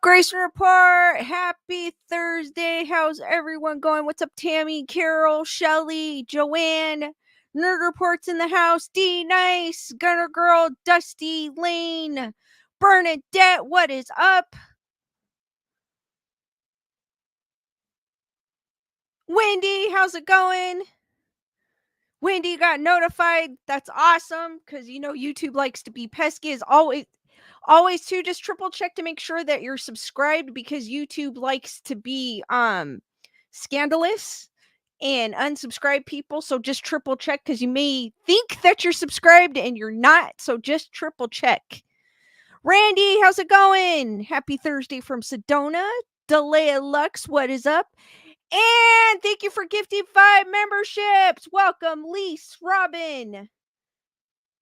Grace Report. Happy Thursday. How's everyone going? What's up, Tammy, Carol, Shelly, Joanne? Nerd Report's in the house. D Nice, Gunner Girl, Dusty, Lane, Bernadette. What is up? Wendy, how's it going? Wendy got notified. That's awesome because YouTube likes to be pesky as always too. Just triple check to make sure that you're subscribed because YouTube likes to be scandalous and unsubscribe people. So just triple check because you may think that you're subscribed and you're not. So just triple check. Randy, how's it going? Happy Thursday from Sedona. Delay Lux, what is up? And thank you for gifting 5 memberships. Welcome, Lise, Robin,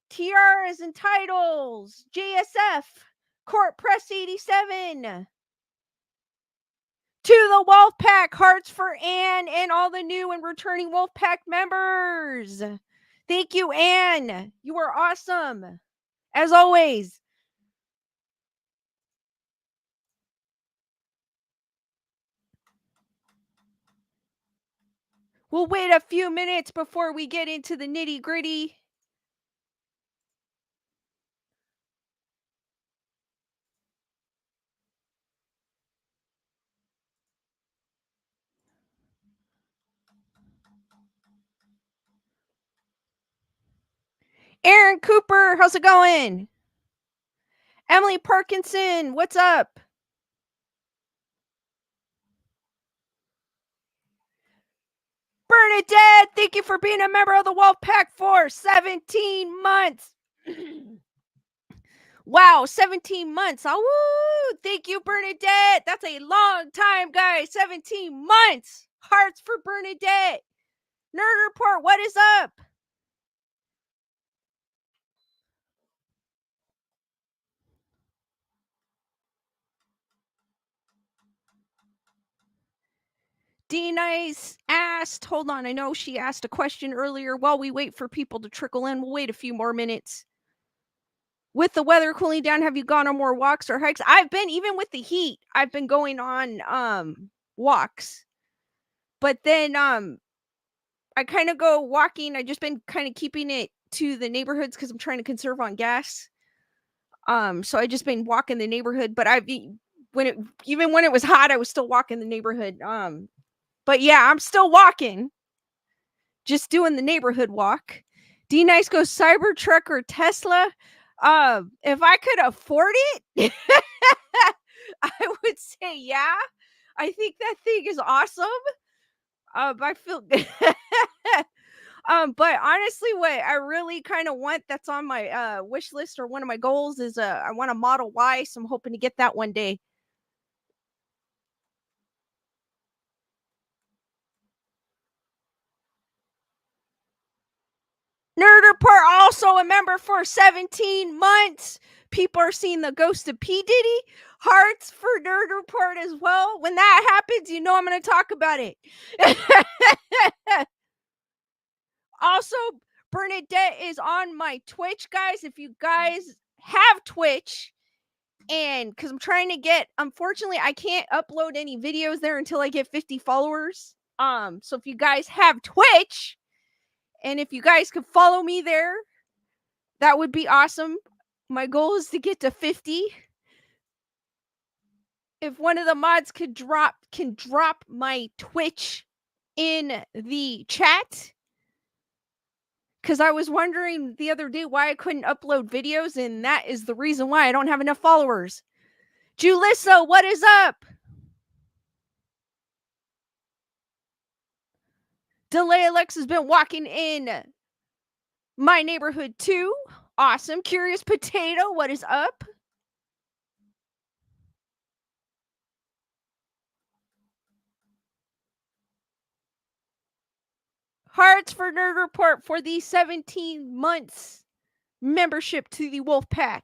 Tiaras and Titles, JSF, Court Press 87, to the Wolfpack, hearts for Anne and all the new and returning Wolfpack members. Thank you, Anne. You are awesome, as always. We'll wait a few minutes before we get into the nitty-gritty. Aaron Cooper, how's it going? Emily Parkinson, what's up? Bernadette, thank you for being a member of the Wolfpack for 17 months. Wow, 17 months. Oh, woo! Thank you, Bernadette. That's a long time, guys. 17 months. Hearts for Bernadette. Nerd Report, what is up? D Nice asked, hold on, I know she asked a question earlier. While we wait for people to trickle in, we'll wait a few more minutes. With the weather cooling down, have you gone on more walks or hikes? I've been, even with the heat, I've been going on walks. But then I kind of go walking. I just been kind of keeping it to the neighborhoods because I'm trying to conserve on gas. So I just been walking the neighborhood, but when it was hot, I was still walking the neighborhood. But yeah, I'm still walking, just doing the neighborhood walk. D Nice goes Cybertruck or Tesla. If I could afford it, I would say yeah. I think that thing is awesome. I feel but honestly, what I really kind of want that's on my wish list or one of my goals is I want a Model Y, so I'm hoping to get that one day. Nerd Report also a member for 17 months. People are seeing the ghost of P. Diddy. Hearts for Nerd Report as well. When that happens, you know I'm going to talk about it. Also, Bernadette is on my Twitch, guys. If you guys have Twitch, and because I'm trying to get, unfortunately, I can't upload any videos there until I get 50 followers. So if you guys have Twitch, and if you guys could follow me there, that would be awesome. My goal is to get to 50. If one of the mods can drop my Twitch in the chat, because I was wondering the other day why I couldn't upload videos, and that is the reason why I don't have enough followers. Julissa, what is up? Delay Alex has been walking in my neighborhood too. Awesome. Curious Potato, what is up? Hearts for Nerd Report for the 17 months membership to the Wolfpack.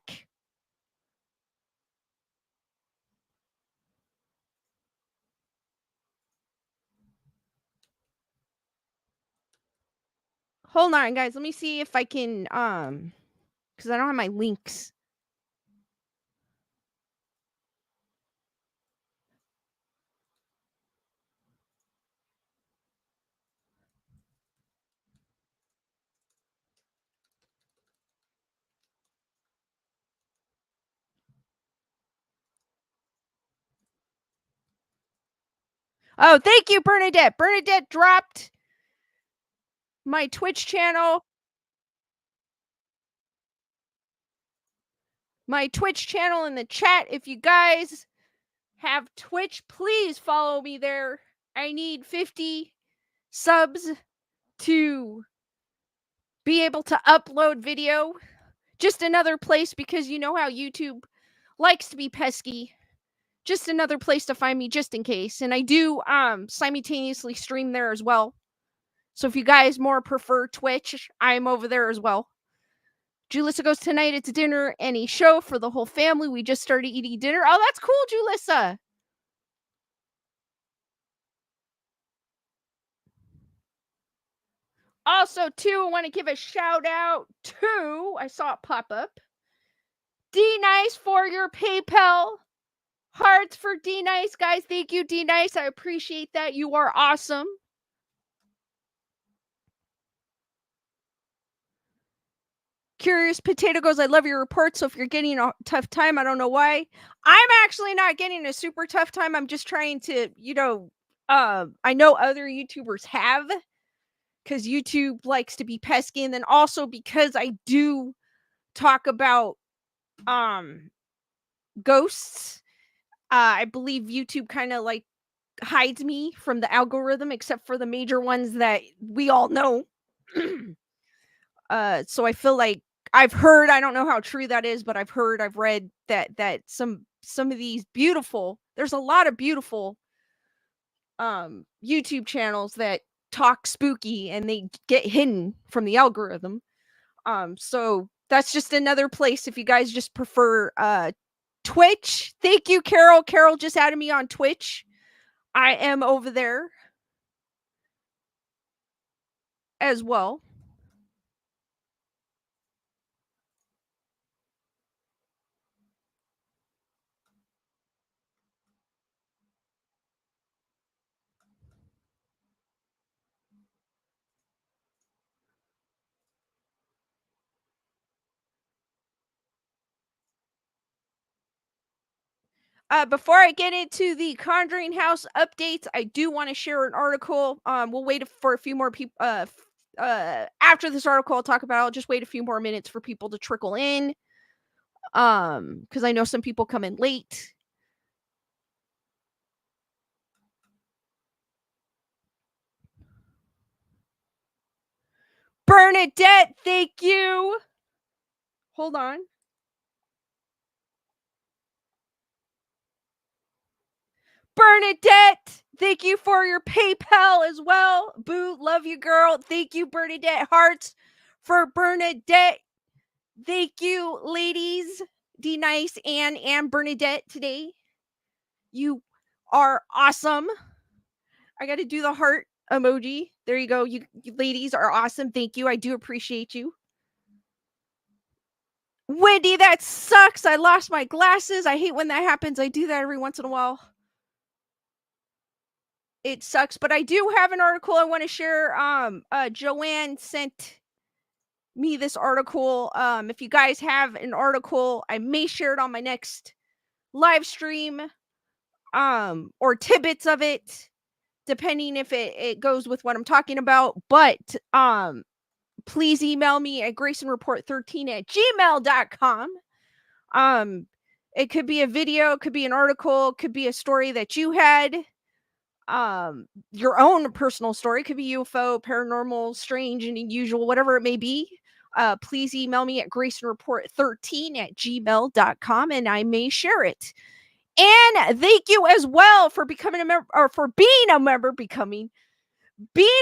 Hold on, guys. Let me see if I can because I don't have my links. Oh, thank you, Bernadette. Bernadette dropped my Twitch channel in the chat. If you guys have Twitch, please follow me there. I need 50 subs to be able to upload video. Just another place, because you know how YouTube likes to be pesky. Just another place to find me just in case. And I do simultaneously stream there as well. So if you guys more prefer Twitch, I'm over there as well. Julissa goes, tonight it's dinner and a show for the whole family. We just started eating dinner. Oh, that's cool, Julissa. Also, too, I want to give a shout out to, I saw it pop up, D Nice for your PayPal. Hearts for D Nice, guys. Thank you, D Nice. I appreciate that. You are awesome. Curious Potato goes, I love your report. So if you're getting a tough time, I don't know why. I'm actually not getting a super tough time. I'm just trying to, I know other YouTubers have, because YouTube likes to be pesky. And then also because I do talk about ghosts. I believe YouTube kind of like hides me from the algorithm, except for the major ones that we all know. So I feel like I've heard, I don't know how true that is, but I've read that some of these beautiful, there's a lot of beautiful YouTube channels that talk spooky and they get hidden from the algorithm. So that's just another place if you guys just prefer Twitch. Thank you, Carol. Carol just added me on Twitch. I am over there as well. Before I get into the Conjuring House updates, I do want to share an article. We'll wait for a few more people. After this article, I'll talk about. I'll just wait a few more minutes for people to trickle in. Because I know some people come in late. Bernadette, thank you. Hold on. Bernadette, thank you for your PayPal as well. Boo, love you, girl. Thank you, Bernadette. Hearts for Bernadette. Thank you, ladies. D Nice, Anne, and Bernadette today. You are awesome. I got to do the heart emoji. There you go. You ladies are awesome. Thank you. I do appreciate you. Wendy, that sucks. I lost my glasses. I hate when that happens. I do that every once in a while. It sucks, but I do have an article I want to share. Joanne sent me this article. If you guys have an article, I may share it on my next live stream. Or tidbits of it, depending if it goes with what I'm talking about. But please email me at graysonreport13@gmail.com. It could be a video, it could be an article, it could be a story that you had. Your own personal story, could be UFO, paranormal, strange and unusual, whatever it may be. Please email me at graysonreport13@gmail.com and I may share it. And thank you as well for becoming a member, or for being a member, being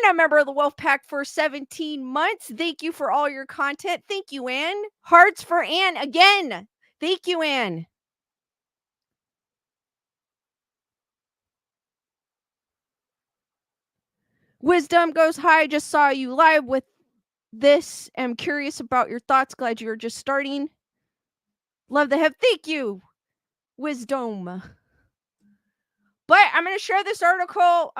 a member of the Wolf Pack for 17 months. Thank you for all your content. Thank you, Anne. Hearts for Anne again. Thank you, Anne. Wisdom goes, hi, just saw you live with this. I'm curious about your thoughts. Glad you're just starting. Love the head. Thank you, Wisdom. But I'm going to share this article.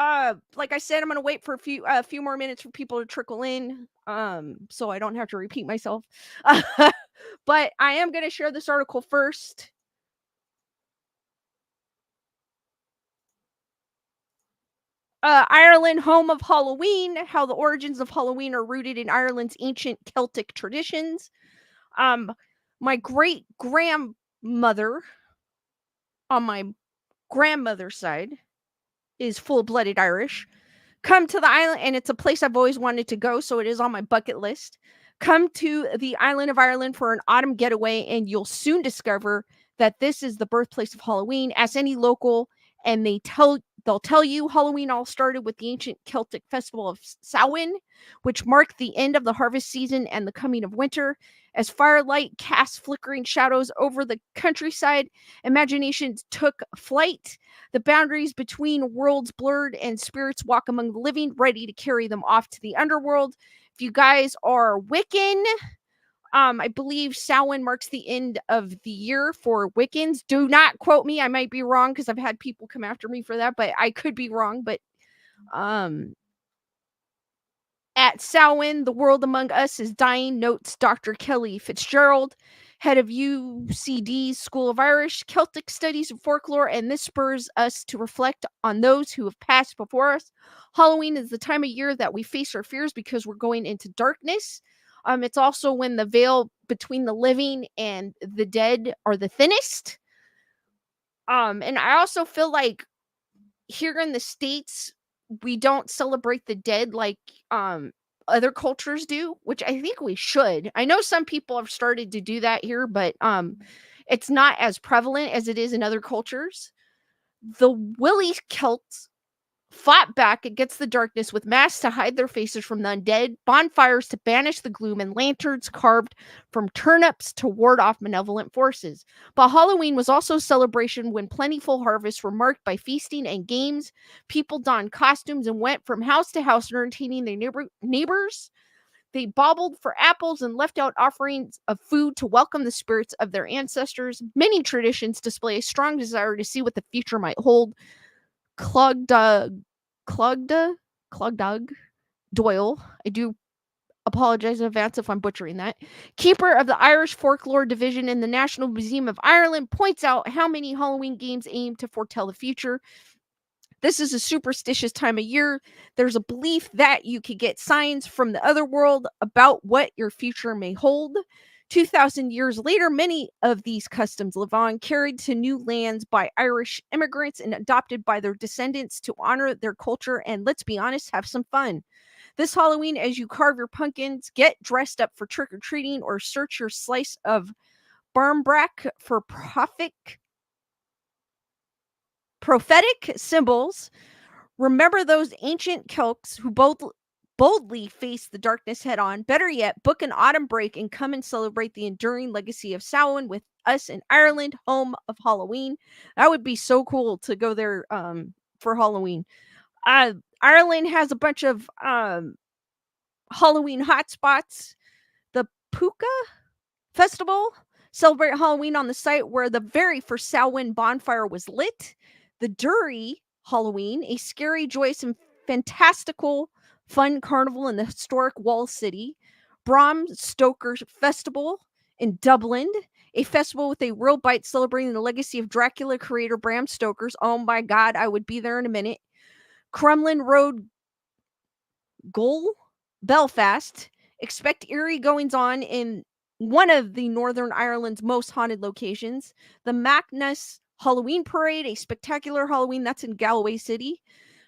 Like I said, I'm going to wait for a few more minutes for people to trickle in, so I don't have to repeat myself. But I am going to share this article first. Ireland, home of Halloween, how the origins of Halloween are rooted in Ireland's ancient Celtic traditions. Um, my great grandmother on my grandmother's side is full-blooded Irish. Come to the island, and it's a place I've always wanted to go, so it is on my bucket list. Come to the island of Ireland for an autumn getaway, and you'll soon discover that this is the birthplace of Halloween. Ask any local, and they'll tell you Halloween all started with the ancient Celtic festival of Samhain, which marked the end of the harvest season and the coming of winter. As firelight cast flickering shadows over the countryside, imaginations took flight. The boundaries between worlds blurred, and spirits walk among the living, ready to carry them off to the underworld. If you guys are Wiccan, I believe Samhain marks the end of the year for Wiccans. Do not quote me. I might be wrong because I've had people come after me for that, but I could be wrong. But um, at Samhain, the world among us is dying, notes Dr. Kelly Fitzgerald, head of UCD's School of Irish Celtic Studies and Folklore, and this spurs us to reflect on those who have passed before us. Halloween is the time of year that we face our fears because we're going into darkness. It's also when the veil between the living and the dead are the thinnest. And I also feel like here in the States, we don't celebrate the dead like other cultures do, which I think we should. I know some people have started to do that here, but it's not as prevalent as it is in other cultures. The Willie Celts fought back against the darkness with masks to hide their faces from the undead, bonfires to banish the gloom, and lanterns carved from turnips to ward off malevolent forces. But Halloween was also a celebration when plentiful harvests were marked by feasting and games. People donned costumes and went from house to house entertaining their neighbors. They bobbled for apples and left out offerings of food to welcome the spirits of their ancestors. Many traditions display a strong desire to see what the future might hold. Clogda Clogdug Doyle. I do apologize in advance if I'm butchering that. Keeper of the Irish Folklore Division in the National Museum of Ireland points out how many Halloween games aim to foretell the future. This is a superstitious time of year. There's a belief that you could get signs from the other world about what your future may hold. 2,000 years later, many of these customs live on, carried to new lands by Irish immigrants and adopted by their descendants to honor their culture and, let's be honest, have some fun. This Halloween, as you carve your pumpkins, get dressed up for trick or treating, or search your slice of barmbrack for prophetic symbols. Remember those ancient Celts who boldly faced the darkness head on. Better yet, book an autumn break and come and celebrate the enduring legacy of Samhain with us in Ireland, home of Halloween. That would be so cool to go there for Halloween. Ireland has a bunch of Halloween hotspots. The Puka Festival celebrate Halloween on the site where the very first Samhain bonfire was lit. The Dury Halloween, a scary, joyous, and fantastical fun carnival in the historic Wall City. Bram Stoker Festival in Dublin, a festival with a real bite celebrating the legacy of Dracula creator Bram Stoker's. Oh my God, I would be there in a minute. Crumlin Road Goal, Belfast. Expect eerie goings on in one of the Northern Ireland's most haunted locations. The Macnas Halloween Parade, a spectacular Halloween that's in Galway City.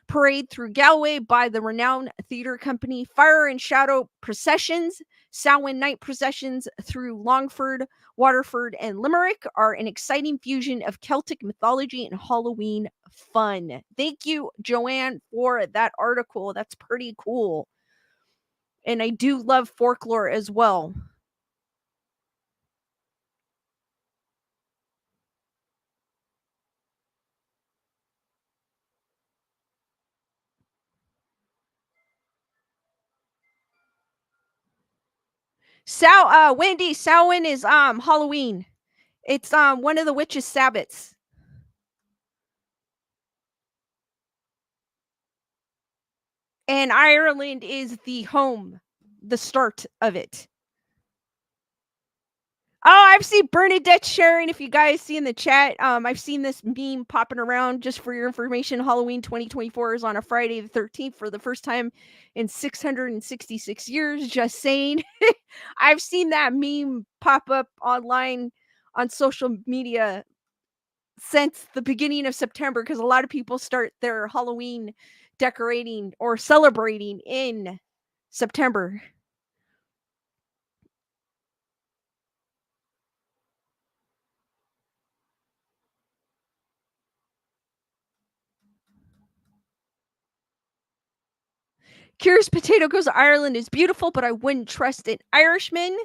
Parade through Galway by the renowned theater company. Fire and shadow processions, Samhain night processions through Longford, Waterford, and Limerick are an exciting fusion of Celtic mythology and Halloween fun. Thank you, Joanne, for that article. That's pretty cool. And I do love folklore as well. Wendy, Samhain is Halloween. It's one of the witches' Sabbats. And Ireland is the home, the start of it. Oh, I I've seen Bernadette sharing, if you guys see in the chat, I've seen this meme popping around just for your information. Halloween 2024 is on a Friday the 13th for the first time in 666 years. Just saying. I've seen that meme pop up online on social media since the beginning of September because a lot of people start their Halloween decorating or celebrating in September. Curious Potato goes, Ireland is beautiful, but I wouldn't trust an Irishman.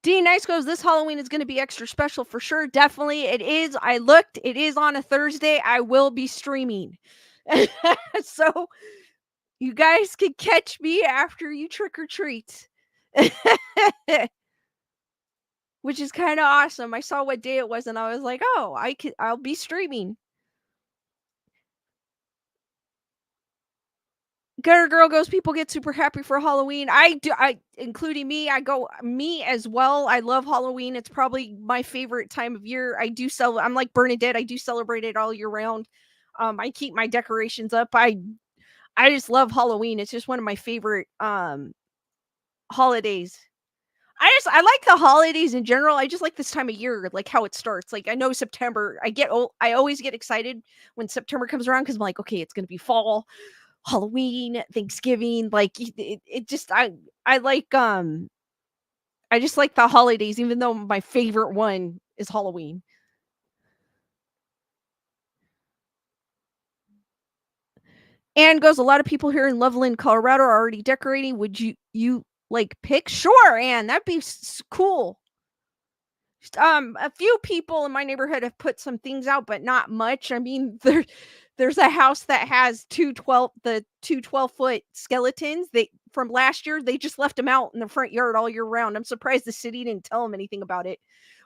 D Nice goes, this Halloween is going to be extra special for sure. Definitely. It is. I looked. It is on a Thursday. I will be streaming. So you guys can catch me after you trick or treat. Which is kind of awesome. I saw what day it was and I was like, "Oh, I'll be streaming." Gutter Girl goes, people get super happy for Halloween. I do, including me. I go, me as well. I love Halloween. It's probably my favorite time of year. I'm like Bernadette. I do celebrate it all year round. I keep my decorations up. I just love Halloween. It's just one of my favorite holidays. I like the holidays in general. I just like this time of year, like how it starts. Like I know September. I always get excited when September comes around because I'm like, okay, it's gonna be fall. Halloween, Thanksgiving, like it just I like I just like the holidays, even though my favorite one is Halloween. And goes, a lot of people here in Loveland, Colorado are already decorating. Would you like pick? Sure, Anne, that'd be cool. A few people in my neighborhood have put some things out, but not much. I mean, there's a house that has two 12-foot skeletons. They from last year, they just left them out in the front yard all year round. I'm surprised the city didn't tell them anything about it.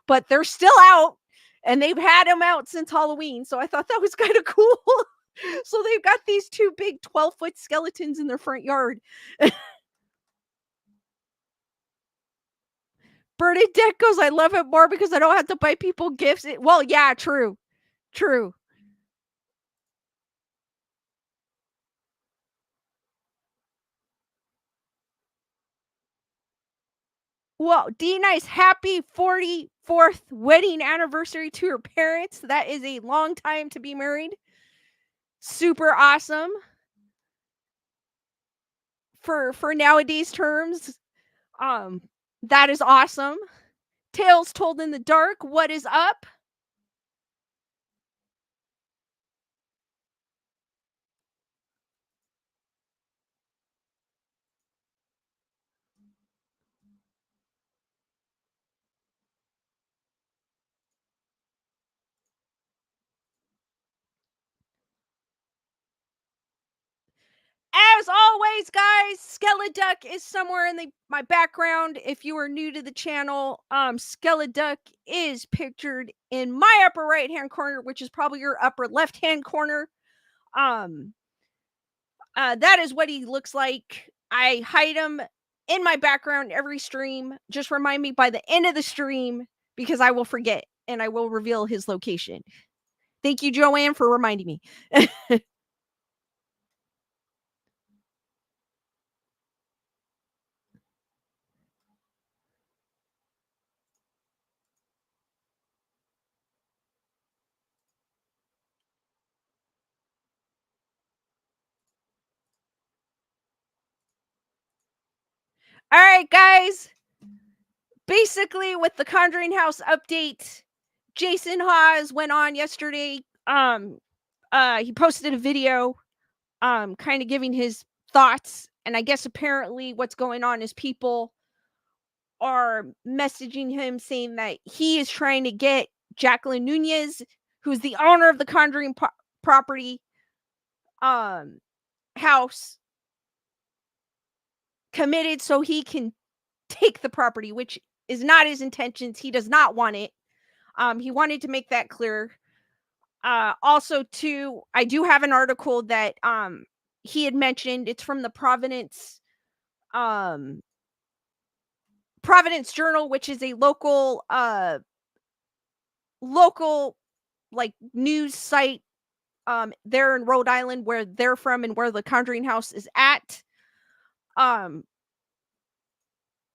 But they're still out and they've had them out since Halloween. So I thought that was kind of cool. So they've got these two big 12-foot skeletons in their front yard. Bernadette goes, I love it more because I don't have to buy people gifts. Well, yeah, true. True. Well, D Nice, happy 44th wedding anniversary to your parents. That is a long time to be married. Super awesome for nowadays terms. Um, that is awesome. Tales told in the dark. What is up? As always, guys, Skeleduck is somewhere in my background. If you are new to the channel, Skeleduck is pictured in my upper right hand corner, which is probably your upper left hand corner. Um, that is what he looks like. I hide him in my background every stream. Just remind me by the end of the stream because I will forget and I will reveal his location. Thank you, Joanne, for reminding me. All right, guys. Basically, with the Conjuring House update, Jason Hawes went on yesterday. He posted a video, kind of giving his thoughts, and I guess apparently what's going on is people are messaging him saying that he is trying to get Jacqueline Nunez, who's the owner of the Conjuring property um house, committed so he can take the property, which is not his intentions. He does not want it. He wanted to make that clear. Also, too, I do have an article that he had mentioned it's from the um Providence Journal, which is a local like news site there in Rhode Island where they're from and where the Conjuring House is at. Um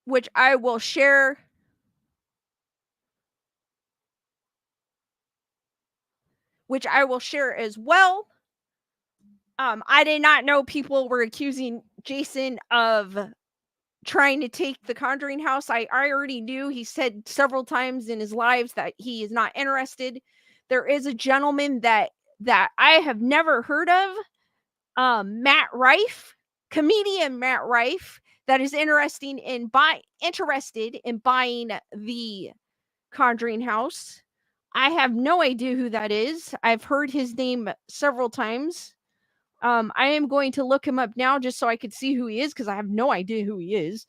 which I will share as well. I did not know people were accusing Jason of trying to take the Conjuring House. I already knew. He said several times in his lives that he is not interested. There is a gentleman that I have never heard of, Matt Rife, comedian Matt Rife, that is interested in buying the Conjuring House. I have no idea who that is. I've heard his name several times. I am going to look him up now just so I could see who he is because I have no idea who he is.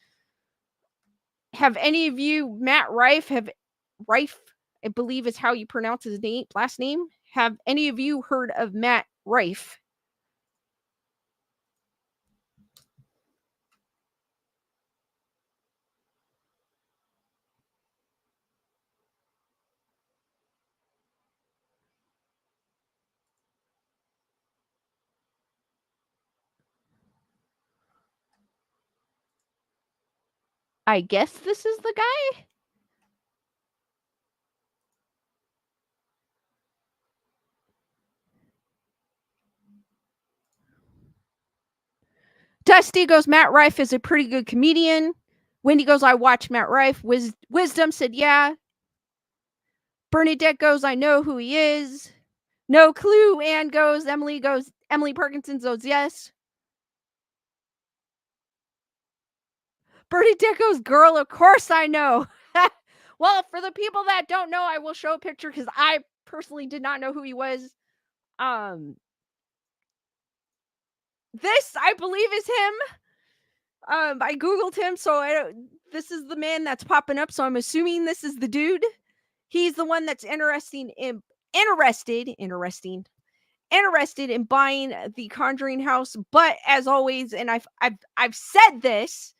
Have any of you, Matt Rife, Rife, I believe is how you pronounce his last name. Have any of you heard of Matt Rife? I guess this is the guy. Dusty goes, Matt Rife is a pretty good comedian. Wendy goes, I watch Matt Rife. Wisdom said, yeah. Bernadette goes, I know who he is. No clue. Anne goes, Emily Parkinson goes, yes. Bernadette goes, girl, of course I know. Well, for the people that don't know, I will show a picture because I personally did not know who he was. This, I believe, is him. I googled him, so this is the man that's popping up. So I'm assuming this is the dude. He's the one that's interested in buying the Conjuring House. But as always, and I've said this,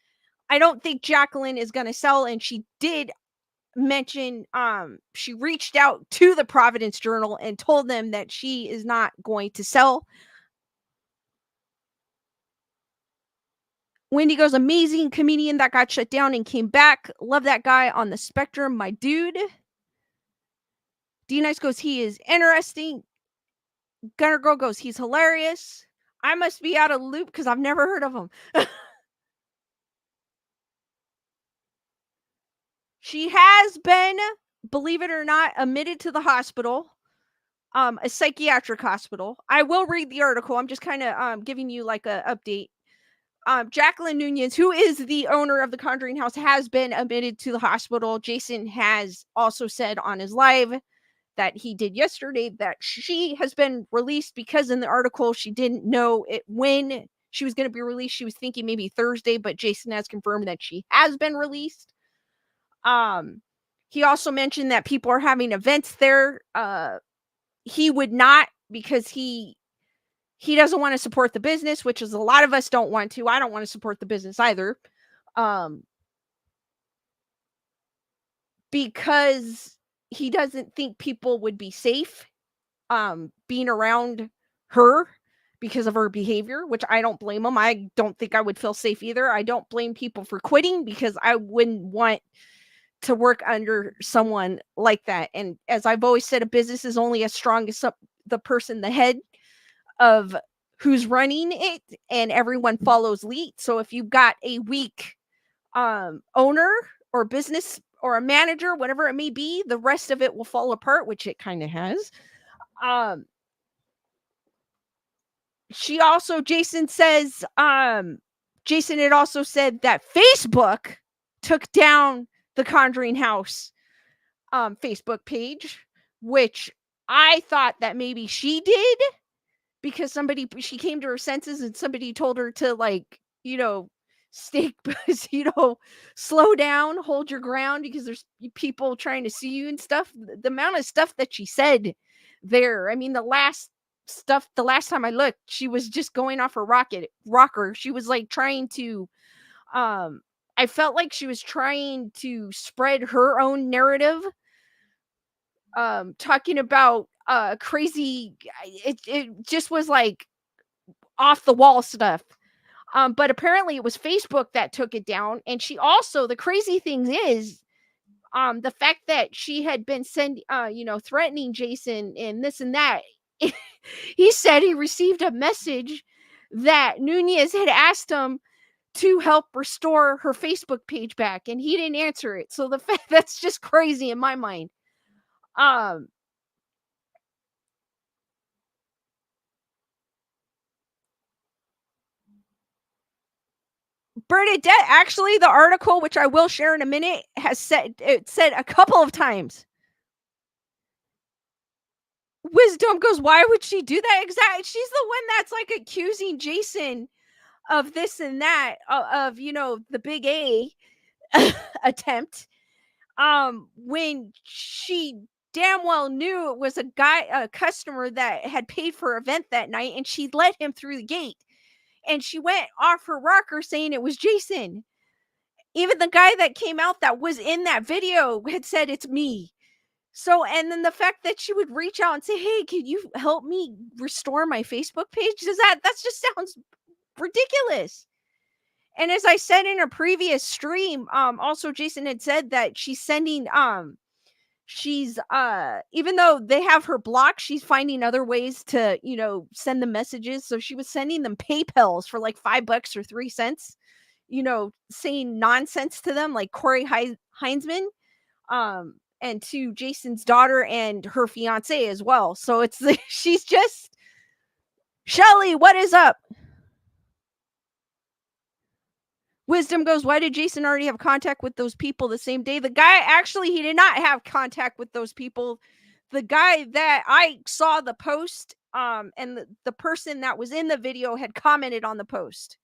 I don't think Jacqueline is going to sell, and she did mention she reached out to the Providence Journal and told them that she is not going to sell. Wendy goes, amazing comedian that got shut down and came back. Love that guy on the spectrum, my dude. D Nice goes, he is interesting. Gunner Girl goes, he's hilarious. I must be out of loop because I've never heard of him. She has been, believe it or not, admitted to the hospital, a psychiatric hospital. I will read the article. I'm just kind of giving you like a update. Jacqueline Nunez, who is the owner of the Conjuring House, has been admitted to the hospital. Jason has also said on his live that he did yesterday that she has been released because in the article she didn't know it when she was going to be released. She was thinking maybe Thursday, but Jason has confirmed that she has been released. He also mentioned that people are having events there. He would not because he doesn't want to support the business, which is a lot of us don't want to. I don't want to support the business either. Because he doesn't think people would be safe being around her because of her behavior, which I don't blame him. I don't think I would feel safe either. I don't blame people for quitting because I wouldn't want to work under someone like that. And as I've always said, a business is only as strong as the person, the head of who's running it, and everyone follows lead. So if you've got a weak owner or business or a manager, whatever it may be, the rest of it will fall apart, which it kind of has. Jason had also said that Facebook took down the Conjuring House Facebook page, which I thought that maybe she did because she came to her senses and somebody told her to slow down, hold your ground because there's people trying to see you and stuff. The amount of stuff that she said there, I mean, the last stuff. The last time I looked, she was just going off her rocker. She was like trying to um I felt like she was trying to spread her own narrative, talking about crazy. It just was like off the wall stuff. But apparently it was Facebook that took it down. And she also, the crazy thing is, the fact that she had been threatening Jason and this and that. He said he received a message that Nunez had asked him to help restore her Facebook page back, and he didn't answer it. So the fact that's just crazy in my mind. Um, Bernadette, actually, the article, which I will share in a minute, said a couple of times. Wisdom goes, why would she do that? Exactly. She's the one that's like accusing Jason of this and that, of the big A attempt. When she damn well knew it was a customer that had paid for an event that night, and she let him through the gate. And she went off her rocker saying it was Jason. Even the guy that came out that was in that video had said it's me. So, and then the fact that she would reach out and say, "Hey, can you help me restore my Facebook page?" That just sounds ridiculous. And as I said in a previous stream, also Jason had said that she's even though they have her blocked, she's finding other ways to, send them messages. So she was sending them PayPals for like $5 or 3 cents, saying nonsense to them, like Corey Heinzman. And to Jason's daughter and her fiance as well. So it's she's just Shelly, what is up? Wisdom goes, why did Jason already have contact with those people the same day? The guy, actually, he did not have contact with those people. The guy that I saw the post, and the person that was in the video had commented on the post.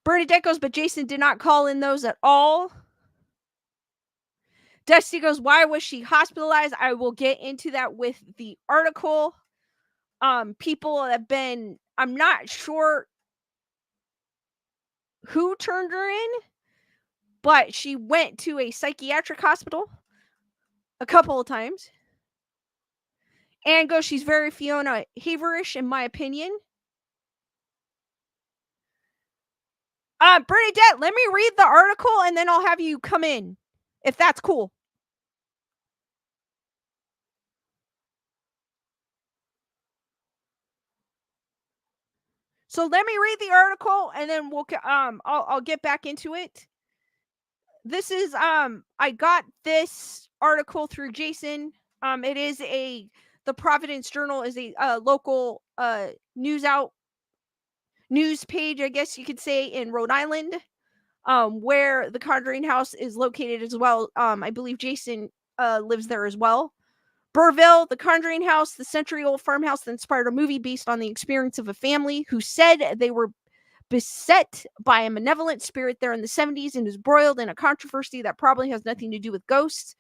Bernadette goes, but Jason did not call in those at all. Dusty goes, why was she hospitalized? I will get into that with the article. People have been, I'm not sure who turned her in, but she went to a psychiatric hospital a couple of times. And goes, she's very Fiona Haverish, in my opinion. Bernadette, let me read the article and then I'll have you come in, if that's cool. So let me read the article and then I'll get back into it. This is I got this article through Jason. It is the Providence Journal is a local news page, I guess you could say, in Rhode Island, where the Conjuring House is located as well. I believe Jason lives there as well. Burville, the Conjuring House, the century-old farmhouse that inspired a movie based on the experience of a family who said they were beset by a malevolent spirit there in the 70s and is broiled in a controversy that probably has nothing to do with ghosts.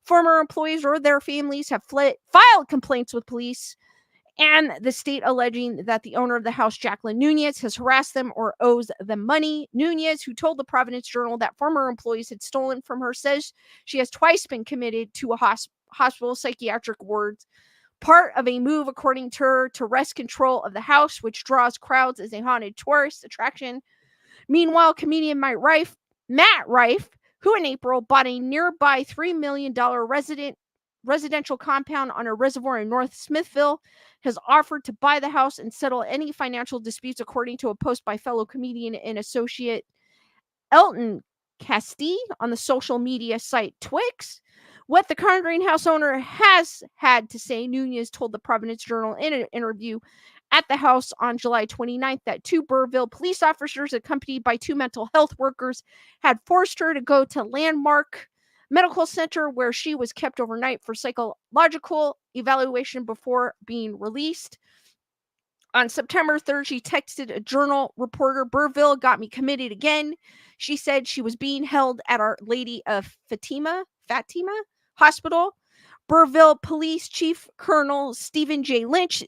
Former employees or their families have filed complaints with police and the state, alleging that the owner of the house, Jacqueline Nunez, has harassed them or owes them money. Nunez, who told the Providence Journal that former employees had stolen from her, says she has twice been committed to a hospital psychiatric wards, part of a move, according to her, to wrest control of the house, which draws crowds as a haunted tourist attraction. Meanwhile, comedian Matt Rife, who in April bought a nearby $3 million residential compound on a reservoir in North Smithville, has offered to buy the house and settle any financial disputes, according to a post by fellow comedian and associate Elton Castee on the social media site Twix. What the Conjuring House owner has had to say, Nunez told the Providence Journal in an interview at the house on July 29th that two Burville police officers, accompanied by two mental health workers, had forced her to go to Landmark Medical Center, where she was kept overnight for psychological evaluation before being released. On September 3rd, she texted a Journal reporter, Burville got me committed again. She said she was being held at Our Lady of Fatima Fatima Hospital. Burville Police Chief Colonel Stephen J. Lynch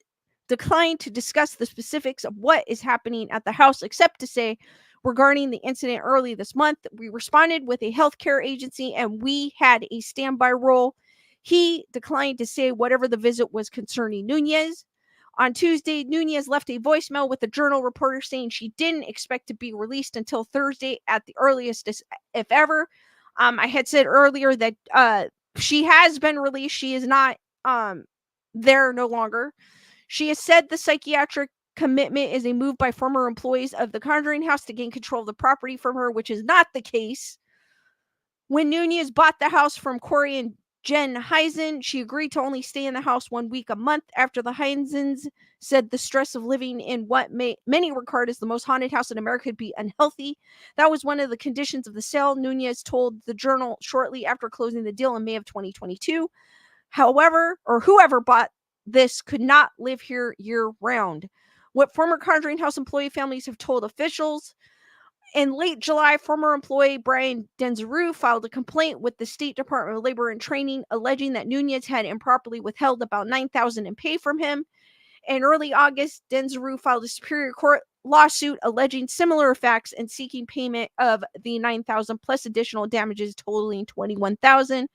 declined to discuss the specifics of what is happening at the house, except to say, regarding the incident early this month, we responded with a healthcare agency and we had a standby role. He declined to say whatever the visit was concerning Nunez. On Tuesday, Nunez left a voicemail with the Journal reporter saying she didn't expect to be released until Thursday at the earliest, if ever. I had said earlier that she has been released. She is not there no longer. She has said the psychiatric commitment is a move by former employees of the Conjuring House to gain control of the property from her, which is not the case. When Nunez bought the house from Corey and Jen Heisen, she agreed to only stay in the house 1 week a month. After the Heisens said the stress of living in what many regard as the most haunted house in America could be unhealthy. That was one of the conditions of the sale, Nunez told the Journal shortly after closing the deal in May of 2022. However, or whoever bought this could not live here year-round. What former Conjuring House employee families have told officials. In late July, former employee Brian Denzarou filed a complaint with the State Department of Labor and Training, alleging that Nunez had improperly withheld about $9,000 in pay from him. In early August, Denzarou filed a Superior Court lawsuit alleging similar facts and seeking payment of the $9,000 plus additional damages totaling $21,000.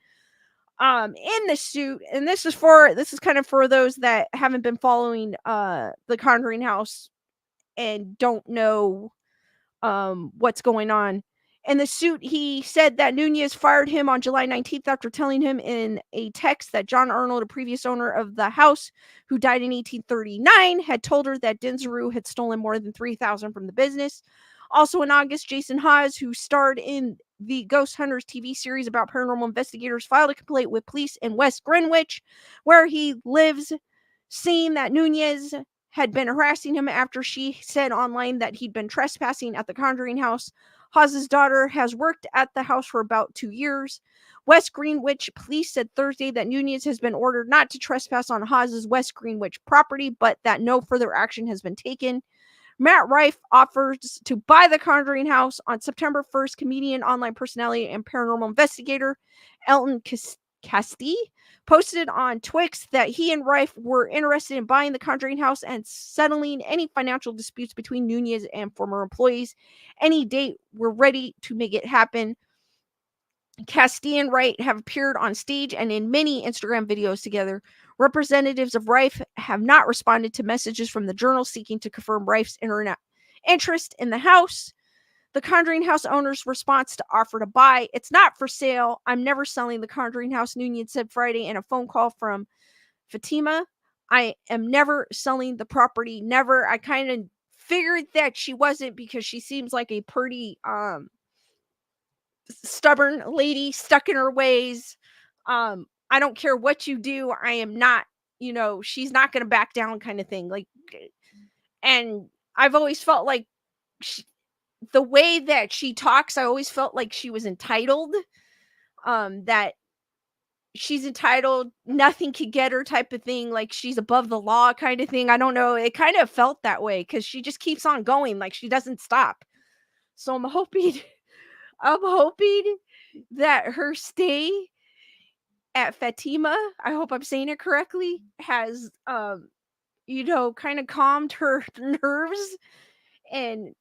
In the suit, and this is kind of for those that haven't been following the Conjuring House and don't know what's going on. In the suit, he said that Nunez fired him on July 19th after telling him in a text that John Arnold, a previous owner of the house who died in 1839, had told her that Denzarou had stolen more than $3,000 from the business. Also in August, Jason Hawes, who starred in the Ghost Hunters TV series about paranormal investigators, filed a complaint with police in West Greenwich, where he lives, saying that Nunez had been harassing him after she said online that he'd been trespassing at the Conjuring House. Hawes' daughter has worked at the house for about 2 years. West Greenwich police said Thursday that Nunez has been ordered not to trespass on Hawes' West Greenwich property, but that no further action has been taken. Matt Rife offers to buy the Conjuring House. On September 1st, comedian, online personality, and paranormal investigator Elton Castee posted on Twix that he and Rife were interested in buying the Conjuring House and settling any financial disputes between Nunez and former employees. Any date, we're ready to make it happen. Castee and Wright have appeared on stage and in many Instagram videos together. Representatives of Rife have not responded to messages from the Journal seeking to confirm Rife's internet interest in the house. The Conjuring House owner's response to offer to buy: "It's not for sale. I'm never selling the Conjuring House," Nunez said Friday in a phone call from Fatima. "I am never selling the property. Never." I kind of figured that she wasn't, because she seems like a pretty stubborn lady, stuck in her ways. I don't care what you do. I am not, she's not going to back down, kind of thing. Like, and I've always felt like the way that she talks, I always felt like she was entitled, that she's entitled, nothing could get her, type of thing, like she's above the law, kind of thing. I don't know. It kind of felt that way because she just keeps on going, like she doesn't stop. So I'm hoping that her stay at Fatima, I hope I'm saying it correctly, has kind of calmed her nerves and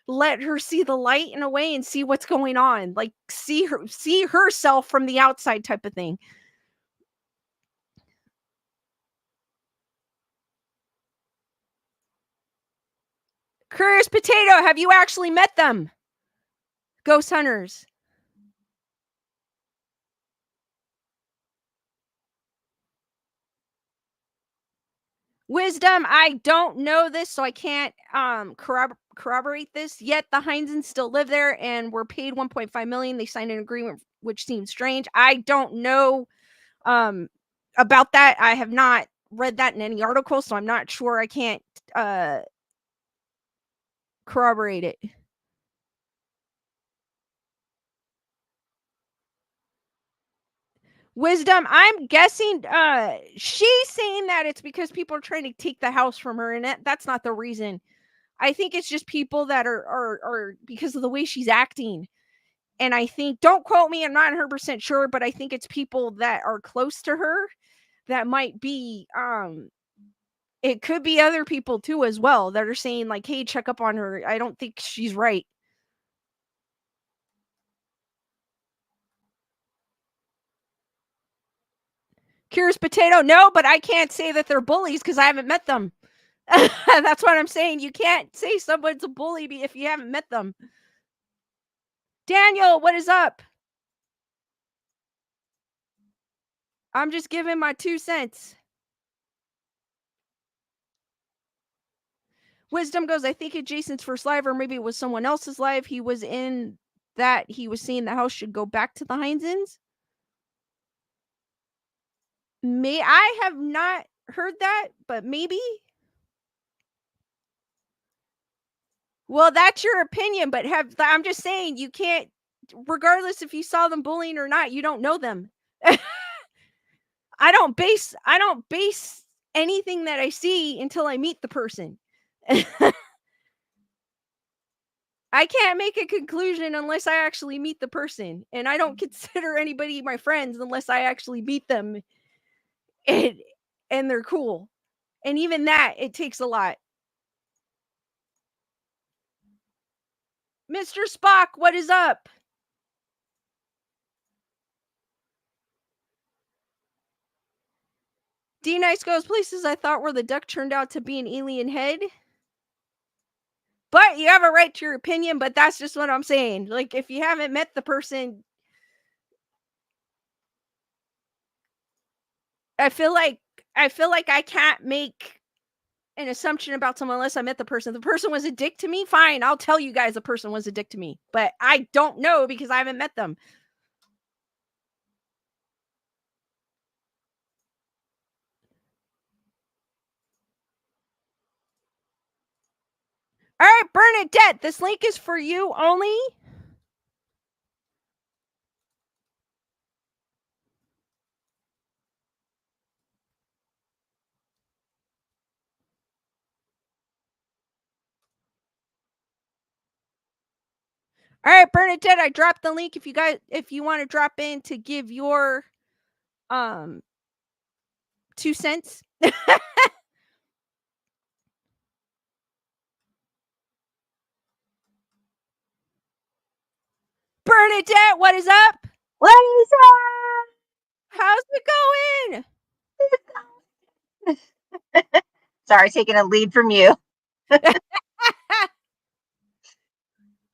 let her see the light in a way and see what's going on, like see herself from the outside, type of thing. Curious Potato, have you actually met them? Ghost hunters. Wisdom, I don't know this, so I can't corroborate this. Yet the Heinzens still live there and were paid $1.5 million. They signed an agreement, which seems strange. I don't know about that. I have not read that in any article, so I'm not sure. I can't corroborate it. Wisdom, I'm guessing she's saying that it's because people are trying to take the house from her, and that's not the reason. I think it's just people that are because of the way she's acting. And I think, don't quote me, I'm not 100% sure, but I think it's people that are close to her that might be, it could be other people too as well that are saying like, hey, check up on her. I don't think she's right. Curious Potato, no, but I can't say that they're bullies because I haven't met them. That's what I'm saying. You can't say someone's a bully if you haven't met them. Daniel, what is up? I'm just giving my 2 cents. Wisdom goes, I think it's Jason's first live, or maybe it was someone else's live. He was in that. He was saying the house should go back to the Heinzens. I have not heard that, but maybe. Well, that's your opinion, but I'm just saying you can't, regardless if you saw them bullying or not, you don't know them. I don't base anything that I see until I meet the person. I can't make a conclusion unless I actually meet the person, and I don't consider anybody my friends unless I actually meet them and they're cool. And even that, it takes a lot. Mr. Spock, what is up? D Nice goes, places I thought where the duck turned out to be an alien head. But you have a right to your opinion, but that's just what I'm saying. Like, if you haven't met the person, I feel like I can't make an assumption about someone unless I met the person. If the person was a dick to me, fine, I'll tell you guys the person was a dick to me. But I don't know because I haven't met them. All right, Bernadette, this link is for you only. All right, Bernadette, I dropped the link if you want to drop in to give your 2 cents. Bernadette, what is up? What is up? How's it going? Sorry, taking a lead from you.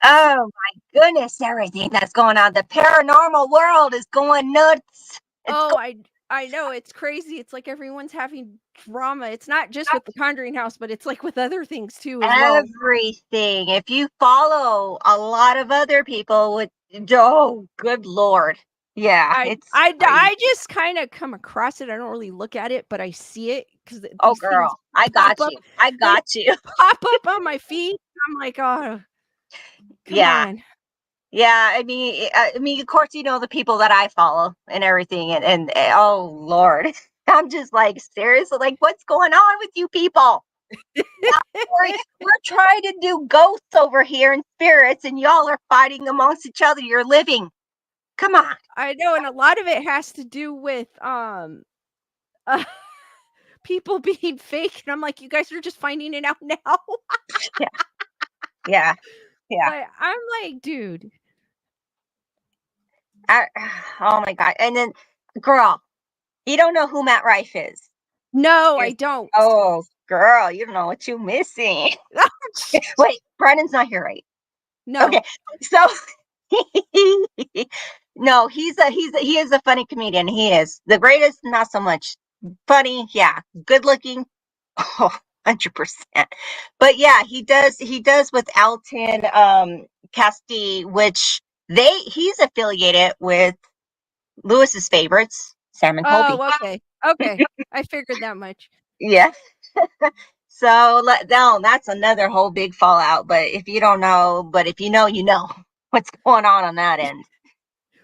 Oh my goodness, everything that's going on. The paranormal world is going nuts. I know, it's crazy. It's like everyone's having drama. It's not just with the Conjuring House, but it's like with other things too as well. Everything. If you follow a lot of other people with, oh, good Lord. Yeah, I just kind of come across it. I don't really look at it, but I see it because oh, girl, I got you. I got you. Pop up on my feed. I'm like, oh, come on. Yeah, I mean, of course, you know the people that I follow and everything, and oh Lord, I'm just like, seriously, like, what's going on with you people? We're trying to do ghosts over here and spirits, and y'all are fighting amongst each other. You're living. Come on. I know, and a lot of it has to do with people being fake, and I'm like, you guys are just finding it out now. Yeah. But I'm like, dude. Oh my God. And then, girl, you don't know who Matt Rife is. No, I don't. Oh, girl, you don't know what you're missing. Wait, Brennan's not here, right? No. Okay, so no, he is a funny comedian. He is the greatest, not so much funny. Yeah, good looking. Oh, 100%. But yeah, he does with Alton Casti, which he's affiliated with Lewis's favorites, Sam and Colby. Oh, okay. I figured that much. Yeah. So that's another whole big fallout. But if you don't know, you know what's going on that end.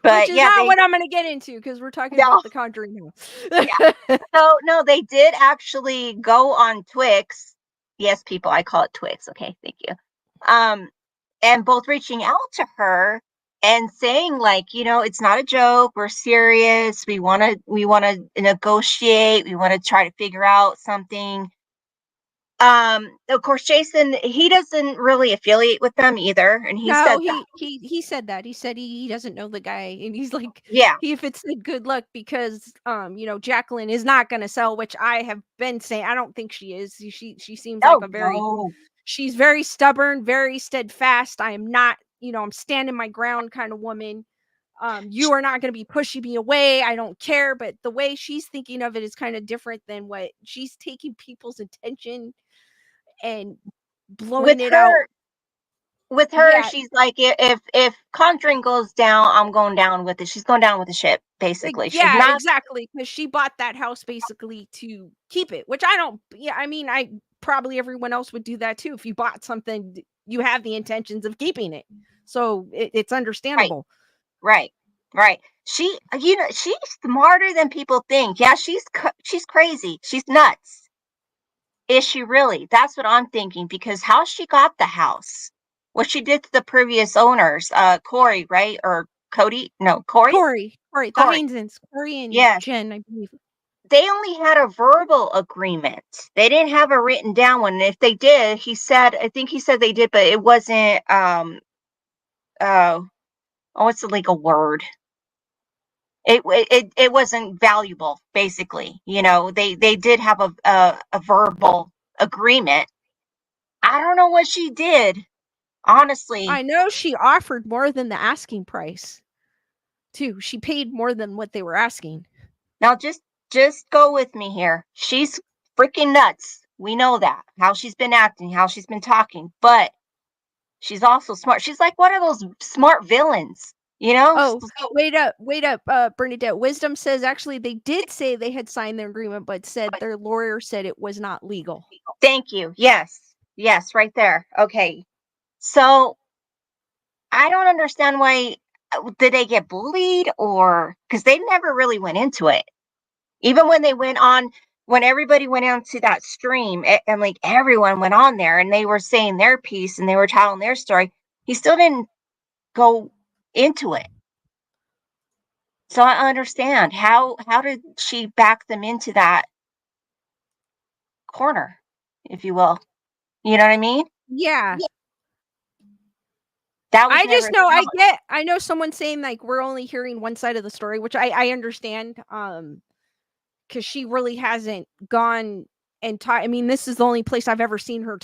But which is not what I'm going to get into because we're talking about the Conjuring House. Yeah. So no, they did actually go on Twix. Yes, people, I call it Twix. Okay, thank you. And both reaching out to her and saying like, it's not a joke. We're serious. We want to negotiate. We want to try to figure out something. Of course, Jason, he doesn't really affiliate with them either, and he said No, that. he said that. He said he doesn't know the guy, and he's like, Yeah. if it's a good luck because Jacqueline is not going to sell, which I have been saying. I don't think she is. She seems like Oh a no. she's very stubborn, very steadfast. I am not, I'm standing my ground kind of woman. You are not going to be pushing me away. I don't care. But the way she's thinking of it is kind of different than what she's taking people's attention and With blowing it out. her, Yeah, she's like, if Conjuring goes down, I'm going down with it. She's going down with the ship, basically. She's yeah, not. exactly. Because she bought that house basically to keep it, which I don't. Yeah, I mean, I probably everyone else would do that too. If you bought something, you have the intentions of keeping it, so it's Right, understandable. right, right. She's smarter than people think. Yeah, she's crazy. She's nuts. Is she really? That's what I'm thinking, because how she got the house, what she did to the previous owners, Corey, right? Or Cody? No, Corey? Corey, the Corey. Heinzens, Corey and Yes. Jen, I believe. They only had a verbal agreement. They didn't have a written down one. And if they did, I think he said they did, but it wasn't, oh, what's the legal word? It wasn't valuable, basically. They did have a verbal agreement. I don't know what she did, honestly. I know she offered more than the asking price too. She paid more than what they were asking. Now just go with me here. She's freaking nuts. We know that. How she's been acting, how she's been talking, but she's also smart. She's like one of those smart villains, you know? Oh, wait up, Bernadette. Wisdom says actually they did say they had signed their agreement, but said their lawyer said it was not legal. Thank you. Yes. Yes, right there. Okay. So I don't understand why. Did they get bullied, or because they never really went into it? Even when they went on, when everybody went onto that stream, and like everyone went on there and they were saying their piece and they were telling their story, he still didn't go into it. So I understand how did she back them into that corner, if you will? You know what I mean? Yeah. That was I never just know acknowledged. I know someone saying like we're only hearing one side of the story, which I understand. Because she really hasn't gone and talk. I mean, this is the only place I've ever seen her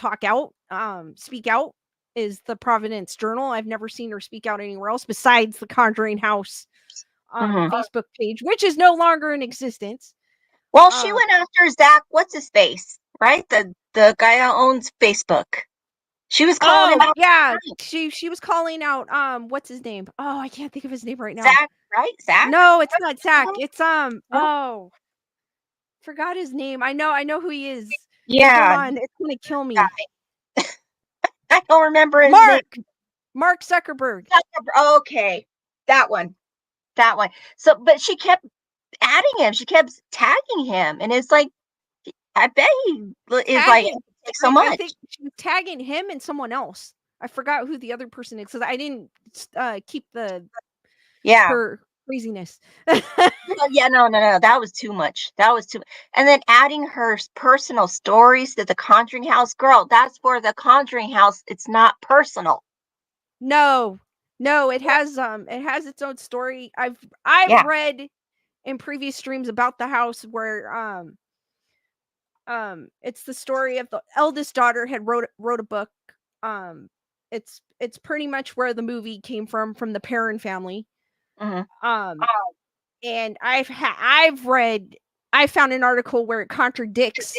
speak out is the Providence Journal. I've never seen her speak out anywhere else besides the Conjuring House Mhm. Facebook page, which is no longer in existence. Well, she Um, went after Zach. What's his face? Right, the guy that owns Facebook. She was calling him oh out. yeah, she was calling out what's his name? Oh, I can't think of his name right now. Zach, right? Zach? No, it's not Zach. It's No? oh, forgot his name. I know who he is. Hold Yeah, on, it's gonna kill guy. me. I don't remember his name. Mark Zuckerberg. Okay, that one. That one. So, but she kept adding him. She kept tagging him, and it's like, I bet he is like, Tagging like so I much. think she was tagging him and someone else. I forgot who the other person is because I didn't keep Yeah. her craziness. Oh, yeah, no. That was too much. That was too. And then adding her personal stories to the Conjuring House, girl. That's for the Conjuring House. It's not personal. No, it has its own story. I've Yeah. read in previous streams about the house where it's the story of the eldest daughter had wrote a book. Um, it's pretty much where the movie came from the Perrin family. Hmm. Um, and I found an article where it contradicts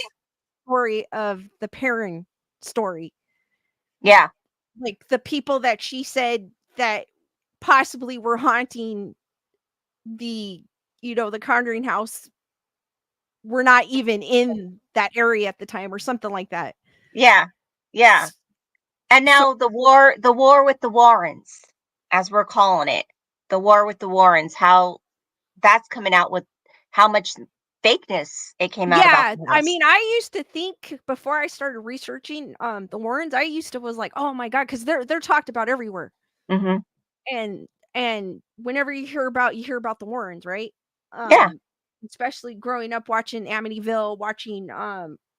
story of the Perrin story. Yeah. Like the people that she said that possibly were haunting the the Conjuring House were not even in that area at the time or something like that. Yeah. Yeah. And So now the war with the Warrens, as we're calling it, the war with the Warrens, how that's coming out with how much fakeness it came out about yeah, the I house. mean, I used to think before I started researching the Warrens, I used to was like, oh my god, because they're talked about everywhere. Hmm. And And whenever you hear about the Warrens, right? Yeah. Especially growing up watching Amityville, watching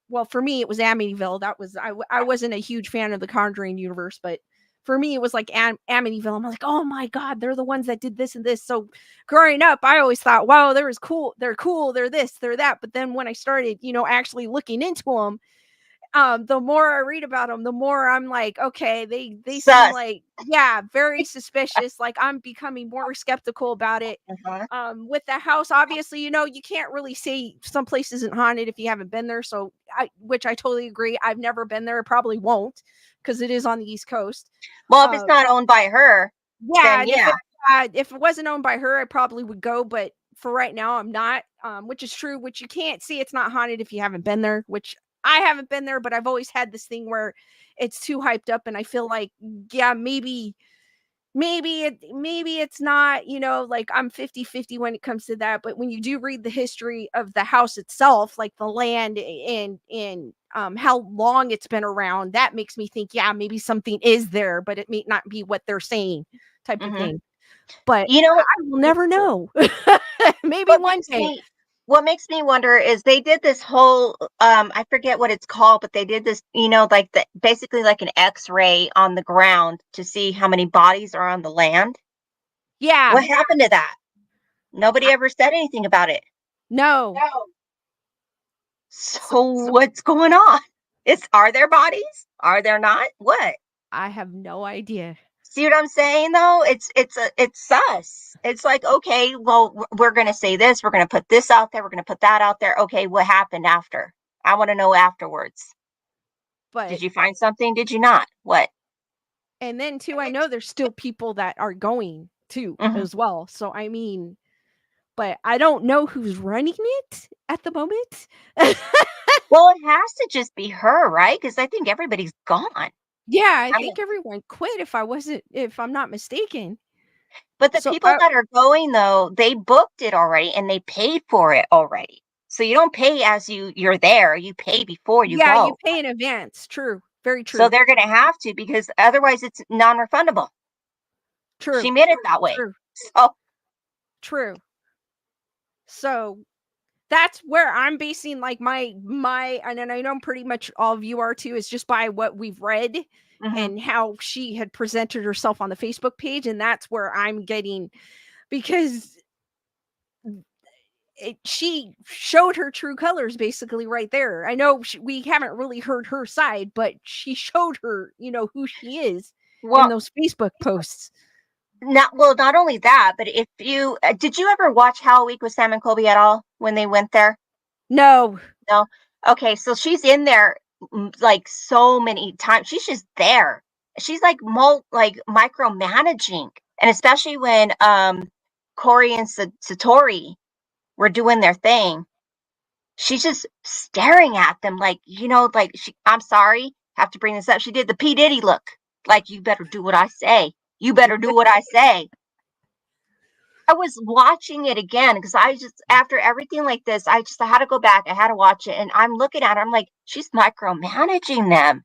well, for me it was Amityville. That was I wasn't a huge fan of the Conjuring universe, but for me it was like Amityville. I'm like, oh my god, they're the ones that did this and this. So growing up, I always thought, wow, they're cool, they're this, they're that. But then when I started, actually looking into them, the more I read about them, the more I'm like, okay, they seem Sus. like, yeah, very suspicious. Like I'm becoming more skeptical about it. Uh-huh. With the house, obviously, you can't really say some place isn't haunted if you haven't been there. So which I totally agree. I've never been there. Probably won't, because it is on the East Coast. Well, if it's not owned by her, Yeah, then and yeah. if it wasn't owned by her, I probably would go, but for right now, I'm not, which is true, which you can't see it's not haunted if you haven't been there, which I haven't been there, but I've always had this thing where it's too hyped up and I feel like, yeah, maybe it's not, like I'm 50-50 when it comes to that, but when you do read the history of the house itself, like the land and how long it's been around, that makes me think, yeah, maybe something is there, but it may not be what they're saying, type of Mm-hmm. thing. But You know what? I will never know. Maybe What one makes day. me what makes me wonder is they did this whole I forget what it's called, but they did this, like basically like an X-ray on the ground to see how many bodies are on the land. Yeah. What happened to that? Nobody ever said anything about it. No. So, So what's going on? Are there bodies? Are there not? What? I have no idea. See what I'm saying though? It's sus. It's like, okay, well, we're gonna say this, we're gonna put this out there, we're gonna put that out there. Okay, what happened after? I want to know afterwards. But Did you find something? Did you not? What? and then too, I know there's still people that are going too Hmm. as well. So I mean, but I don't know who's running it at the moment. Well, it has to just be her, right? Because I think everybody's gone. Yeah, I I mean, think everyone quit if I'm not mistaken. but the So people that are going though, they booked it already and they paid for it already. So you don't pay as you're there. You pay before you yeah, you go. pay in advance. True. Very So true. they're going to have to because otherwise it's non-refundable. True. She made it that way. True. So True. So that's where I'm basing like my and then I know pretty much all of you are too, is just by what we've read mhm. and how she had presented herself on the Facebook page, and that's where I'm getting, because she showed her true colors basically right there. I know we haven't really heard her side, but she showed her, who she is in Well, those Facebook posts. not only that, but if you did you ever watch How a Week with Sam and Colby at all when they went there? No. No. Okay, so she's in there like so many times. She's just there. She's like micromanaging, and especially when Corey and Satori were doing their thing, she's just staring at them like, like I'm sorry, have to bring this up. She did the P. Diddy look. Like, you better do what I say. You better do what I say. I was watching it again because I just, after everything like this, I had to go back. I had to watch it. And I'm looking at her. I'm like, she's micromanaging them.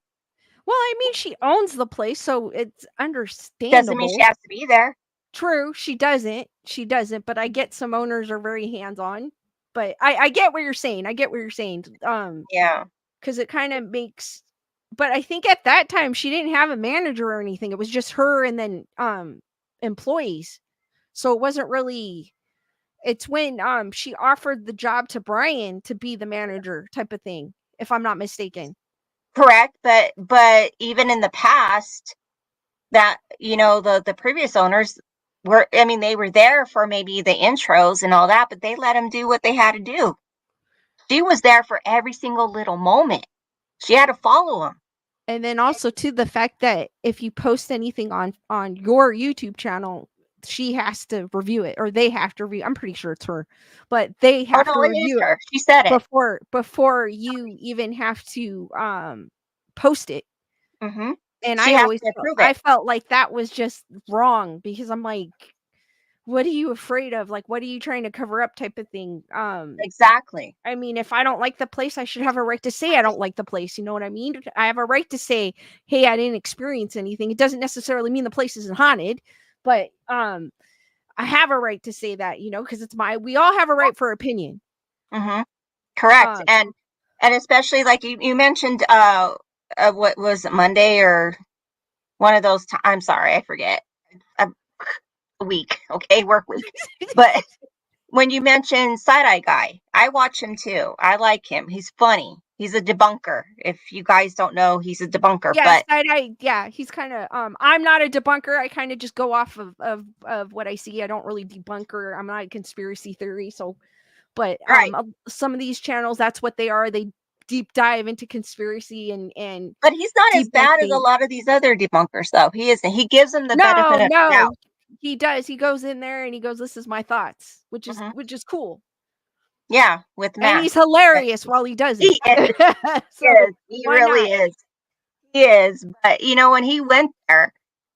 Well, I mean, she owns the place, so it's Doesn't mean she understandable. has to be there. True, she doesn't. She doesn't, but I get some owners are very hands-on. But I get what you're saying. I get what you're saying. Yeah. Because it kind of makes, but I think at that time she didn't have a manager or anything. It was just her and then employees. So it wasn't really, it's when she offered the job to Brian to be the manager type of thing, if I'm not mistaken. Correct. But even in the past, that, the previous owners were, I mean, they were there for maybe the intros and all that, but they let them do what they had to do. She was there for every single little moment. She had to follow them. And then also to the fact that if you post anything on your YouTube channel, she has to review it, or they have to review. I'm pretty sure it's her, but they Oh have to no, it is review it her. She said it. before you even have to post it. Hmm. And She has to approve it. I felt like that was just wrong, because I'm like, what are you afraid of? Like, what are you trying to cover up, type of thing? Exactly. I mean, if I don't like the place, I should have a right to say I don't like the place. You know what I mean? I have a right to say, hey, I didn't experience anything. It doesn't necessarily mean the place isn't haunted, But I have a right to say that, because we all have a right for opinion. Mm-hmm. Correct. And especially like you mentioned, what was it, Monday or one of those I'm sorry, I forget. A week, okay, work week. But when you mentioned Side Eye Guy, I watch him too. I like him. He's funny. He's a debunker. If you guys don't know, he's a debunker. Yeah, but Side Eye, yeah, he's kind of. I'm not a debunker. I kind of just go off of what I see. I don't really debunk, or I'm not a conspiracy theory. So, but right. some of these channels, that's what they are. They deep dive into conspiracy and But he's not as debunk bad as a things. lot of these other debunkers, though. He isn't. He gives them the benefit of the No, doubt. he does. He goes in there and he goes, "This is my thoughts," which is cool. Yeah, with And math. he's hilarious while he does it. He is. So He why really not? is. He is. But when he went there,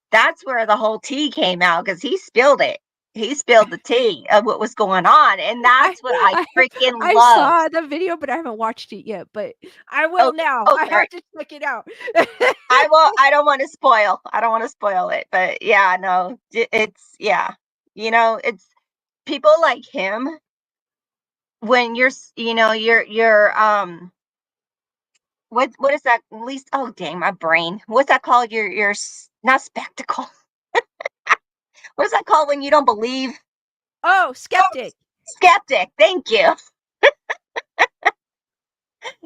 that's where the whole tea came out, because he spilled it. He spilled the tea of what was going on, and that's what I freaking I love. saw the video, but I haven't watched it yet. But I will Oh, now. oh, I sorry. have to check it out. I will. I don't want to spoil. I don't want to spoil it, but yeah, no, it's yeah. It's people like him when you're what is that? At least, oh dang, my brain. What's that called? Your not spectacle. What is that called when you don't believe? Oh, skeptic. Skeptic. Thank you.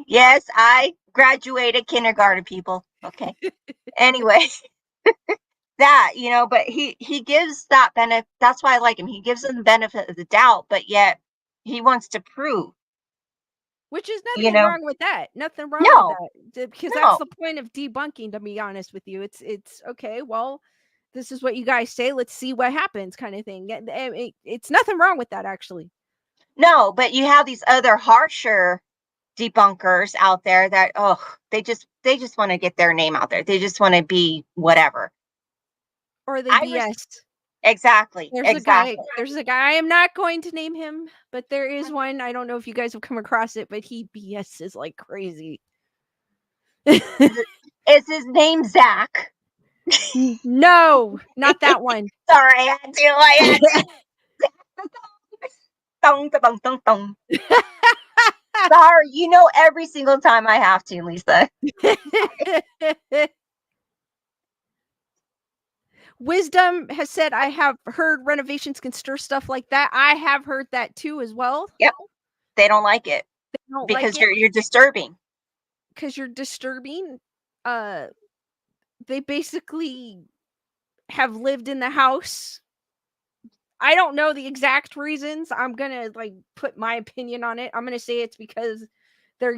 Yes, I graduated kindergarten, people. Okay. Anyway, but he gives that benefit. That's why I like him. He gives them the benefit of the doubt, but yet he wants to prove. Which is You nothing know, wrong with that. Nothing wrong with no, that. Because that's no, the point of debunking, to be honest with you. It's okay, well, this is what you guys say. Let's see what happens, kind of thing. It's nothing wrong with that, actually. no. But you have these other harsher debunkers out there that they just want to get their name out there. They just want to be whatever. Or they I was BS. exactly. There's a guy. I am not going to name him, but there is one. I don't know if you guys have come across it, but he BS's like crazy. Is his name Zach? No, not that one. Sorry, I had to. Dong, dong, dong, dong. Sorry, every single time I have to, Lisa. Wisdom has said, I have heard renovations can stir stuff like that. I have heard that too as well. Yep. They don't like it They don't because like it you're disturbing. because you're disturbing. They basically have lived in the house. I don't know the exact reasons. I'm gonna put my opinion on it. I'm gonna say it's because they're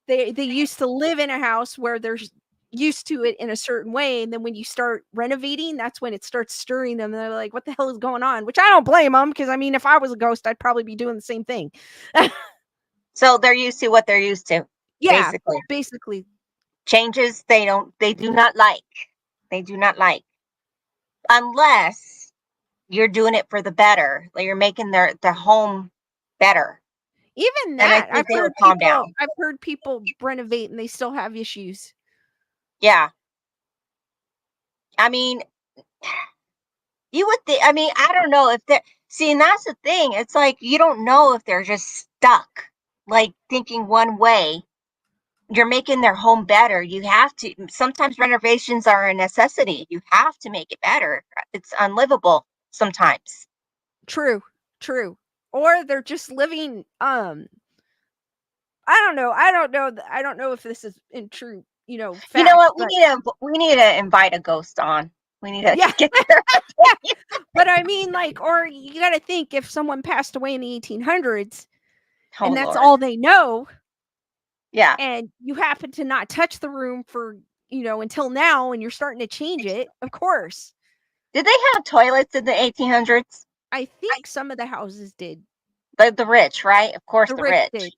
they used to live in a house where they're used to it in a certain way, and then when you start renovating, that's when it starts stirring them. And they're like, "What the hell is going on?" Which I don't blame them, because I mean, if I was a ghost, I'd probably be doing the same thing. So they're used to what they're used to. Yeah, basically. Changes they do not like. They do not like. Unless you're doing it for the better. Like you're making their home better. even And I that, think they would calm down. I've heard people renovate and they still have issues. Yeah. I mean, you would think, I don't know if they're, see, and that's the thing. It's like, you don't know if they're just stuck, like thinking one way. You're making their home better. You have to, sometimes renovations are a necessity. You have to make it better. It's unlivable sometimes. True. Or they're just living, I don't know. I don't know if this is in true, fact. You know what? We but need to invite a ghost on. We need to yeah. get their But I mean, or you got to think, if someone passed away in the 1800s and that's Lord. all they know, Yeah. and you happen to not touch the room for, until now, and you're starting to change it, of course. Did they have toilets in the 1800s? I think some of the houses did. The rich, right? Of course, the rich. Did.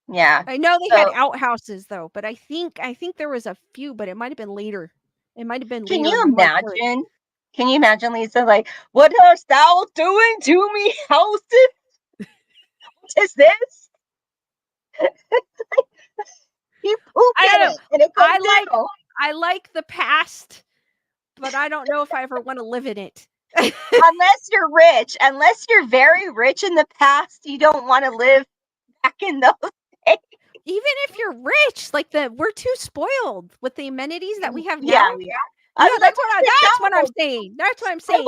Yeah. I know they had outhouses though, but I think there was a few, but it might have been later. It might have been later. Can you imagine? Can you imagine, Lisa? Like, what hast thou doing to me, houses? What is this? He pooped in it, and it comes down. I like the past but I don't know if I ever want to live in it. Unless you're rich, unless you're very rich in the past, you don't want to live back in those days. Even if you're rich, like we're too spoiled with the amenities that we have now. Yeah, yeah. I that's what I'm saying. That's what I'm saying.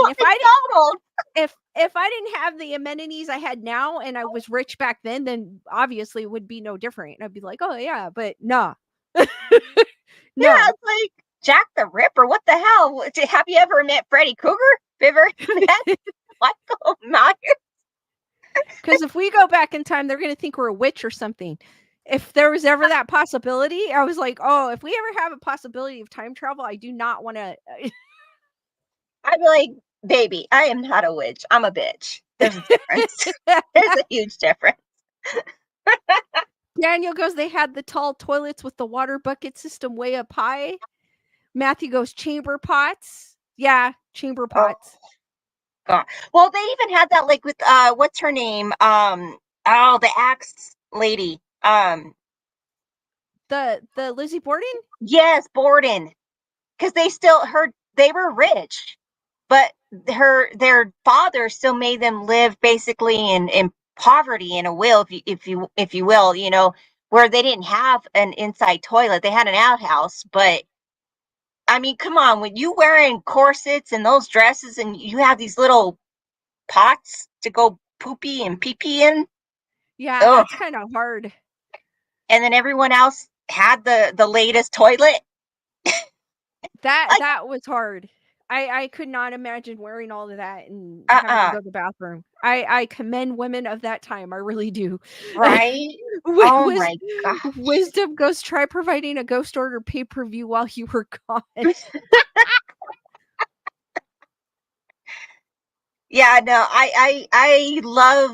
If I didn't have the amenities I had now and I was rich back then obviously it would be no different. And I'd be like, oh yeah, but no. No. Yeah, it's like Jack the Ripper. What the hell? Have you ever met Freddy Krueger? Have you ever met Michael Myers? Because if we go back in time, they're going to think we're a witch or something. If there was ever that possibility, I was like, oh, if we ever have a possibility of time travel, I do not want to. I'd be like, baby, I am not a witch. I'm a bitch. There's a difference. There's a huge difference. Daniel goes, they had the tall toilets with the water bucket system way up high. Matthew goes, chamber pots. Yeah, chamber pots. Oh, God. Well, they even had that like with what's her name? The axe lady. The Lizzie Borden? Yes, Borden. Because they were rich, but their father still made them live basically in poverty, in a will, if you will, you know, where they didn't have an inside toilet. They had an outhouse, but I mean, come on, when you wearing corsets and those dresses and you have these little pots to go poopy and pee-pee in. Yeah, Ugh. that's kind of hard. And then everyone else had the latest toilet. That was hard. I could not imagine wearing all of that and having to go to the bathroom. I commend women of that time. I really do. Right? Oh my God. Wisdom goes, try providing a ghost order pay-per-view while you were gone. Yeah, no, I love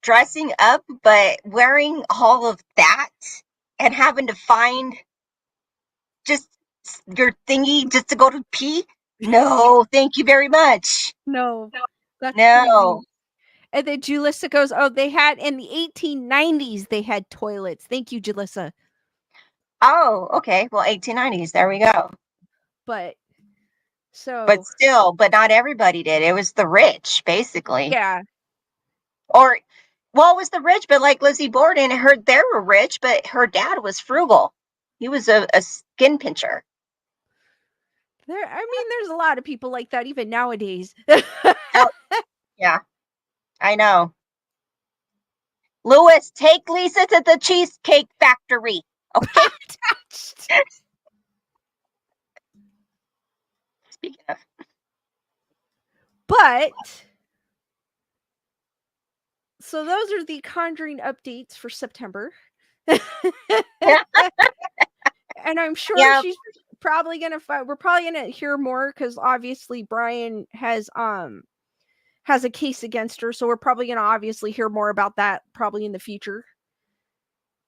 dressing up, but wearing all of that and having to find just your thingy just to go to pee? No, thank you very much. No, that's No. crazy. And then Julissa goes, oh, they had in the 1890s, they had toilets. Thank you, Julissa. Oh, okay. Well, 1890s. There we go. But not everybody did. It was the rich, basically. Yeah. Or, well, it was the rich, but like Lizzie Borden, they were rich, but her dad was frugal. He was a skin pincher. There's a lot of people like that even nowadays. Oh, yeah, I know. Lewis, take Lisa to the Cheesecake Factory. Okay. Speaking of. But so those are the Conjuring updates for September. And I'm sure she's probably gonna we're probably gonna hear more because obviously Brian has a case against her, so we're probably gonna obviously hear more about that probably in the future.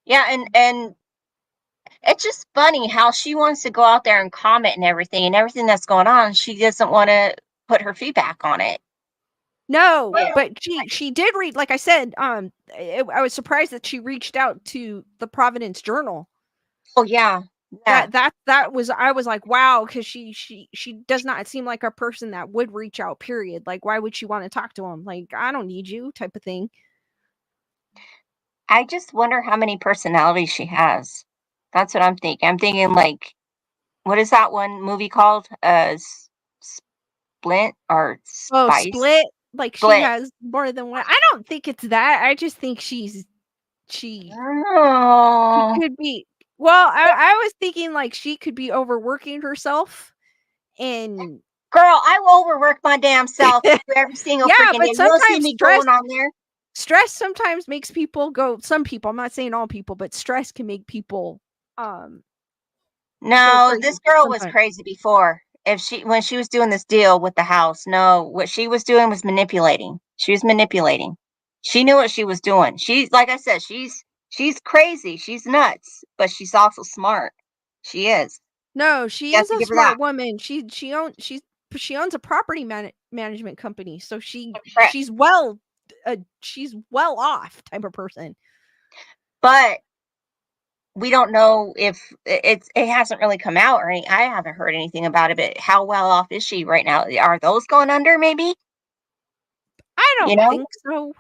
Yeah, and it's just funny how she wants to go out there and comment and everything that's going on. She doesn't want to put her feedback on it. No, but she did read, like I said, I was surprised that she reached out to the Providence Journal. Oh yeah. That was, I was like, wow, because she does not seem like a person that would reach out, period. Like, why would she want to talk to him? Like, I don't need you, type of thing. I just wonder how many personalities she has. That's what I'm thinking. I'm thinking like, what is that one movie called? Splint or Spice? Split. Like Split. She has more than one. I don't think it's that. I just think she could be. Well, I was thinking like she could be overworking herself. And girl, I will overwork my damn self every single freaking day. You'll see me going on there. Stress sometimes makes people go. Some people, I'm not saying all people, but stress can make people. No, this girl was crazy before. When she was doing this deal with the house, no, what she was doing was manipulating. She was manipulating. She knew what she was doing. She's, like I said, she's crazy. She's nuts, but she's also smart. She is. No, she is a smart woman. She owns a property management company, so she's well off type of person. But we don't know if it hasn't really come out, or I haven't heard anything about it. But how well off is she right now? Are those going under? Maybe, I you don't know. think so.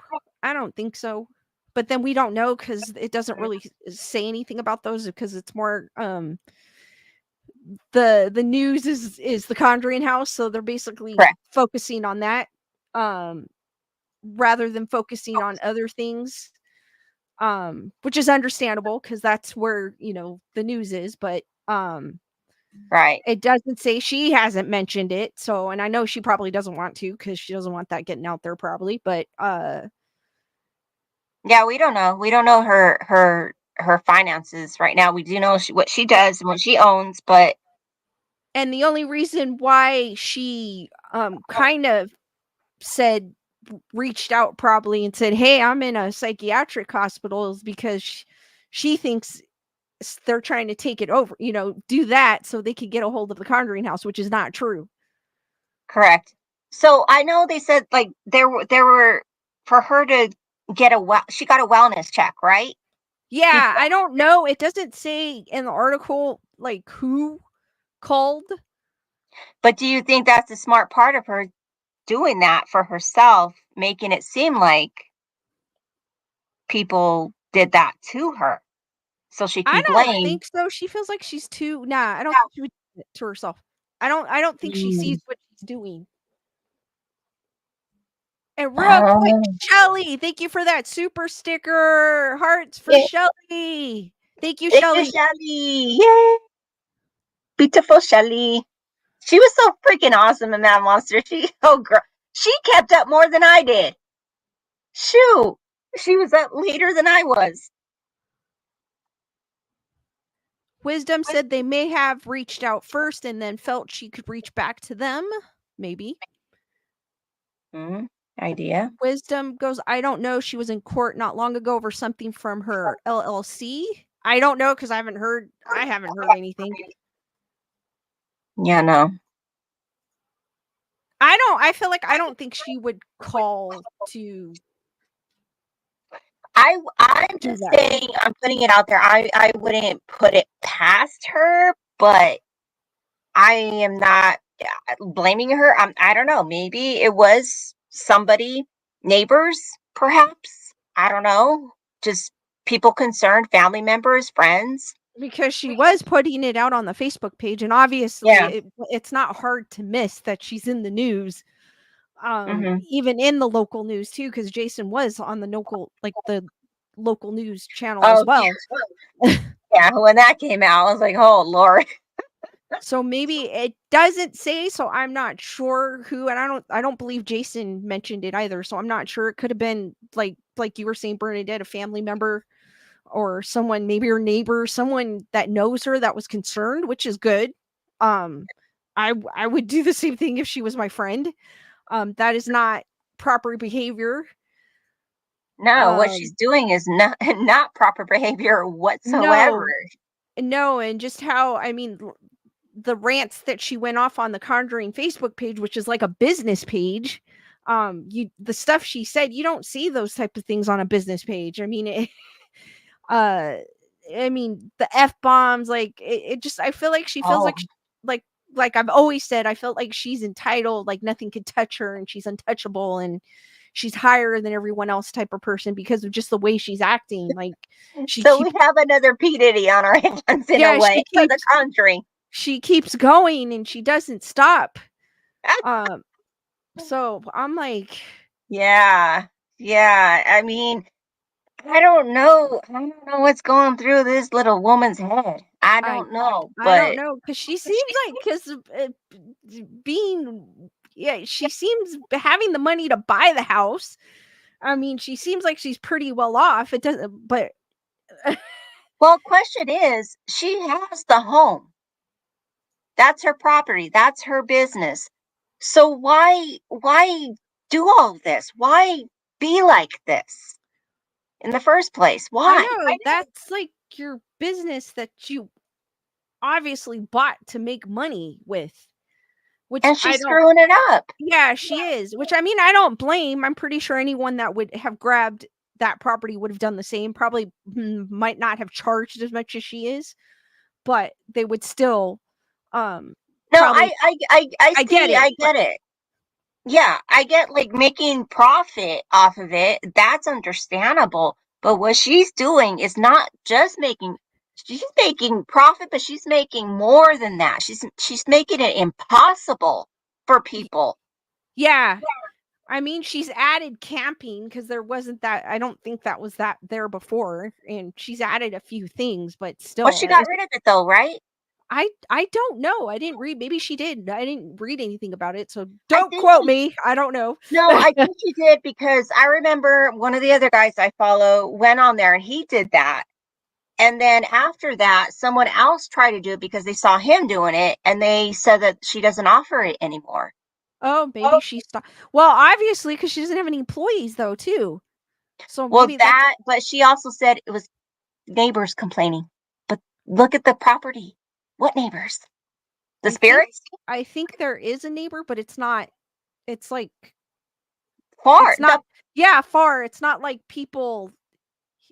I don't think so. But then we don't know because it doesn't really say anything about those because it's more the news is the Conjuring House, so they're basically Correct. focusing on that rather than focusing on other things, which is understandable because that's where the news is. But Right. it doesn't say, she hasn't mentioned it, so, and I know she probably doesn't want to because she doesn't want that getting out there probably, but Yeah, we don't know. We don't know her finances right now. We do know what she does and what she owns, but and the only reason why she kind of said, reached out probably and said, hey, I'm in a psychiatric hospital, is because she thinks they're trying to take it over, do that so they could get a hold of the Conjuring House, which is not true. correct. So I know they said like there were for her to get she got a wellness check, right? Yeah, I don't know. It doesn't say in the article like who called. But do you think that's the smart part of her doing that for herself, making it seem like people did that to her so she I can don't blame? think so. She feels like she's too, nah, I don't think she would do it to herself. I don't think she sees Mm. what she's doing. And real quick, Oh, Shelly, thank you for that super sticker. Hearts for yeah. Shelly. Thank you, Thank you, Shelly. Shelly. Yay. Beautiful Shelly. She was so freaking awesome in Mad Monster. Oh girl, she kept up more than I did. Shoot, she was up later than I was. Wisdom said they may have reached out first and then felt she could reach back to them. Maybe. Idea. Wisdom goes, I don't know. She was in court not long ago over something from her LLC. I don't know because I haven't heard anything. Yeah, no. I feel like I don't think she would call to I'm do just that. saying. I'm putting it out there. I wouldn't put it past her, but I am not blaming her. I don't know. Maybe it was somebody, neighbors, perhaps. I don't know. Just people concerned, family members, friends. Because she was putting it out on the Facebook page, and obviously Yeah. it's not hard to miss that she's in the news. Mm-hmm. Even in the local news too, because Jason was on the local news channel as Oh, well. yeah. When that came out, I was like, oh Lord. So maybe it doesn't say, so I'm not sure who, and I don't believe Jason mentioned it either, so I'm not sure. It could have been like you were saying, Bernadette, a family member or someone, maybe her neighbor, someone that knows her that was concerned, which is good. Um, I would do the same thing if she was my friend. That is not proper behavior. No, what she's Um, doing is not proper behavior whatsoever. no, no, and just how, I mean, the rants that she went off on the Conjuring Facebook page, which is like a business page. The stuff she said, you don't see those type of things on a business page. I mean, uh, I mean the F bombs, like it just, I feel like she feels Oh, like like like I've always said, I felt like she's entitled, like nothing could touch her, and she's untouchable, and she's higher than everyone else type of person because of just the way she's acting. Like she so we keeps, have another P Diddy on our hands in a yeah, way for the Conjuring. she keeps going and she doesn't stop. Um, so I'm like, Yeah, yeah. I mean, I don't know. I don't know what's going through this little woman's head. I I don't know, I don't but know, because she seems like, because being, yeah, she seems having the money to buy the house. I mean, she seems like she's pretty well off. It doesn't, but well, question is, she has the home. That's her property. That's her business. So why do all this? Why be like this in the first place? I Why? know that's like your business that you obviously bought to make money with, which And I she's don't. screwing it up. Yeah, she is. Which, I mean, I don't blame. I'm pretty sure anyone that would have grabbed that property would have done the same. Probably might not have charged as much as she is, but they would still No, probably. I I get see, it. I get it. Yeah, I get like making profit off of it. That's understandable. But what she's doing is not just she's making profit, but she's making more than that. She's making it impossible for people. Yeah. I mean, she's added camping because there wasn't that. I don't think that was that there before, and she's added a few things, but Well, still, she got rid of it though, right? I don't know. I didn't read. Maybe she did. I didn't read anything about it, so I don't think quote me. I don't know. No, I think she did because I remember one of the other guys I follow went on there and he did that. And then after that, someone else tried to do it because they saw him doing it and they said that she doesn't offer it anymore. Oh, maybe she stopped. Well, obviously, because she doesn't have any employees though, too. So Well, maybe that's. but she also said it was neighbors complaining. But look at the property. What neighbors? The spirits? I think there is a neighbor, but it's not. It's like Far. it's not. Yeah, far. It's not like people.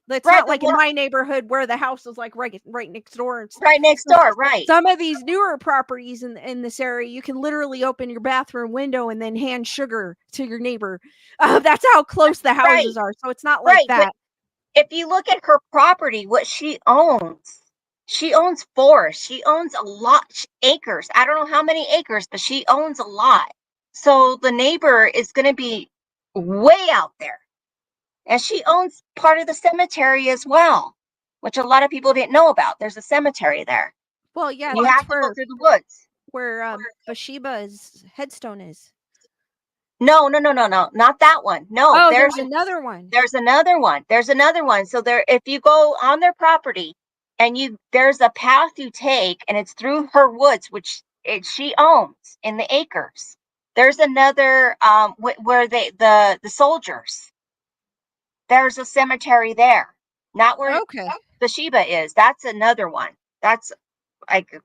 It's Right, not like in my neighborhood where the house is like right next door. right next door, right. Some of these newer properties in this area, you can literally open your bathroom window and then hand sugar to your neighbor. That's how close the houses are. So it's not like that. But if you look at her property, what she owns forest. She owns a lot, acres. I don't know how many acres, but she owns a lot. So the neighbor is going to be way out there. And she owns part of the cemetery as well, which a lot of people didn't know about. There's a cemetery there. Well, yeah, You that's have to go through the woods. Where Bathsheba's headstone is. No, not that one. No, oh, there's another one. There's another one. There's another one. So there, if you go on their property and there's a path you take and it's through her woods, which she owns in the acres. There's another, where the soldiers, there's a cemetery there, not where the Sheba is. That's another one. That's like,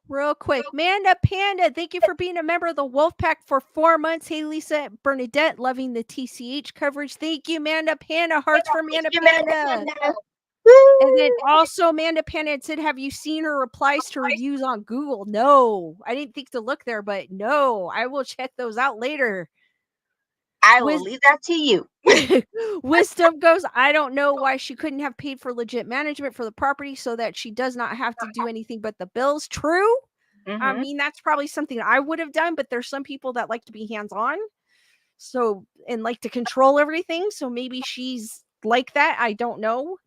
real quick, Manda Panda, thank you for being a member of the Wolfpack for 4 months. Hey, Lisa Bernadette, loving the TCH coverage. Thank you, Manda Panda. Hearts for Manda Panda. And then also, Manda Panda said, have you seen her replies to reviews on Google? No, I didn't think to look there, but no, I will check those out later. I will leave that to you. Wisdom goes, I don't know why she couldn't have paid for legit management for the property so that she does not have to do anything but the bills. True. Mm-hmm. I mean, that's probably something I would have done, but there's some people that like to be hands-on, so, and like to control everything. So maybe she's like that. I don't know.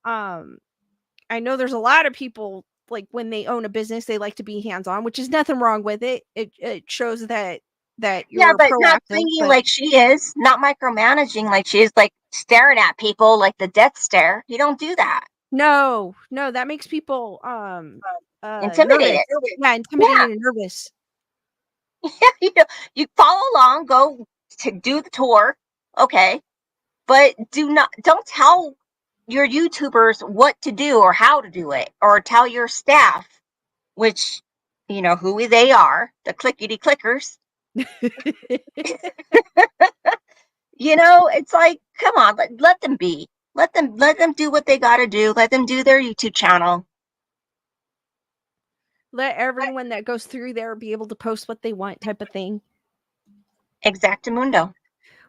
I know there's a lot of people, like when they own a business, they like to be hands-on, which is nothing wrong with it. It shows that you're but proactive, not thinking like she is, not micromanaging like she is, like staring at people like the death stare. You don't do that. No, that makes people intimidated. Nervous. Yeah, intimidated and nervous. Yeah, you follow along, go to do the tour, okay, but don't tell your YouTubers what to do or how to do it, or tell your staff, which you know who they are, the clickety clickers. It's like, come on, let them be. Let them do what they got to do. Let them do their YouTube channel. Let everyone that goes through there be able to post what they want, type of thing. Exactamundo.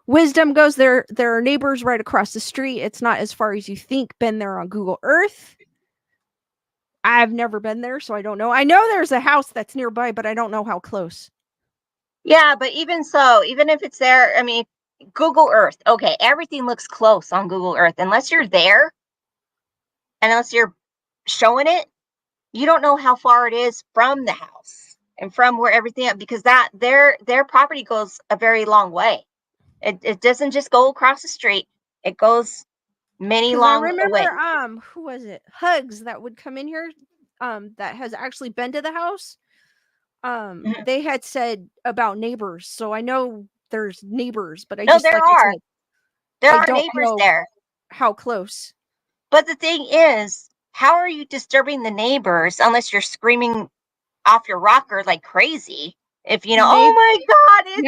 Wisdom goes, there are neighbors right across the street. It's not as far as you think. Been there on Google Earth. I've never been there, so I don't know. I know there's a house that's nearby, but I don't know how close. Yeah, but even so, even if it's there, I mean, Google Earth, okay, everything looks close on Google Earth. Unless you're there, and unless you're showing it, you don't know how far it is from the house and from where everything, because that their property goes a very long way. It doesn't just go across the street. It goes many long ways. I remember, who was it? Hugs that would come in here, that has actually been to the house. They had said about neighbors, so I know there's neighbors, but there are neighbors there. How close? But the thing is, how are you disturbing the neighbors unless you're screaming off your rocker like crazy? If maybe, oh my God, it's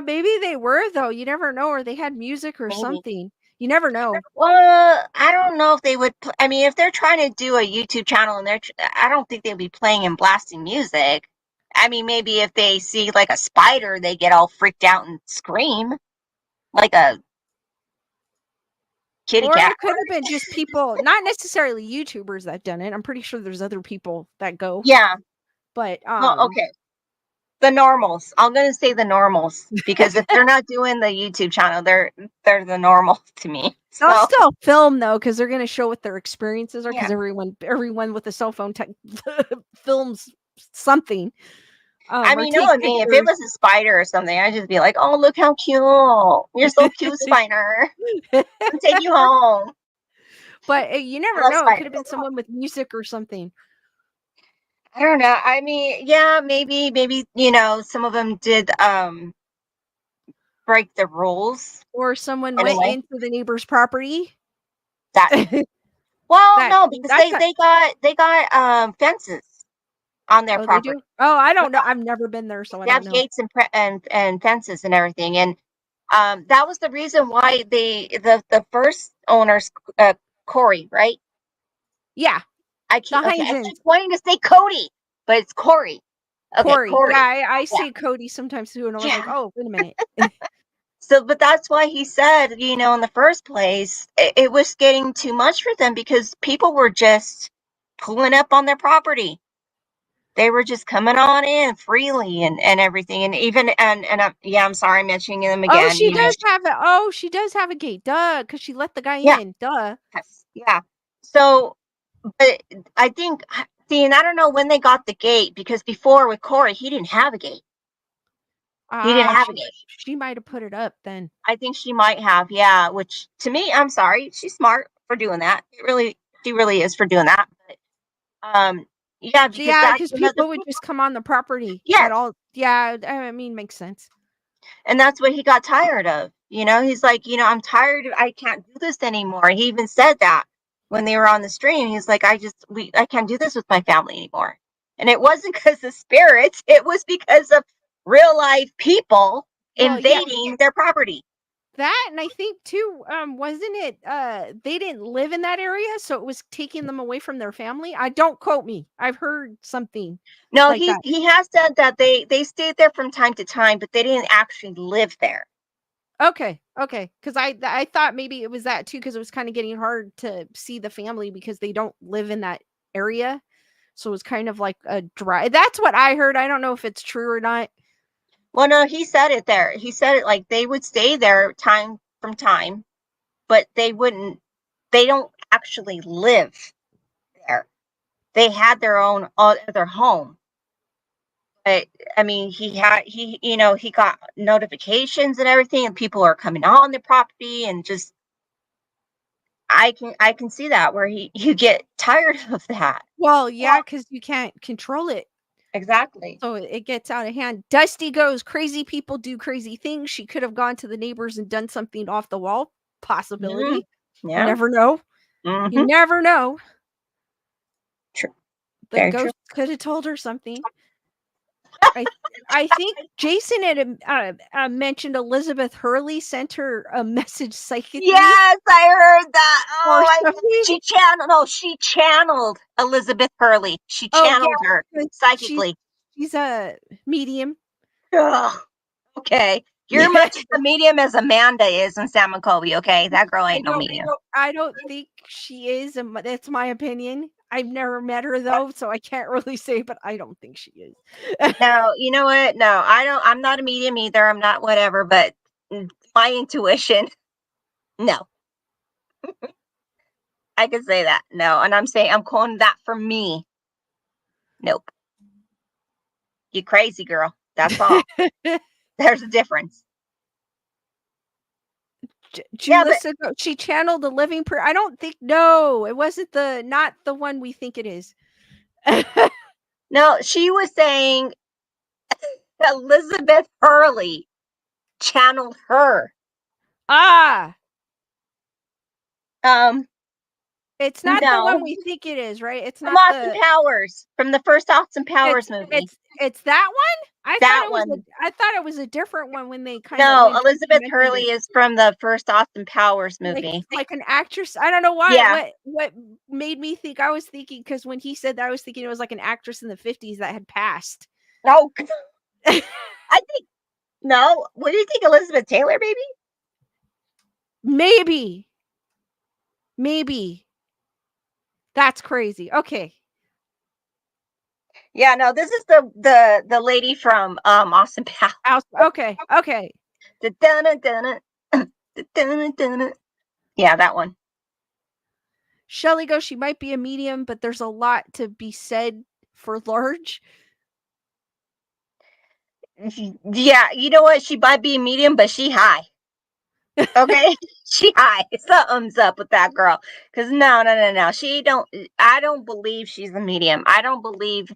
maybe they were though. You never know, or they had music or something. You never know. Well, I don't know if they would. I mean, if they're trying to do a YouTube channel and I don't think they'd be playing and blasting music. I mean, maybe if they see like a spider, they get all freaked out and scream like a kitty Or cat. it could have been just people, not necessarily YouTubers that done it. I'm pretty sure there's other people that go. Yeah. But Well, okay. The normals. I'm gonna say the normals because if they're not doing the YouTube channel, they're the normal to me. they'll So still film though, because they're gonna show what their experiences are. Because yeah. everyone with a cell phone films something. I Or mean, no, take I mean, if it pictures. was a spider or something, I'd just be like, "Oh, look how cute! You're so cute, spider. I'll take you home." But you I never love know. It could spiders. have been someone with music or something. I don't know. I mean, yeah, maybe some of them did break the rules Or someone in a went way. into the neighbor's property. That that well, no, because that's not, they got fences on their oh, they property. do? Oh, I don't know. I've never been there, so I They don't have know. gates and fences and everything, and that was the reason why the first owners, Corey, right? Yeah, I the keep okay. I Heinzens. keep wanting to say Cody, but it's Corey. Okay, Corey. Corey. Yeah, I Yeah, say Cody sometimes too, and I was like, yeah. oh, wait a minute. So, but that's why he said, in the first place, it was getting too much for them because people were just pulling up on their property. They were just coming on in freely and everything, and even yeah, I'm sorry, I'm mentioning them Oh, again. she does have a gate. Duh, because she let the guy Yeah, in. Duh. yes, yeah. So, but I think, see, and I don't know when they got the gate because before with Corey, he didn't have a gate. He didn't have a gate. She might have put it up then. I think she might have, yeah. Which to me, I'm sorry, she's smart for doing that. She really is for doing that. But yeah, because Yeah, that's because another people would just come on the property at yes, all. Yeah, I mean, makes sense. and that's what he got tired of. He's like, I'm tired. I can't do this anymore. He even said that when they were on the stream. He's like, I can't do this with my family anymore. And it wasn't because of spirits. It was because of real life people Well, yeah, invading their property. that, and I think too, wasn't it, they didn't live in that area, so it was taking them away from their family? I don't quote me. I've heard something No, like that. he has said that they stayed there from time to time, but they didn't actually live there. Okay, because I thought maybe it was that too, because it was kinda getting hard to see the family because they don't live in that area, so it was kind of like a dry that's what I heard. I don't know if it's true or not. Well, no, he said it there. He said it like they would stay there time from time, but they don't actually live there. They had their own other home. But I mean, he got notifications and everything, and people are coming on the property, and just I can see that where you get tired of that. Well, Well, yeah, because you can't control it. exactly. So it gets out of hand. Dusty goes, crazy people do crazy things. She could have gone to the neighbors and done something off the wall. Mhm. Possibility. You Yeah. never know. You Mhm. never know. True. The Very true. ghost could have told her something. I I think Jason had mentioned Elizabeth Hurley sent her a message psychically Yes, I heard that. or Oh, something. she channeled Elizabeth Hurley. She Oh channeled her yeah, she's psychically. she's a medium. Ugh, okay. You're much of a medium as Amanda is in San Jacoby, okay? That girl I ain't no don't medium. I don't think she is, and that's my opinion. I've never met her though, so I can't really say, but I don't think she is. No, you know what? No, I don't. I'm not a medium either. I'm not whatever, but my intuition, no, I can say that. No, and I'm calling that for me. Nope. You crazy girl. That's all. There's a difference. Yeah, but Julissa, she channeled the living prayer. I don't think no, it wasn't not the one we think it is. no, she was saying Elizabeth Hurley channeled her. Ah, Um, It's not the No. one we think it is, right? It's From not Austin Powers. From the first Austin Powers movie. It's that one? I That thought it was a different one when they No, Elizabeth Hurley is from the first Austin Powers movie. Like an actress. I don't know why. Yeah. What made me think I was thinking, because when he said that, I was thinking it was like an actress in the 50s that had passed. No. I think no. What do you think, Elizabeth Taylor, maybe? Maybe. That's crazy. Okay. Yeah, no, this is the lady from Austin Powers. Okay. Yeah, that one. Shelley goes, she might be a medium, but there's a lot to be said for large. Yeah, you know what? She might be a medium, but she high. Okay, she high. Something's up with that girl. Because no. I don't believe she's a medium. I don't believe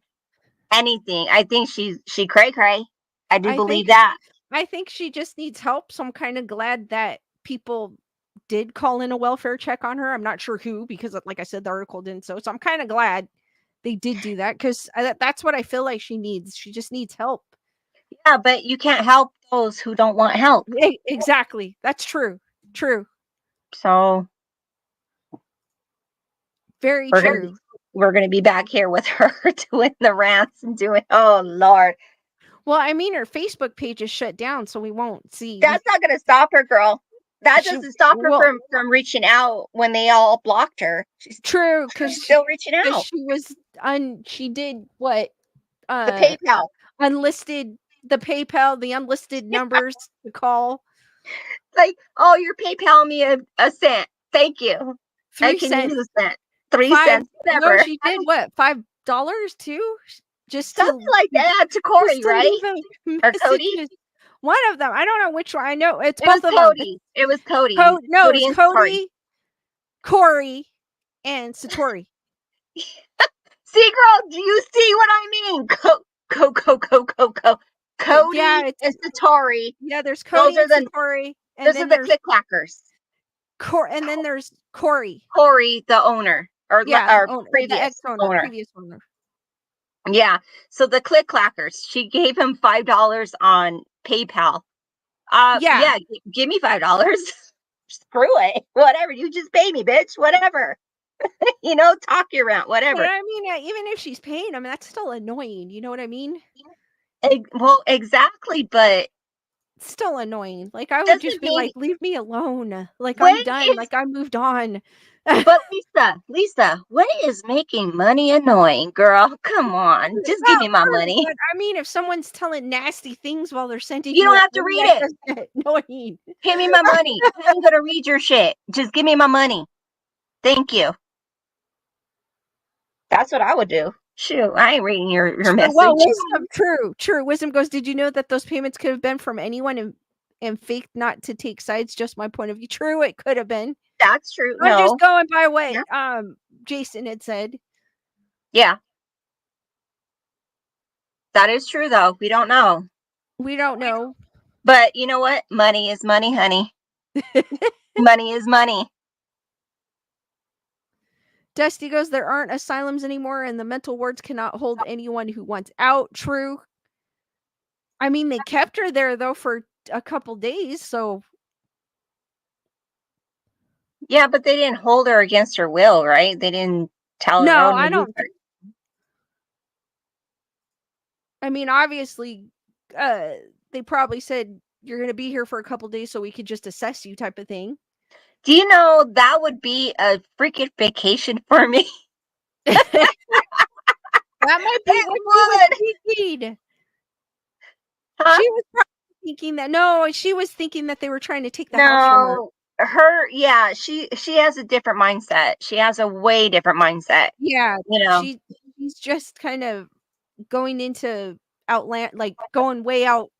anything. I think she cray cray. I do believe that. I think she just needs help. So I'm kind of glad that people did call in a welfare check on her. I'm not sure who, because like I said, the article didn't. So I'm kind of glad they did do that, because that's what I feel like she needs. She just needs help. Yeah, but you can't help those who don't want help. Exactly. That's true. So very true. We're going to be back here with her doing the rants and oh Lord. Well, I mean, her Facebook page is shut down, so we won't see. That's not going to stop her, girl. That doesn't stop her from reaching out when they all blocked her. She's true, because she's still reaching out. She did what? The PayPal. Unlisted, the PayPal, the unlisted numbers to call. Like, oh, you're PayPal me a cent. Thank you. 3 cents. Use a cent. 3 cents. Whatever. No, she did what? $5 too? Just something like that to Corey, right? Or Cody? One of them. I don't know which one. I know it's both of Cody. them. It was Cody. No, it's Cody, Corey, and Satori. See, girl, do you see what I mean? Go. Cody and Satori. Yeah, there's Cody and Satori. And those are the click clackers. And then there's Corey. Corey, the owner. Previous owner. Yeah. So the click clackers, she gave him $5 on PayPal. Yeah, give me $5. Screw it. Whatever. You just pay me, bitch. Whatever. Talk your rant, whatever. But I mean, even if she's paying him, that's still annoying. You know what I mean? Well, exactly, but it's still annoying. Like, I would just be like, leave me alone. Like, I'm done. Like, I moved on. But Lisa, when is making money annoying, girl? Come on, just give me my money. But, I mean, if someone's telling nasty things while they're sending you don't have to read it. Annoying. Give me my money. I'm gonna read your shit. Just give me my money. Thank you. That's what I would do. Shoot, I ain't reading your message. Well, true. Wisdom goes, did you know that those payments could have been from anyone and faked not to take sides? Just my point of view. True, it could have been. That's true. I'm just going by what Jason had said. Yeah. That is true, though. We don't know. But you know what? Money is money, honey. Money is money. Dusty goes, there aren't asylums anymore, and the mental wards cannot hold anyone who wants out. True. I mean, they kept her there, though, for a couple days, so... Yeah, but they didn't hold her against her will, right? They didn't tell her. No, I don't. I mean, obviously, they probably said, you're going to be here for a couple days so we could just assess you, type of thing. Do you know that would be a freaking vacation for me? That might be what we need. Huh? She was probably thinking that. No, she was thinking that they were trying to take the house from her. Yeah, she has a different mindset. She has a way different mindset. Yeah, she's just kind of going into outland, like going way out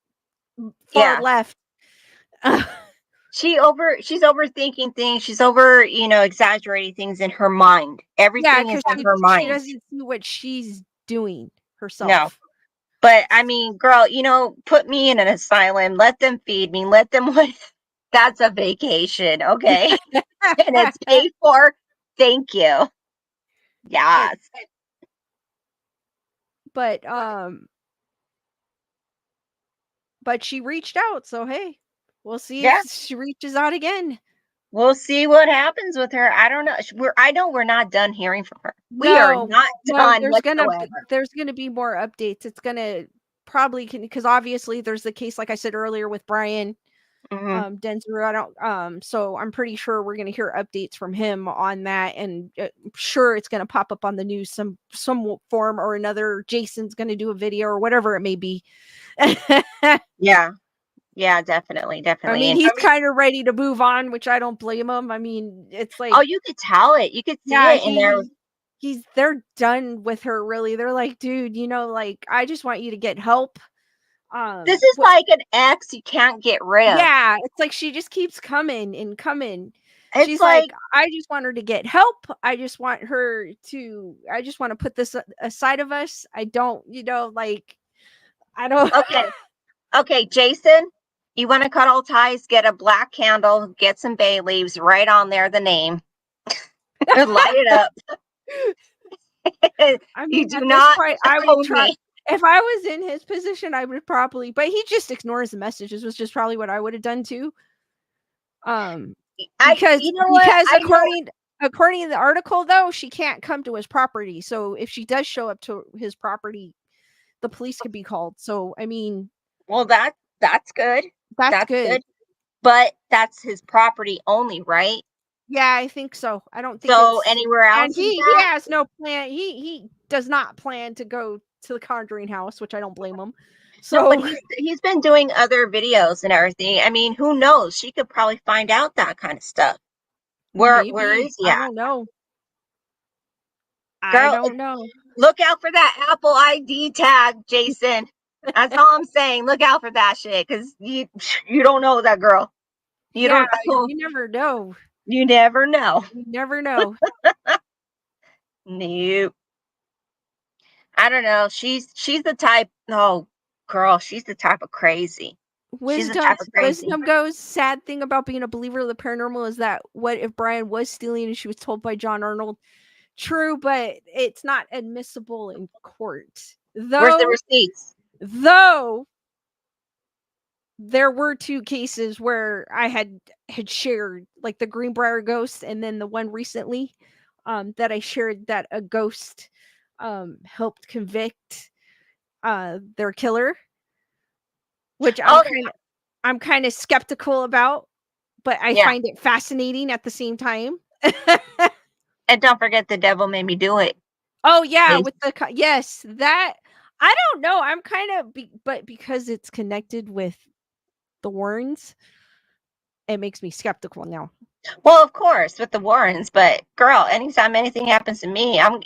far left. She's overthinking things. She's exaggerating things in her mind. Everything is in her mind. She doesn't see what she's doing herself. No. But I mean, girl, put me in an asylum, let them feed me, let them that's a vacation, okay? And it's paid for Thank you. Yes. But she reached out, so hey, we'll see Yeah. if she reaches out again. We'll see what happens with her. I don't know. I know we're not done hearing from her. We are not done there's whatsoever. gonna be more updates. It's gonna probably because obviously there's the case, like I said earlier, with Brian Mhm. Densner. I don't so I'm pretty sure we're gonna hear updates from him on that, and I'm sure it's gonna pop up on the news some form or another. Jason's gonna do a video or whatever it may be. Yeah. Yeah, definitely, I definitely. mean, And he's kind of ready to move on, which I don't blame him. I mean, it's like, oh, you could tell it. You could see yeah, it in there. they're done with her, really. They're like, dude, like, I just want you to get help. This is like an ex you can't get rid of. Yeah, it's like she just keeps coming and coming. It's She's like, like, I just want her to get help. I just want to put this aside of us. I don't, like, I don't. okay, Jason, you want to cut all ties, get a black candle, get some bay leaves, write on there the name, light it up. I You mean, do at this not point, I would own try. me. If I was in his position, I would probably, but he just ignores the messages, was just probably what I would have done too. Because You know what? I know. according to the article, though, she can't come to his property. So if she does show up to his property, the police could be called. So I mean, Well, that's good. that's That's good. good. But that's his property only, right? Yeah, I think so. I don't think So it's, anywhere and else he's he at. has no plan. He does not plan to go to the Conjuring House, which I don't blame him. No, but So he's been doing other videos and everything. I mean, who knows? She could probably find out that kind of stuff. Where maybe, is he I at? don't know. I Girl, don't know. look out for that Apple ID tag, Jason. That's all I'm saying. Look out for that shit, because you don't know that girl. You Yeah, don't know. you never know. You never know. You never know. Nope. I don't know. She's the type. No, girl, she's the type of crazy. She's the type of crazy. Wisdom goes, sad thing about being a believer of the paranormal is that what if Brian was stealing and she was told by John Arnold? True, but it's not admissible in court. Where's the receipts? Though there were two cases where I had shared, like the Greenbrier ghost, and then the one recently that I shared that a ghost helped convict their killer, which Oh, I'm kind of skeptical about, but I yeah. find it fascinating at the same time. And don't forget, the devil made me do it. Oh yeah, Please. with the yes, that I don't know. I'm kind of but because it's connected with the Warrens, it makes me skeptical now. Well, of course, with the Warrens, but girl, anytime anything happens to me, I'm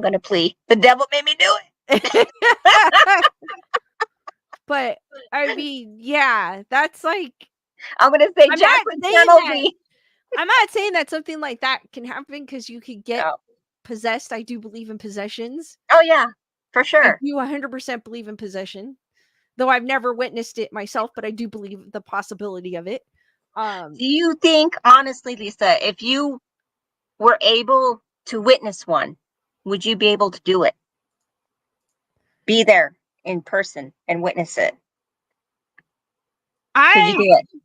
gonna plead. The devil made me do it. But I mean, yeah, that's like I'm gonna say, I'm not Jacqueline, saying channel that me. I'm not saying that something like that can happen because you could get No. possessed. I do believe in possessions. Oh yeah, for I sure. do 100% believe in possession, though I've never witnessed it myself, but I do believe the possibility of it. Do you think, honestly, Lisa, if you were able to witness one, would you be able to do it? Be there in person and witness it? Could you I do it?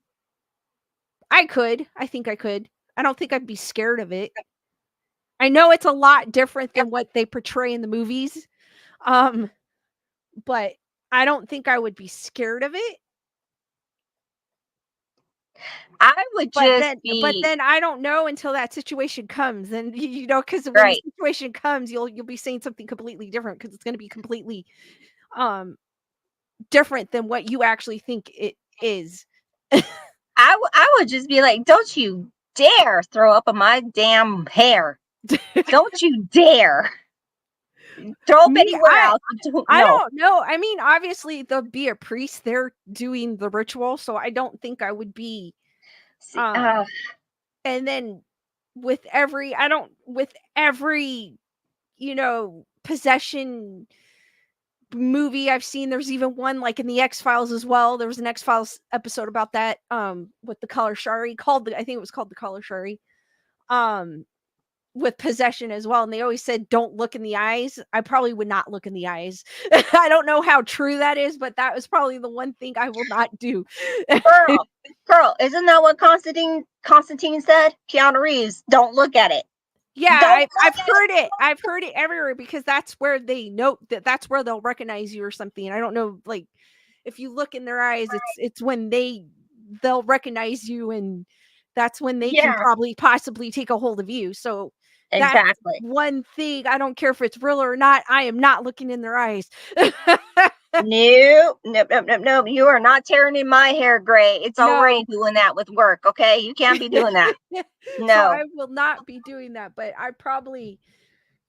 I could. I think I could. I don't think I'd be scared of it. I know it's a lot different than what they portray in the movies. Um, but I don't think I would be scared of it. I would just But be then I don't know until that situation comes, and because when the right. situation comes, you'll be saying something completely different because it's going to be completely um different than what you actually think it is. I would just be like, don't you dare throw up on my damn hair. Don't you dare. Throw up Me, anywhere else. Don't I know. don't know. I mean, obviously there'll be a priest there doing the ritual, so I don't think I would be See, and then with every, possession movie I've seen, there's even one like in the X-Files as well. There was an X-Files episode about that with the Color Shari, I think it was called the Color Shari. Um with possession as well, and they always said don't look in the eyes. I probably would not look in the eyes. I don't know how true that is, but that was probably the one thing I will not do. Girl, isn't that what Constantine said? Keanu Reeves, don't look at it. Yeah, I've heard it. I've heard it everywhere, because that's where they note that's where they'll recognize you or something. I don't know, like if you look in their eyes, it's when they'll recognize you, and that's when they can possibly take a hold of you. So that's one thing. I don't care if it's real or not. I am not looking in their eyes. No. You are not tearing in my hair gray. It's already doing that with work. Okay, you can't be doing that. No, so I will not be doing that. But I probably,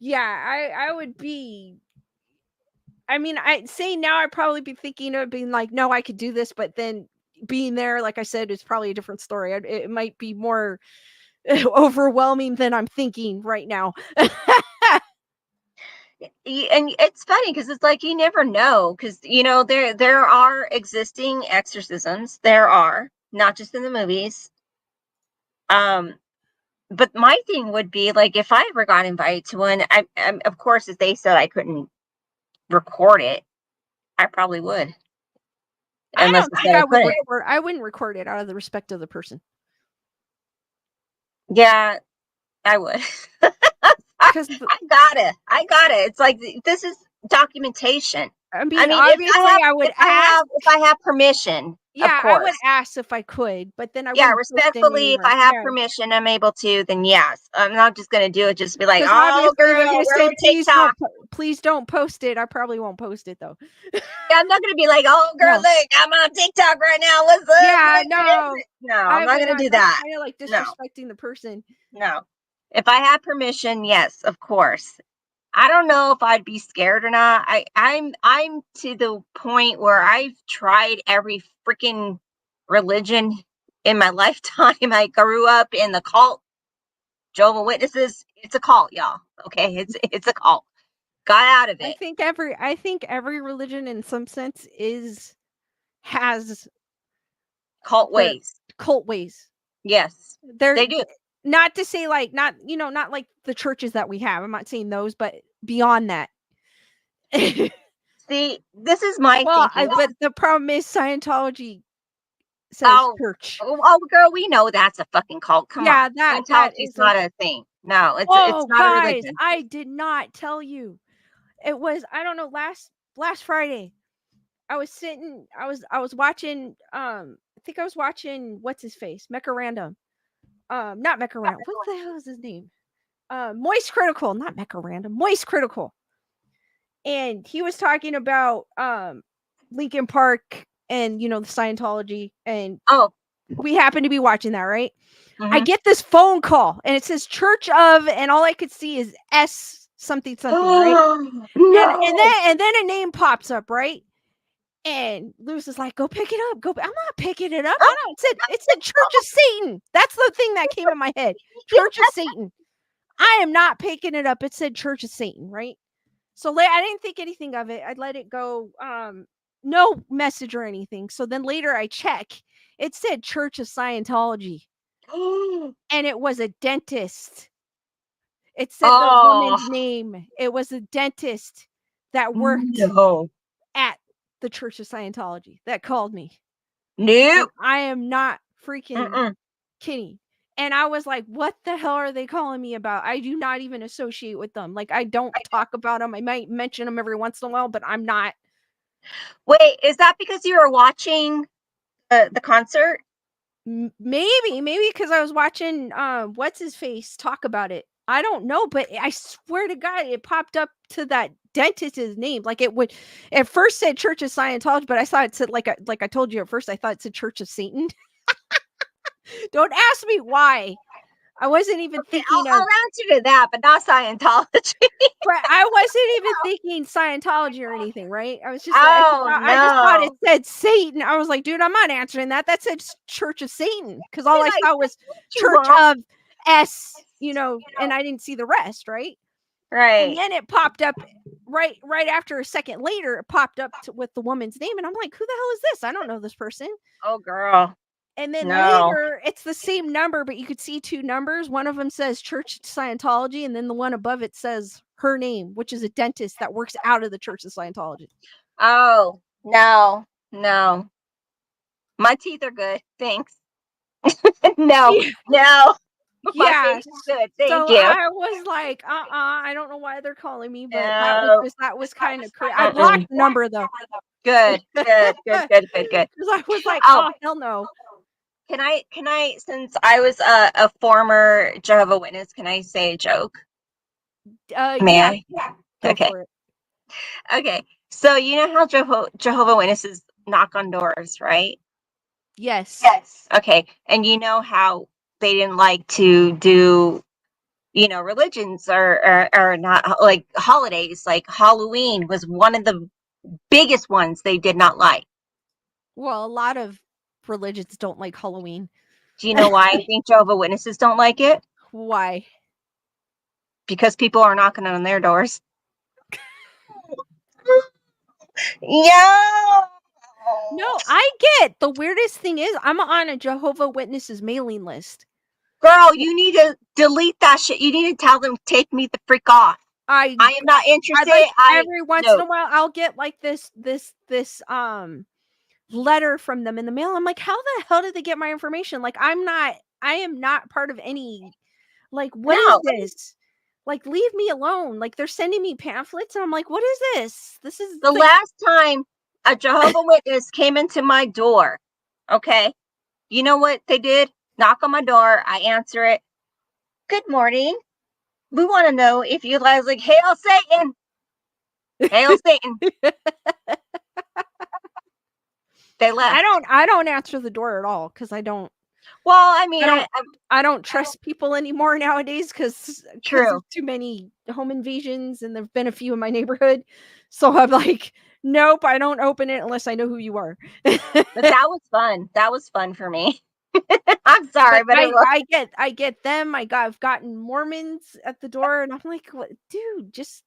I would be. I mean, I say now I'd probably be thinking of being like, no, I could do this, but then being there, like I said, is probably a different story. It might be more overwhelming than I'm thinking right now. And it's funny because it's like you never know, because there are existing exorcisms. There are, not just in the movies. But my thing would be like, if I ever got invited to one, I of course, if they said I couldn't record it, I probably would. I don't think I would record. I wouldn't record it out of the respect of the person. Yeah, I would. Because I gotta. It's like, this is documentation. I mean obviously I would ask if I have permission. Yeah, I would ask if I could, but then I wouldn't respectfully, if I have permission, I'm able to, then yes. I'm not just gonna do it just to be like, oh girl, we're on TikTok. Please don't post it. I probably won't post it though. Yeah, I'm not gonna be like, oh girl, look, I'm on TikTok right now. What's up? Yeah, no, I'm not gonna do that. Kind of like disrespecting the person. No. If I had permission, yes, of course. I don't know if I'd be scared or not. I'm to the point where I've tried every freaking religion in my lifetime. I grew up in the cult. Jehovah's Witnesses, it's a cult, y'all. Okay, it's a cult. Got out of it. I think every religion in some sense has cult ways. Cult ways. Yes, they do. Not to say like not like the churches that we have. I'm not saying those, but beyond that. See, this is my thinking. But the problem is Scientology says church. Oh, girl, we know that's a fucking cult. Come on. That is not a thing. No, it's not a religion. I did not tell you. It was, I don't know, last Friday. I was sitting, I was watching, I think I was watching, what's his face? Mecca Random. Not Mecca Random. What the hell is his name? Moist Critical, not Mecca Random, Moist Critical. And he was talking about Linkin Park and the Scientology, and we happen to be watching that, right? Mm-hmm. I get this phone call and it says Church of, and all I could see is S something, right? No. And then a name pops up, right? And Lewis is like, go pick it up. I'm not picking it up. It said Church of Satan. That's the thing that came in my head. Church of Satan. I am not picking it up. It said Church of Satan, right? So I didn't think anything of it. I'd let it go. No message or anything. So then later I check. It said Church of Scientology. And it was a dentist. It said the woman's name. It was a dentist that worked at the Church of Scientology that called me. Nope. I am not freaking kidding. And I was like, what the hell are they calling me about? I do not even associate with them. Like, I don't talk about them. I might mention them every once in a while, but I'm not. Wait, is that because you were watching the concert? Maybe because I was watching what's his face talk about it. I don't know, but I swear to God, it popped up to that dentist's name. Like, it would at first said Church of Scientology, but I thought it said like I told you at first, I thought it said Church of Satan. Don't ask me why. I wasn't even thinking. I'll answer to that, but not Scientology. Right, I wasn't even thinking Scientology or anything, right? I was just I just thought it said Satan. I was like, dude, I'm not answering that. That said Church of Satan, because all I saw was Church of S, and I didn't see the rest, right? Right. And then it popped up right after a second later. It popped up with the woman's name, and I'm like, who the hell is this? I don't know this person. Oh, girl. And then No. later, it's the same number, but you could see two numbers. One of them says Church of Scientology, and then the one above it says her name, which is a dentist that works out of the Church of Scientology. Oh, no. No. My teeth are good. Thanks. No. Yeah. No. My Yeah. face is good. Thank So you. I was like, I don't know why they're calling me, but No. that was kind of crazy. I blocked the number though. Good. Good. Good. Good. Good. Good. Because I was like, Oh, oh hell no. can I, since I was a former Jehovah Witness, can I say a joke? May Yeah, I? go Okay. for it. Okay. So you know how Jehovah Witnesses knock on doors, right? Yes. Yes. Okay. And you know how they didn't like to do, religions or not, like holidays, like Halloween was one of the biggest ones they did not like. Well, a lot of religions don't like Halloween. Do you know why I think Jehovah Witnesses don't like it? Why? Because people are knocking on their doors. Yeah. No, I get. The weirdest thing is I'm on a Jehovah Witnesses mailing list. Girl, you need to delete that shit. You need to tell them, take me the freak off. I am not interested. Like every once in No. a while I'll get like this letter from them in the mail. I'm like, how the hell did they get my information? Like I am not part of any, like, what is No. this? Like, leave me alone. Like they're sending me pamphlets and I'm like, what is this? This is The like, last time a Jehovah Witness came into my door, okay, you know what they did? Knock on my door. I answer it. Good morning. We want to know if you guys like, hail Satan. Hail Satan. They left. I don't answer the door at all because I don't Well, I mean, I don't trust people anymore nowadays because True. there's too many home invasions and there've been a few in my neighborhood. So I'm like, nope, I don't open it unless I know who you are. but that was fun. That was fun for me. I'm sorry, but it was. I get them. I've gotten Mormons at the door, and I'm like, what, dude, just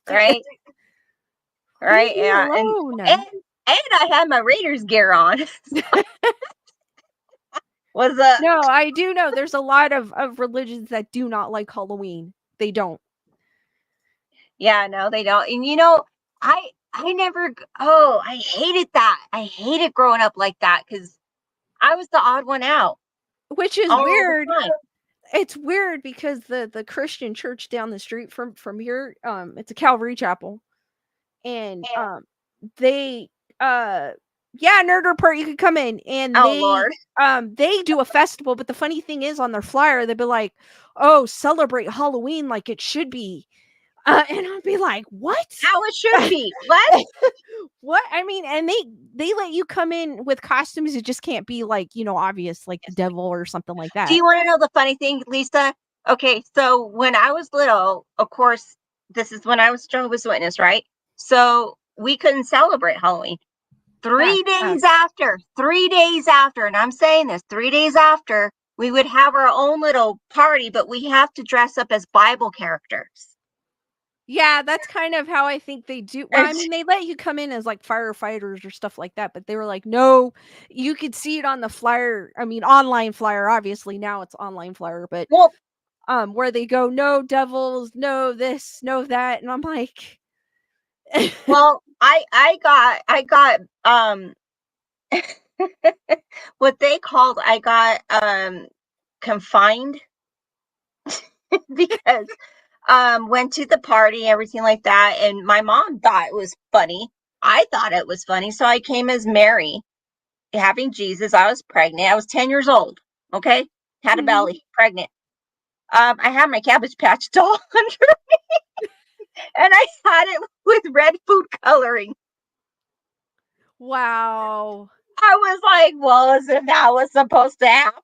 Right. Right. leave me Yeah. alone. And I had my Raiders gear on. Was No, I do know there's a lot of religions that do not like Halloween. They don't. Yeah, no, they don't. And I never. I hated that. I hated growing up like that because I was the odd one out Which is all weird. the time. It's weird because the Christian church down the street from here, it's a Calvary Chapel, and they yeah, Nerd Report, you could come in, and Oh Lord. they do a festival, but the funny thing is on their flyer they'd be like, oh, celebrate Halloween like it should be, and I'd be like, what? How it should be. What? What? I mean, and they let you come in with costumes. It just can't be like, obvious, like the devil or something like that. Do you want to know the funny thing, Lisa? Okay, so when I was little, of course, this is when I was Jehovah's Witness, right? So we couldn't celebrate Halloween. 3 days after, and I'm saying this, 3 days after, we would have our own little party, but we have to dress up as Bible characters. Yeah, that's kind of how I think they do. Well, I mean, they let you come in as like firefighters or stuff like that, but they were like, no, you could see it on the flyer. I mean, online flyer, obviously now it's online flyer, but Well, where they go, no devils, no this, no that, and I'm like, well, I got what they called, I got confined because went to the party, everything like that, and my mom thought it was funny. I thought it was funny, so I came as Mary, having Jesus. I was pregnant. I was 10 years old. Okay, had a belly, pregnant. I had my Cabbage Patch doll under me, and I had it with red food coloring. wow. I was like, well, isn't that what's supposed to happen?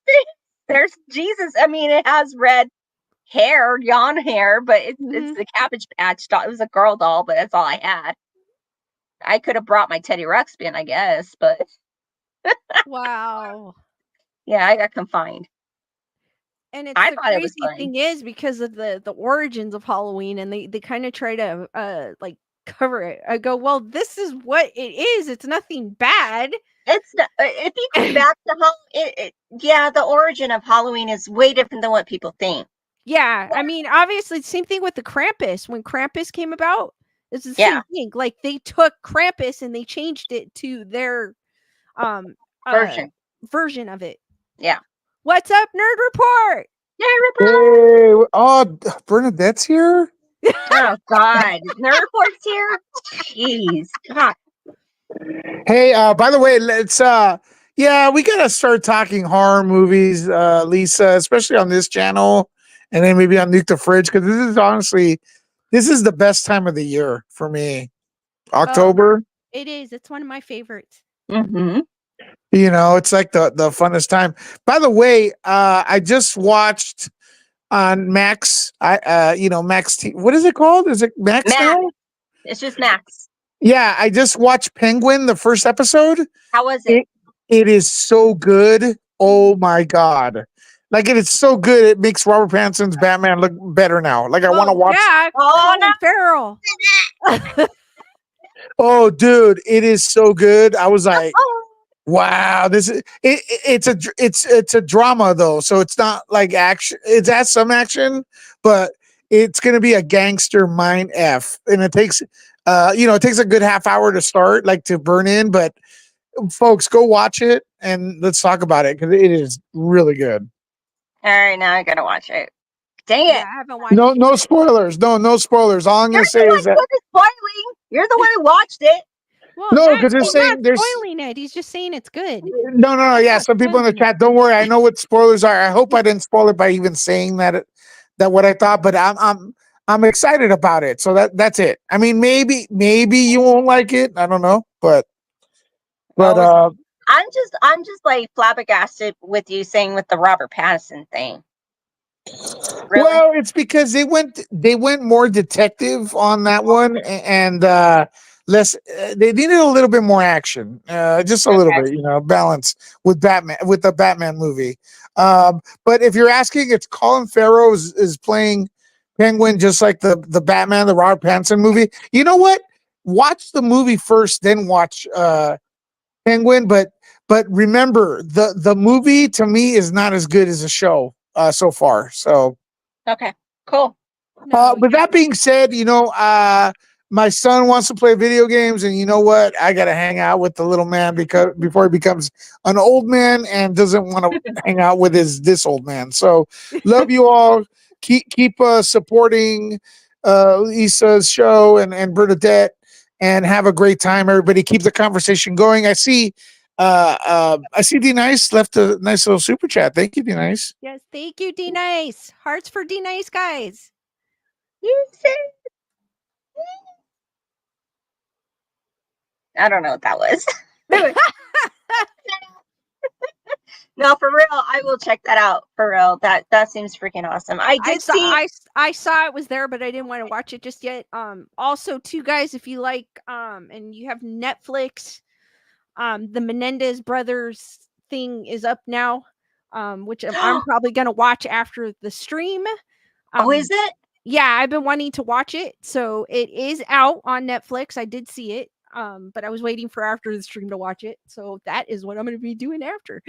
There's Jesus. I mean, it has red hair, yawn hair, but it's the Cabbage Patch doll. It was a girl doll, but that's all I had. I could have brought my Teddy Ruxpin, I guess, but Wow. yeah, I got confined. And it's I the thought it was crazy funny. thing is because of the origins of Halloween, and they kind of try to like cover it. I go, well, this is what it is. It's nothing bad. It's not, if you go back to yeah, the origin of Halloween is way different than what people think. Yeah, I mean, obviously, same thing with the Krampus. When Krampus came about, it's the Yeah. same thing. Like they took Krampus and they changed it to their um Version. version of it. Yeah. What's up, Nerd Report? Hey, oh, Bernadette's here. Oh God, Nerd Report's here. Jeez, God. Hey, by the way, let's yeah, we gotta start talking horror movies, Lisa, especially on this channel, and then maybe on Nuke the Fridge, because this is the best time of the year for me. October, It is. It's one of my favorites. Mm-hmm. you know, it's like the funnest time. By the way, I just watched on Max, Max T. What is it called? Is it Max Max. now? It's just Max. Yeah, I just watched Penguin, the first episode. How was it? It is so good. Oh my god! Like it is so good. It makes Robert Pattinson's Batman look better now. Like I want to watch. Yeah, Oh, Colin Farrell. Oh, dude, it is so good. I was like, Oh, wow, this is it's a drama though, so it's not like action. It has some action, but it's gonna be a gangster mind f, and it takes it takes a good half hour to start, like to burn in. But folks, go watch it and let's talk about it because it is really good. all right, now I gotta watch it. Dang it! Yeah, I haven't watched No, it no yet. spoilers. No spoilers. All I'm You're gonna say the is that one who's spoiling. You're the one who watched it. Well, no, that, because they're he's saying not there's spoiling it. He's just saying it's good. no. He's Yeah, not some people in the spoiling it. chat. Don't worry, I know what spoilers are. I hope I didn't spoil it by even saying that what I thought. But I'm excited about it. So that's it. I mean, maybe you won't like it. I don't know, but Oh, I'm just like flabbergasted with you saying with the Robert Pattinson thing. Really? well, it's because they went more detective on that one, and less. They needed a little bit more action, just a little Okay. bit, balance with the Batman movie. But if you're asking, it's Colin Farrell is playing Penguin, just like the Batman, the Robert Pattinson movie. You know what? Watch the movie first, then watch Penguin. But remember, the movie to me is not as good as the show so far. So. Okay. Cool. No, With that being said, my son wants to play video games, and you know what? I got to hang out with the little man because before he becomes an old man and doesn't want to hang out with this old man. So, love you all. Keep supporting Lisa's show and Bernadette, and have a great time, everybody. Keep the conversation going. I see D Nice left a nice little super chat. Thank you, D Nice. Yes, thank you, D Nice. Hearts for D Nice, guys. You said. I don't know what that was. No, for real, I will check that out. For real, that seems freaking awesome. I saw it was there, but I didn't want to watch it just yet. Also, too, guys, if you like, and you have Netflix, the Menendez brothers thing is up now, which I'm probably gonna watch after the stream. Oh, is it? Yeah, I've been wanting to watch it, so it is out on Netflix. I did see it, but I was waiting for after the stream to watch it, so that is what I'm going to be doing after.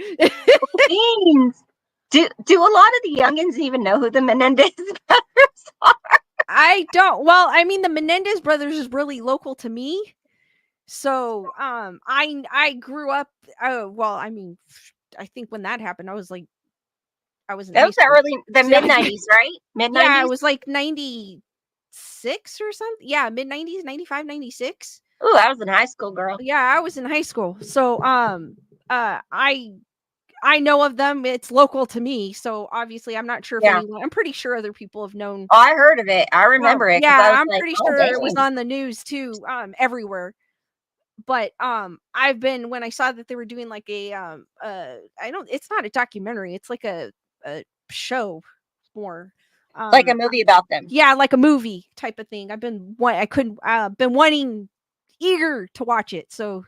Beans. Do a lot of the youngins even know who the Menendez brothers are? I don't. Well, I mean, the Menendez brothers is really local to me, so I grew up. Well, I mean, I think when that happened, I was in That was So, the mid 90s, right? Mid 90s. Yeah, it was like 96 or something. Yeah, mid 90s, 95, 96. Ooh, I was in high school, girl. Yeah, I was in high school. So I know of them. It's local to me. So obviously I'm not sure if anyone, I'm pretty sure other people have known. Oh, I heard of it. I remember it. Yeah, I I'm was pretty like, sure oh, it was on the news too, everywhere. But I've been, when I saw that they were doing like it's not a documentary, it's like a show more. Like a movie about them. Yeah, like a movie type of thing. been wanting, eager to watch it. So,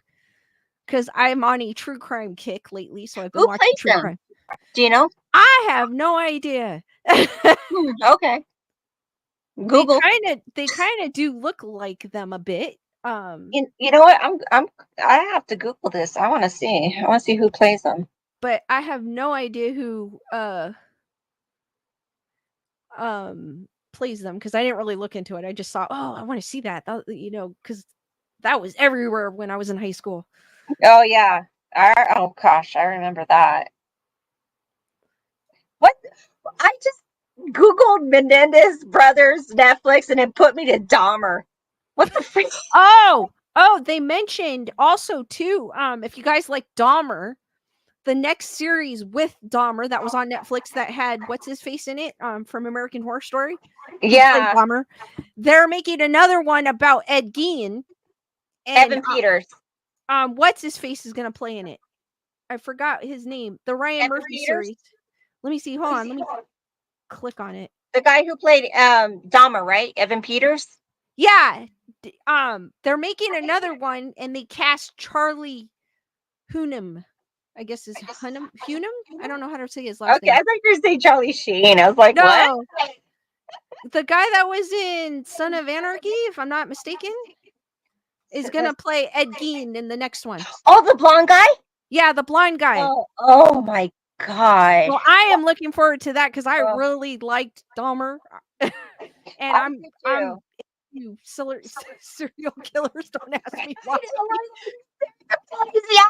because I'm on a true crime kick lately, so I've been watching true crime. Do you know? I have no idea. Okay. Google. They kind of do look like them a bit. You know what? I have to Google this. I want to see. I want to see who plays them. but I have no idea who plays them because I didn't really look into it. I just saw, oh, I want to see that. Because that was everywhere when I was in high school. Oh yeah. Oh gosh, I remember that. What? I just Googled Menendez brothers Netflix and it put me to Dahmer. What the freak? Oh, they mentioned also too, if you guys like Dahmer, the next series with Dahmer that was on Netflix that had what's his face in it, from American Horror Story. Yeah. Dahmer. They're making another one about Ed Gein. And Evan Peters. what's his face is gonna play in it? I forgot his name. The Ryan Evan Murphy Peters? series. Let me see. Hold on. Let me click on it. The guy who played Dahmer, right? Evan Peters. Yeah. They're making another one, and they cast Charlie Hunnam. I guess is Hunnam. I don't know how to say his last Okay, name. I thought you were saying Charlie Sheen. I was like, No. what? The guy that was in Son of Anarchy, if I'm not mistaken, is gonna play Ed Gein in the next one. Oh, the blonde guy? Yeah, the blind guy. Oh my god. Well, I am looking forward to that because I Oh. really liked Dahmer, and I'm you serial killers. Don't ask me why. Yeah.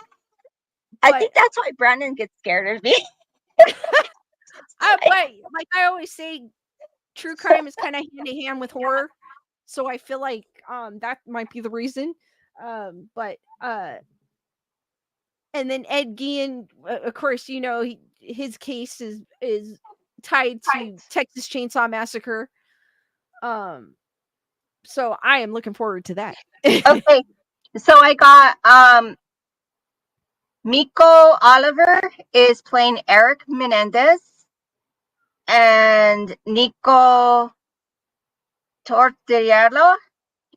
I think that's why Brandon gets scared of me. But like I always say, true crime is kind of hand in hand with horror, so I feel like that might be the reason. But and then Ed Gein, of course, his case is tied to Texas Chainsaw Massacre. So I am looking forward to that. Okay, so I got Miko Oliver is playing Eric Menendez, and Nico Tortillero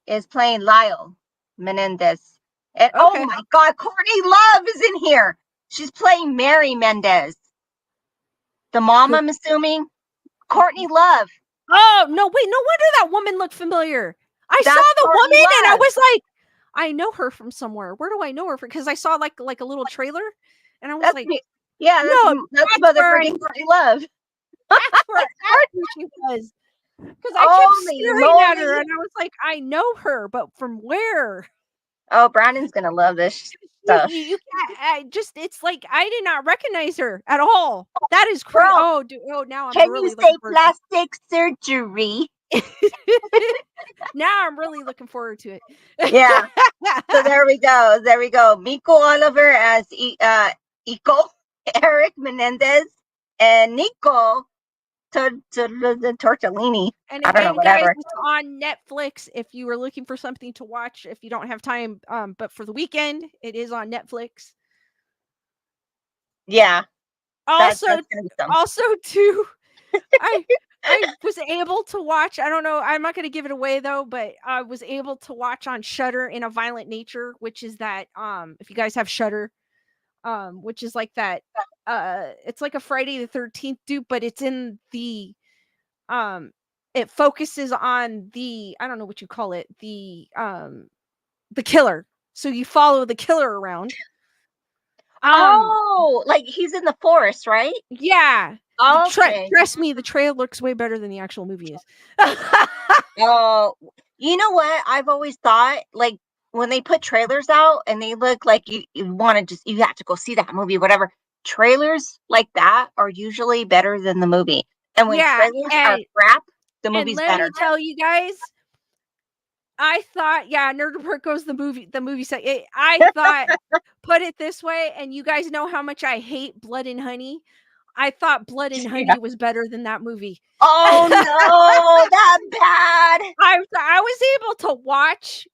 is playing Lyle Menendez. And Okay. oh my god, Courtney Love is in here. She's playing Mary Mendez. The mom, I'm assuming. Courtney Love. Oh, no, wait, no wonder that woman looked familiar. I saw That's the Courtney woman and I Love. was like, I know her from somewhere. Where do I know her from? Because I saw like a little trailer and I was like, yeah, no, that's where I motherfucking Courtney Love. that's where I knew she was. Because I kept Holy staring at her moly. and I was like, I know her, but from where? Oh, Brandon's gonna love this stuff. You can't, it's like I did not recognize her at all. That is crazy. Girl, Oh, now I'm can really you say looking forward to it. plastic surgery? Now I'm really looking forward to it. Yeah. So there we go. Miko Oliver as Iko, Eric Menendez, and Nico Tortellini. And I don't know, again, guys, whatever. it's on Netflix if you were looking for something to watch, if you don't have time. But for the weekend, it is on Netflix. Yeah. Also, that's gonna be something. also too, I was able to watch. I don't know. I'm not going to give it away though, but I was able to watch on Shudder In a Violent Nature, which is that if you guys have Shudder, which is like that. It's like a Friday the 13th dupe, but it's in the it focuses on the, I don't know what you call it, the killer. So you follow the killer around. Like he's in the forest, right? Yeah. Okay. Trust me, the trailer looks way better than the actual movie is. Oh, you know what? I've always thought, like, when they put trailers out and they look like you want to just, you have to go see that movie, whatever. Trailers like that are usually better than the movie. And when trailers are crap, the movie's better. And let me tell you guys, I thought, Nerd Report goes the movie set. I thought, put it this way, and you guys know how much I hate Blood and Honey. I thought Blood and Honey was better than that movie. Oh no, that bad. I was able to watch.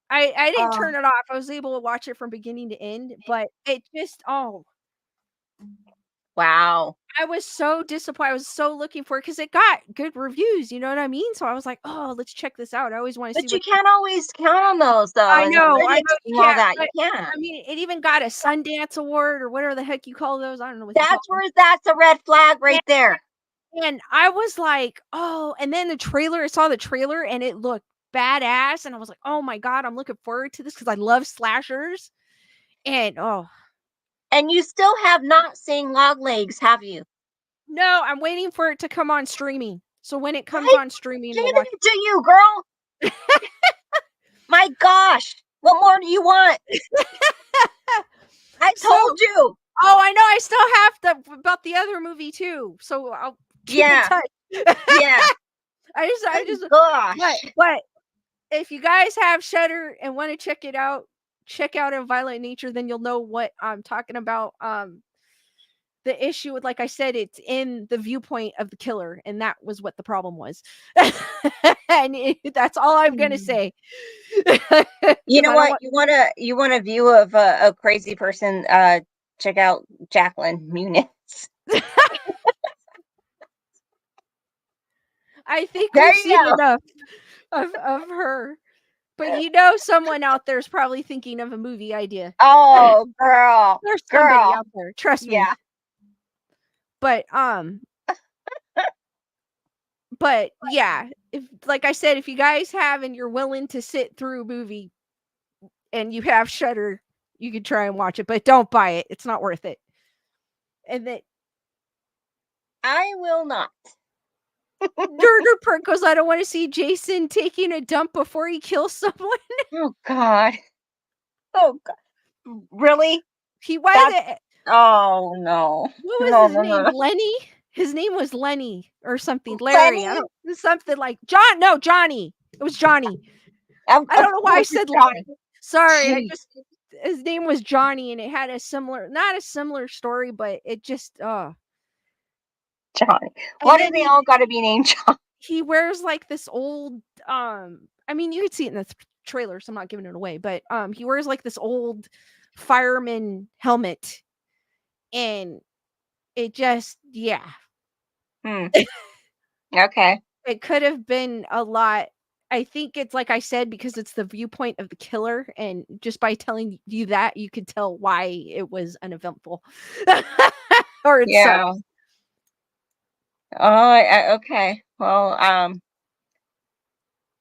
I didn't turn it off. I was able to watch it from beginning to end, but it just wow. I was so disappointed. I was so looking for it because it got good reviews. You know what I mean? So I was like, oh, let's check this out. I always want to see. But you can't always count on those, though. I know. All that. You can't. I mean, it even got a Sundance Award or whatever the heck you call those. I don't know what that's a red flag right there. And I was like, oh, and then I saw the trailer and it looked badass, and I was like, oh my god, I'm looking forward to this because I love slashers. And And you still have not seen Longlegs, have you? no, I'm waiting for it to come on streaming. So when it comes I on streaming, we'll giving watch. it to you, girl. My gosh, what more do you want? I So, told you. oh, I know. I still have about the other movie too. So I'll keep in Yeah, touch. yeah. I just, Gosh. but if you guys have Shudder and want to check it out, check out A Violent Nature. Then you'll know what I'm talking about. The issue with, like I said, it's in the viewpoint of the killer, and that was what the problem was. And that's all I'm gonna say. You 'Cause know I don't what? You want a view of a crazy person? Check out Jacqueline Nunez. I think There we've you seen go. enough of her. But you know, someone out there is probably thinking of a movie idea. Oh, girl, There's somebody girl. out there, trust me. Yeah. But yeah, if, like I said, if you guys have and you're willing to sit through a movie and you have Shudder, you can try and watch it, but don't buy it. It's not worth it. And then I will not. Dirter Perk goes, I don't want to see Jason taking a dump before he kills someone. Oh God. Oh God. Really? He was That's- Oh no. what was No, his no, name? no. Lenny? His name was Lenny or something. Larry. I Lenny? don't something like John. No, Johnny. It was Johnny. I don't know why I said Johnny. Sorry, I Jeez. just his name was Johnny, and it had a similar, not a similar story, but it just Johnny. And Why do then they all got to be named Johnny? he wears like this old I mean, you could see it in the trailer, so I'm not giving it away, but he wears like this old fireman helmet, and it just Okay. it could have been a lot. I think it's like I said, because it's the viewpoint of the killer, and just by telling you that, you could tell why it was uneventful. Or it's Yeah. Oh, okay. Well,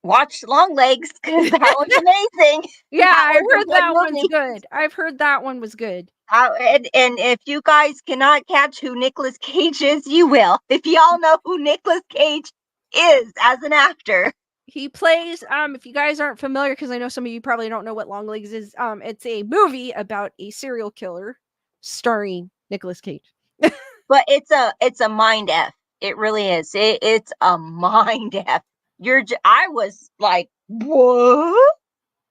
watch Longlegs because that was amazing. yeah, That I've was a heard good that one's movie. good. I've heard that one was good. And if you guys cannot catch who Nicolas Cage is, you will. If y'all know who Nicolas Cage is as an actor. He plays if you guys aren't familiar, because I know some of you probably don't know what Longlegs is, it's a movie about a serial killer starring Nicolas Cage. But it's a mind F. It really is. It's a mind F. I was like, what?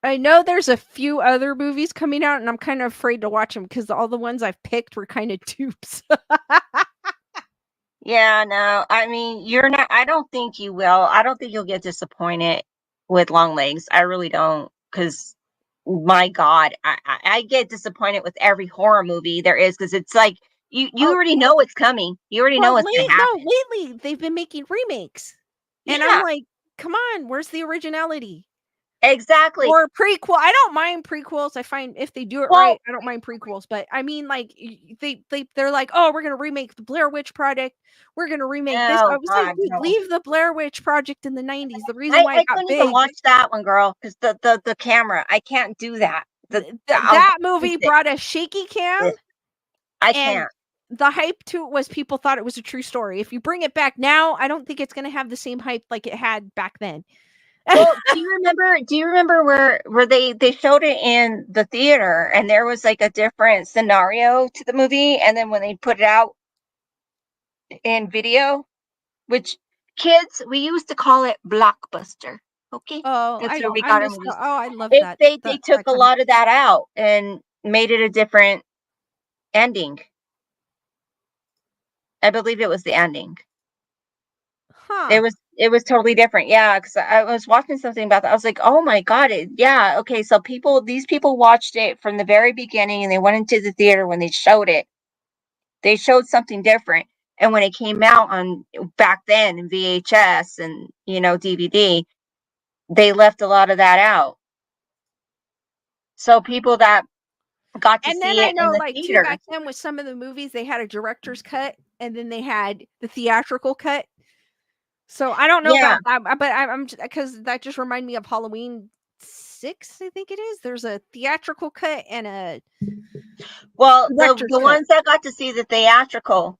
I know there's a few other movies coming out, and I'm kind of afraid to watch them because all the ones I've picked were kind of dupes. Yeah, no. I mean, you're not. I don't think you will. I don't think you'll get disappointed with Longlegs. I really don't. Because, my God, I get disappointed with every horror movie there is because it's like you already know it's coming. You already know what's going to happen. Lately they've been making remakes, and Yeah. I'm like, come on, where's the originality? Exactly. Or prequel. I don't mind prequels. I find if they do it right, I don't mind prequels. But I mean, like they're like, oh, we're gonna remake the Blair Witch Project. We're gonna remake this. I was like, dude, leave the Blair Witch Project in the 90s. The reason why it got couldn't big. even watch that one, girl, because the camera. I can't do that. That movie brought a shaky cam. I can't. The hype to it was people thought it was a true story. If you bring it back now, I don't think it's gonna have the same hype like it had back then. Well, do you remember where they showed it in the theater and there was like a different scenario to the movie, and then when they put it out in video, which kids, we used to call it Blockbuster. Okay. Oh, That's I where don't. we I got our miss. movies. Oh, I love that. They took a lot of that out and made it a different ending. I believe it was the ending. Huh. It was totally different. Yeah, because I was watching something about that. I was like, oh my God. Yeah. Okay. So these people watched it from the very beginning and they went into the theater when they showed it. They showed something different. And when it came out on back then in VHS and, DVD, they left a lot of that out. So people that got to see it in the theater. Too, back then with some of the movies, they had a director's cut and then they had the theatrical cut. So I don't know Yeah. about that, but I'm because that just reminded me of Halloween 6, I think it is. There's a theatrical cut and a Well, director's the cut. ones that got to see the theatrical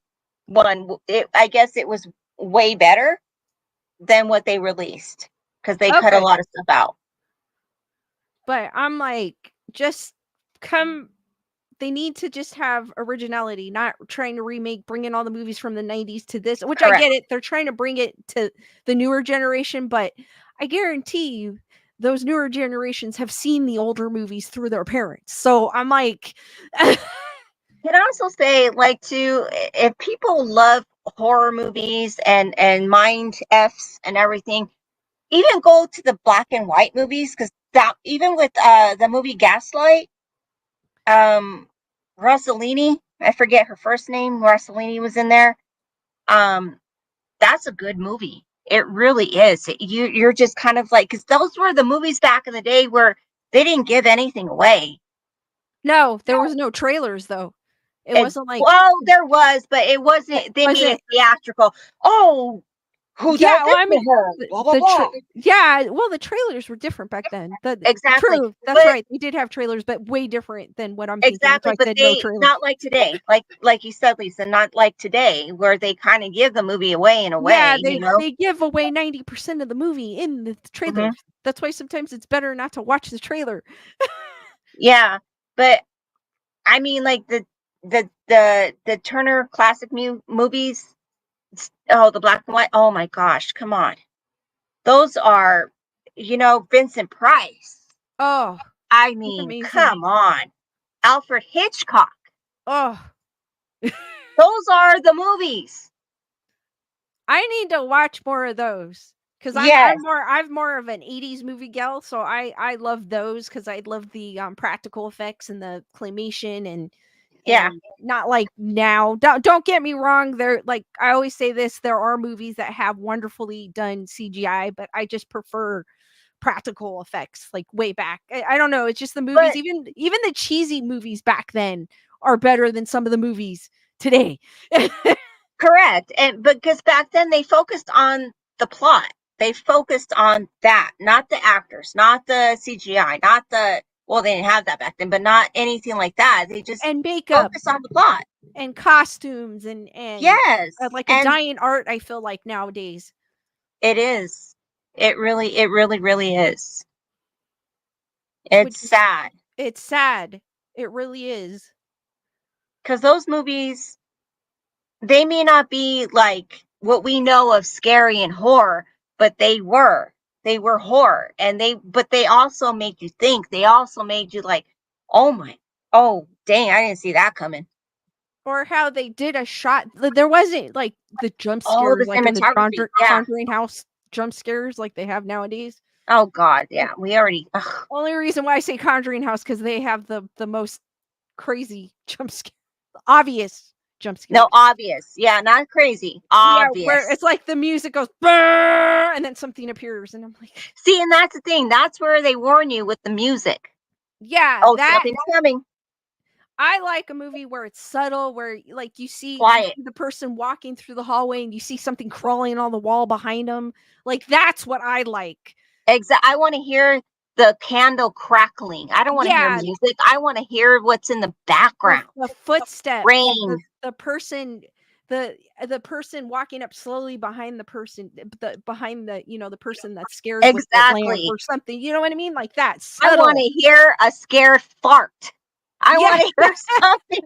one, I guess it was way better than what they released because they cut a Okay. lot of stuff out. But I'm like, just come. They need to just have originality, not trying to remake, bring in all the movies from the 90s to this, which I Correct. get it. They're trying to bring it to the newer generation, but I guarantee you those newer generations have seen the older movies through their parents. So I'm like, Can I also say, like, too, if people love horror movies and mind f's and everything, even go to the black and white movies, because that, even with the movie Gaslight, Rossellini, I forget her first name, Rossellini was in there. That's a good movie. It really is. You're just kind of like, because those were the movies back in the day where they didn't give anything away. no, there was no trailers though. It wasn't like, Well, there was, but it wasn't. They was made it? it theatrical. Oh, who Yeah, does well, this I to mean, her? Blah blah blah. the trailers were different back then. Exactly, True, that's but right. They did have trailers, but way different than what I'm thinking. That's why exactly, I but said no they trailers. not like today. Like you said, Lisa, not like today, where they kind of give the movie away in a Yeah, way. You know. they give away 90% of the movie in the trailer. Hmm. That's why sometimes it's better not to watch the trailer. Yeah, but I mean, like the Turner classic movies. Oh, the black and white. Oh my gosh, come on. Those are, Vincent Price. Oh, I it's mean, amazing. come on. Alfred Hitchcock. Oh, Those are the movies. I need to watch more of those because Yes. I'm more of an 80s movie gal, so I love those because I love the practical effects and the claymation and Yeah. not like now. Don't get me wrong. There, like I always say this, there are movies that have wonderfully done CGI, but I just prefer practical effects like way back. I don't know. It's just the movies, But even the cheesy movies back then are better than some of the movies today. correct. And because back then they focused on the plot. They focused on that, not the actors, not the CGI, not the well, they didn't have that back then, but not anything like that. They just And makeup focused on the plot. and costumes and Yes. like a And dying art, I feel like nowadays. it is. It really is. It's Which is sad. it's sad. It really is. Because those movies, they may not be like what we know of scary and horror, but they were. They were horror. But they also made you think. They also made you like, oh, dang, I didn't see that coming. Or how they did a shot. There wasn't like the jump Oh, the scares like in the cinematography. Yeah. Conjuring House jump scares like they have nowadays. Oh, God. Yeah. We already. Ugh. Only reason why I say Conjuring House because they have the most crazy jump scare, obvious jump scares. No, obvious. Yeah, not crazy. Yeah, Obvious. where it's like the music goes "Brrr," and then something appears, and I'm like, See, and that's the thing. That's where they warn you with the music. yeah, Oh, that something's coming. I like a movie where it's subtle, where like you see Quiet. the person walking through the hallway and you see something crawling on the wall behind them. Like that's what I like. I want to hear the candle crackling. I don't want to hear Yeah, music. I want to hear what's in the background. the footsteps, Rain. the person, the person walking up slowly behind the person, behind the the person that's scared with the lamp Exactly. or something. You know what I mean? Like that I subtle. want to hear a scared fart. I Yeah. want to hear something,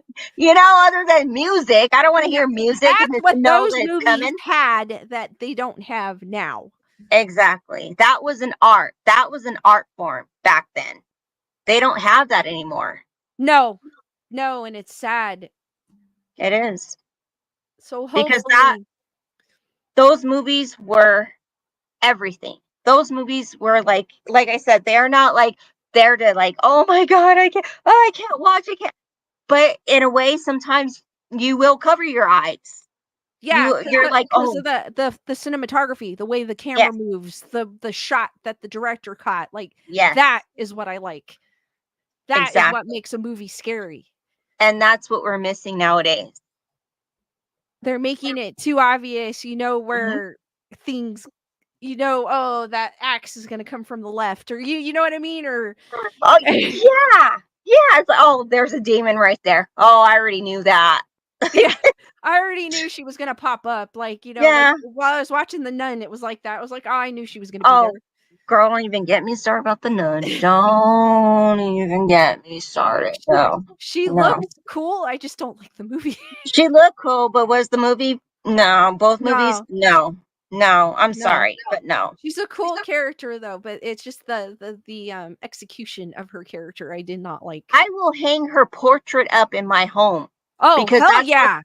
other than music. I don't want to hear music That's and to what know those that it's movies coming. had that they don't have now. Exactly. That was an art. That was an art form back then. They don't have that anymore. No, and it's sad. It is. So Because hopefully, those movies were everything. Those movies were like I said, they're not like there to like, oh my God, I can't watch, I can't. But in a way, sometimes you will cover your eyes. yeah, You're like, because oh of the cinematography, the way the camera yes, moves, the shot that the director caught, like yes, that is what I like. That is what exactly. makes a movie scary. And that's what we're missing nowadays. They're making it too obvious, Hmm. where things, you know, oh, that axe is gonna come from the left, or you know what I mean? Or Oh yeah. Yeah. It's like, oh, there's a demon right there. Oh, I already knew that. yeah, I already knew she was gonna pop up. Like, you know, like Yeah. while I was watching The Nun, it was like that. I was like, oh, I knew she was gonna be Oh, there. girl, don't even get me started about the nun. Don't even get me started. No. She No. looks cool. I just don't like the movie. She looked cool, but was the movie? No. Both movies? No, No. No. I'm no. sorry, but no. She's a cool character though, but it's just the execution of her character I did not like. I will hang her portrait up in my home Oh, because hell yeah.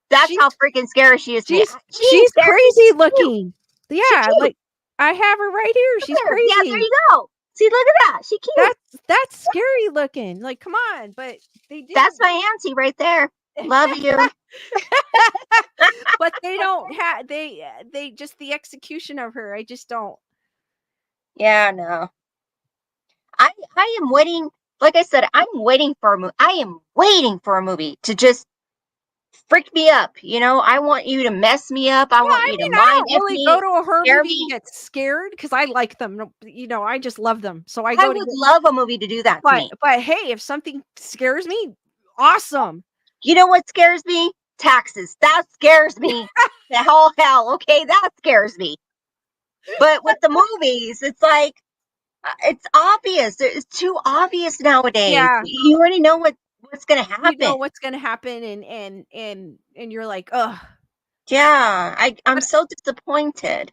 that's She's how freaking scary she is to me. she's Very crazy cute. looking. She Yeah, cute. like I have her right here. She's There. Yeah, there crazy. you go. See, look at that. She cute. That's scary looking. Like, come on, but they didn't. That's my auntie right there. Love you. But they don't have they just the execution of her. I just don't. Yeah, no. I am waiting. Like I said, I'm waiting for a movie. I am waiting for a movie to just freak me up. You know, I want you to mess me up. I Well, want I you to mean, I mind don't F really me, go to a horror scare movie to me. get scared because I like them. You know, I just love them. So I I go to would get, love a movie to do that to me. but hey, if something scares me, awesome. You know what scares me? Taxes. That scares me. The whole hell. Okay, that scares me. But with the movies, it's like it's obvious. It's too obvious nowadays. Yeah. You already know what's gonna happen. You know what's gonna happen, and you're like, ugh. Yeah, I'm But so disappointed.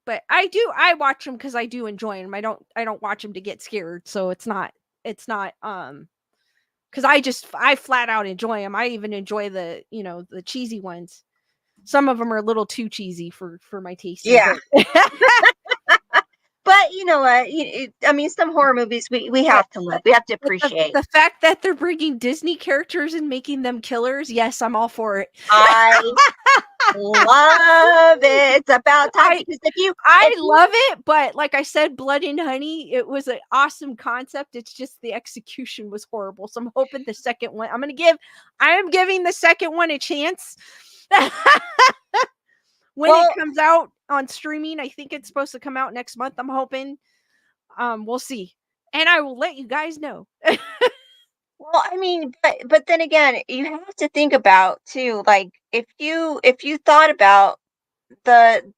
but I watch them because I do enjoy them. I don't watch them to get scared. So it's not because I flat out enjoy them. I even enjoy the, you know, the cheesy ones. Some of them are a little too cheesy for my tasting. Yeah. But But you know what? I mean, some horror movies we have to love. We have to but appreciate. the fact that they're bringing Disney characters and making them killers, yes, I'm all for it. I love it. It's about time because I love it, but like I said, Blood and Honey, it was an awesome concept. It's just the execution was horrible. So I'm hoping the second one, I am giving the second one a chance. When it comes out on streaming, I think it's supposed to come out next month. I'm hoping. We'll see. And I will let you guys know. well, I mean, but then again, you have to think about too, like if you thought about the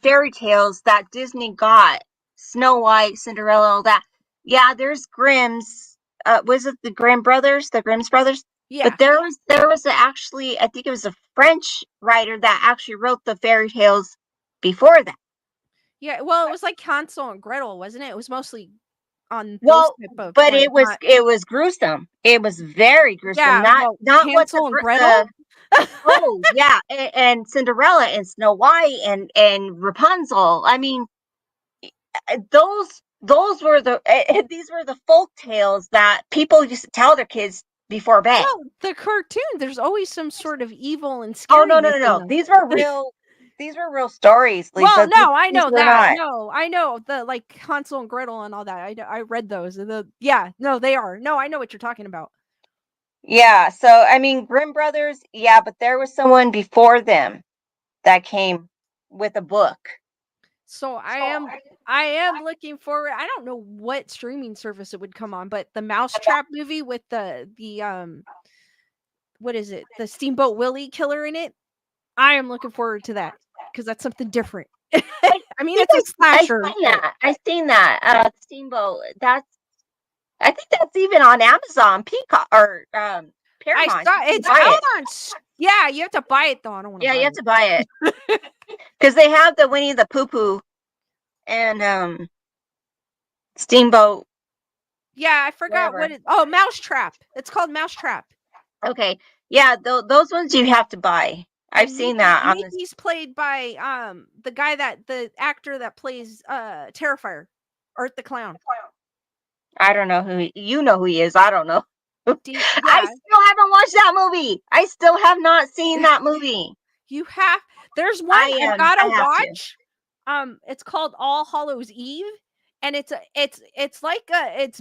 fairy tales that Disney got, Snow White, Cinderella, all that. Yeah, there's Grimm's. Was it the Grimm brothers? The Grimm's brothers? Yeah. But there was actually, I think it was a French writer that actually wrote the fairy tales before that. Yeah, well, it was like Hansel and Gretel, wasn't it? It was mostly on those type of, but like, it was gruesome. It was very gruesome. yeah, Not what Hansel and Gretel. oh yeah, and Cinderella and Snow White and Rapunzel. I mean, those were these were the folk tales that people used to tell their kids before bed. Well, the cartoon, there's always some sort of evil and scary. Oh no. These were real stories, Lisa. Well, no, I know that. Not. No, I know the like Hansel and Gretel and all that. I read those. Yeah, no, they are. No, I know what you're talking about. Yeah, so I mean Grimm brothers, yeah, but there was someone before them that came with a book. So I am looking forward. I don't know what streaming service it would come on, but the Mousetrap movie with the what is it? The Steamboat Willie killer in it. I am looking forward to that because that's something different. I mean, it's a slasher. I've seen that. Steamboat. I think that's even on Amazon, Peacock, or Paramount. I saw it's out on. Yeah, you have to buy it though. I don't want to. Yeah, you have to buy it because they have the Winnie the Pooh Pooh and Steamboat. Yeah, I forgot what it. Oh, Mousetrap. It's called Mousetrap. Okay, yeah, those ones you have to buy. I've seen that. Mickey's played by the actor that plays Terrifier, Art the Clown. I don't know who you know who he is. I don't know. Yeah. I still haven't watched that movie. I still have not seen that movie. You have. There's one you gotta watch. It's called All Hallows Eve, and it's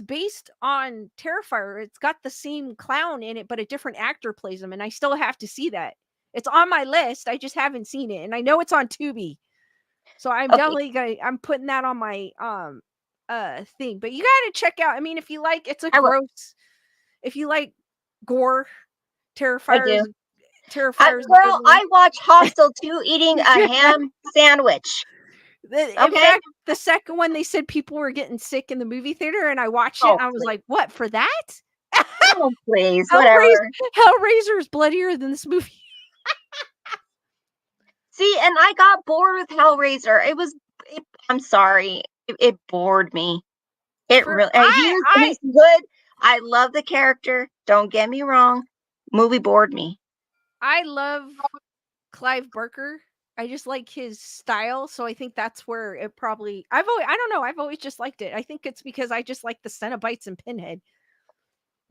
based on Terrifier. It's got the same clown in it, but a different actor plays him, and I still have to see that. It's on my list. I just haven't seen it, and I know it's on Tubi. So I'm Okay. definitely I'm putting that on my thing. But you gotta check out. I mean, if you like, it's a I will. gross. If you like gore, I Terrifier do. Terrifier is a good Girl, one. I watch Hostel 2 eating a ham sandwich. In Okay. fact, the second one they said people were getting sick in the movie theater, and I watched it, Oh, and I was please. like, "What for that?" Oh, please. Hellraiser, Whatever. Hellraiser is bloodier than this movie. See, and I got bored with Hellraiser. I'm sorry. It bored me. It For really, I he's good. I love the character. Don't get me wrong. Movie bored me. I love Clive Barker. I just like his style, so I think that's where it probably. I don't know. I've always just liked it. I think it's because I just like the Cenobites and Pinhead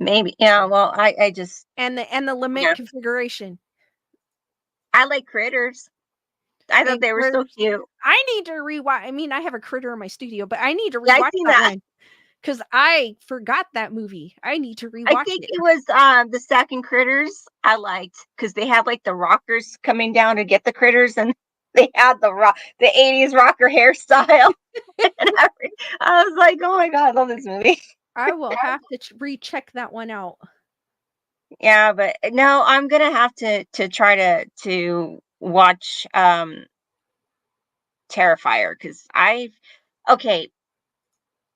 Maybe. Yeah. Well, I just, and the lament yeah. configuration. I like critters. I thought And they were so Critters. cute. I need to rewatch. I mean, I have a critter in my studio, but I need to Yeah, I rewatch seen that that. one because I forgot that movie. I need to I rewatch think it. it was the second critters I liked because they had like the rockers coming down to get the critters, and they had the 80s rocker hairstyle. And I was like, oh my god, I love this movie. I will have to recheck that one out. Yeah, but no, I'm gonna have to try to watch Terrifier because okay,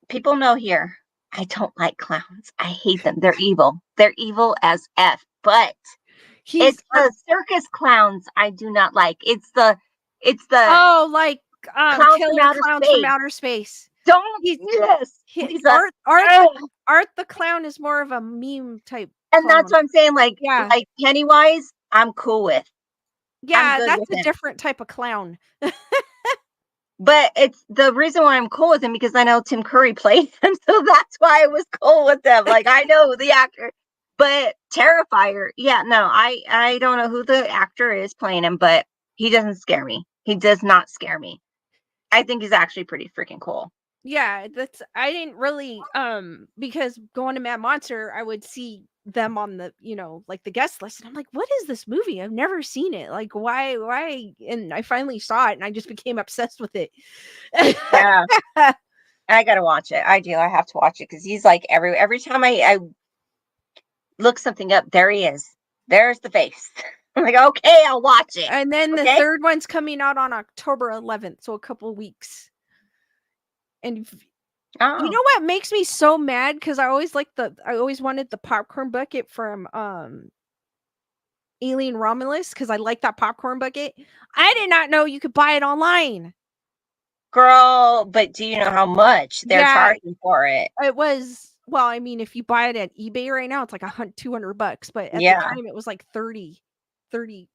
people know here I don't like clowns. I hate them. They're evil. They're evil as F. But He's it's the circus clowns I do not like. It's the like clowns from Killer outer Clowns from space. Outer Space. Don't He's yes. He's a Art the Clown is more of a meme type and clown. that's what I'm saying. Yeah. Like Pennywise, I'm cool with. Yeah, good that's with a him. different type of clown. But it's the reason why I'm cool with him because I know Tim Curry played him, so that's why I was cool with them. Like I know the actor. But Terrifier, yeah, no, I don't know who the actor is playing him, but he doesn't scare me. He does not scare me. I think he's actually pretty freaking cool. Yeah, that's I didn't really because going to Mad Monster, I would see them on the, like the guest list, and I'm like, what is this movie? I've never seen it. Like why? And I finally saw it and I just became obsessed with it. Yeah. I gotta watch it. I do. I have to watch it because he's like every time I look something up, there he is. There's the face. I'm like, okay, I'll watch it. And then the Okay? third one's coming out on October 11th, so a couple weeks. And you know what makes me so mad? Because I always wanted the popcorn bucket from Alien Romulus because I like that popcorn bucket. I did not know you could buy it online. Girl, but do you know how much they're charging for it? It was, well, I mean, if you buy it at eBay right now, it's like $200, but at the time it was like 30,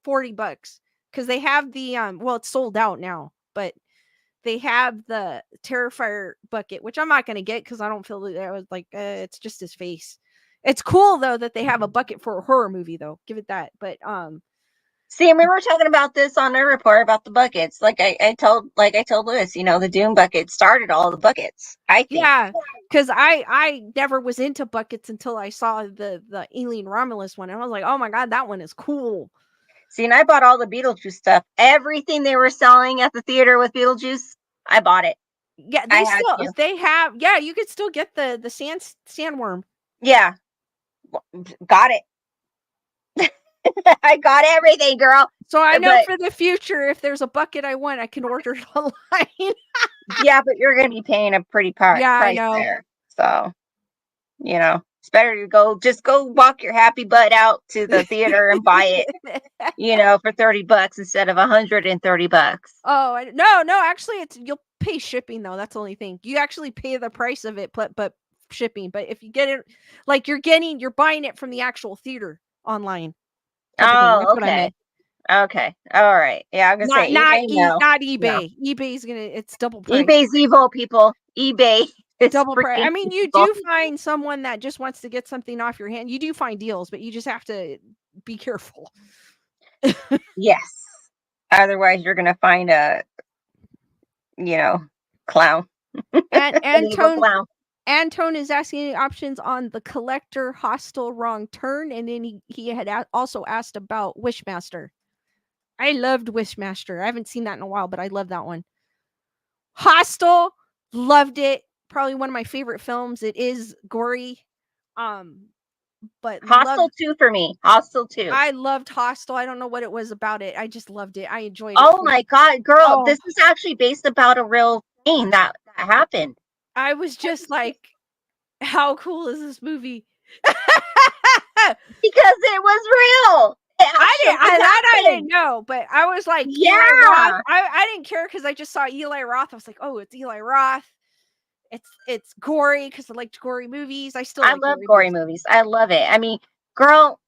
40 bucks because they have the well, it's sold out now, but they have the Terrifier bucket, which I'm not going to get because I don't feel that I was like it's just his face. It's cool though that they have a bucket for a horror movie though. Give it that. But see, we were talking about this on our report about the buckets. Like I told Lewis, the Doom bucket started all the buckets. I think. Yeah, because I never was into buckets until I saw the Alien Romulus one, and I was like, oh my god, that one is cool. See, and I bought all the Beetlejuice stuff. Everything they were selling at the theater with Beetlejuice, I bought it. Yeah, you could still get the sandworm. Yeah, got it. I got everything, girl. So I know for the future, if there's a bucket I want, I can order it online. Yeah, but you're going to be paying a pretty price there. So, it's better to just go walk your happy butt out to the theater and buy it, for $30 instead of $130. Oh, no, actually you'll pay shipping though. That's the only thing. You actually pay the price of it, but shipping. But if you get it, like you're buying it from the actual theater online. Oh, okay. What I meant. Okay. All right. Yeah, I'm gonna say eBay. Not eBay. No. eBay's it's double price. eBay's evil, people. eBay is double price. I mean, you do find someone that just wants to get something off your hand. You do find deals, but you just have to be careful. Yes. Otherwise, you're gonna find a, clown. Antone is asking options on the Collector, Hostile, Wrong Turn, and then he had also asked about Wishmaster. I loved Wishmaster. I haven't seen that in a while, but I love that one. Hostel, loved it. Probably one of my favorite films. It is gory. But Hostel 2 for me. Hostel 2. I loved Hostel. I don't know what it was about it. I just loved it. I enjoyed it. Oh my God, girl, Oh. this is actually based about a real thing that happened. I was just like, how cool is this movie? Because it was real. I didn't know, but I was like, Yeah. Eli Roth. I didn't care because I just saw Eli Roth. I was like, oh, it's Eli Roth. It's gory because I liked gory movies. I love gory movies. I love it. I mean, girl,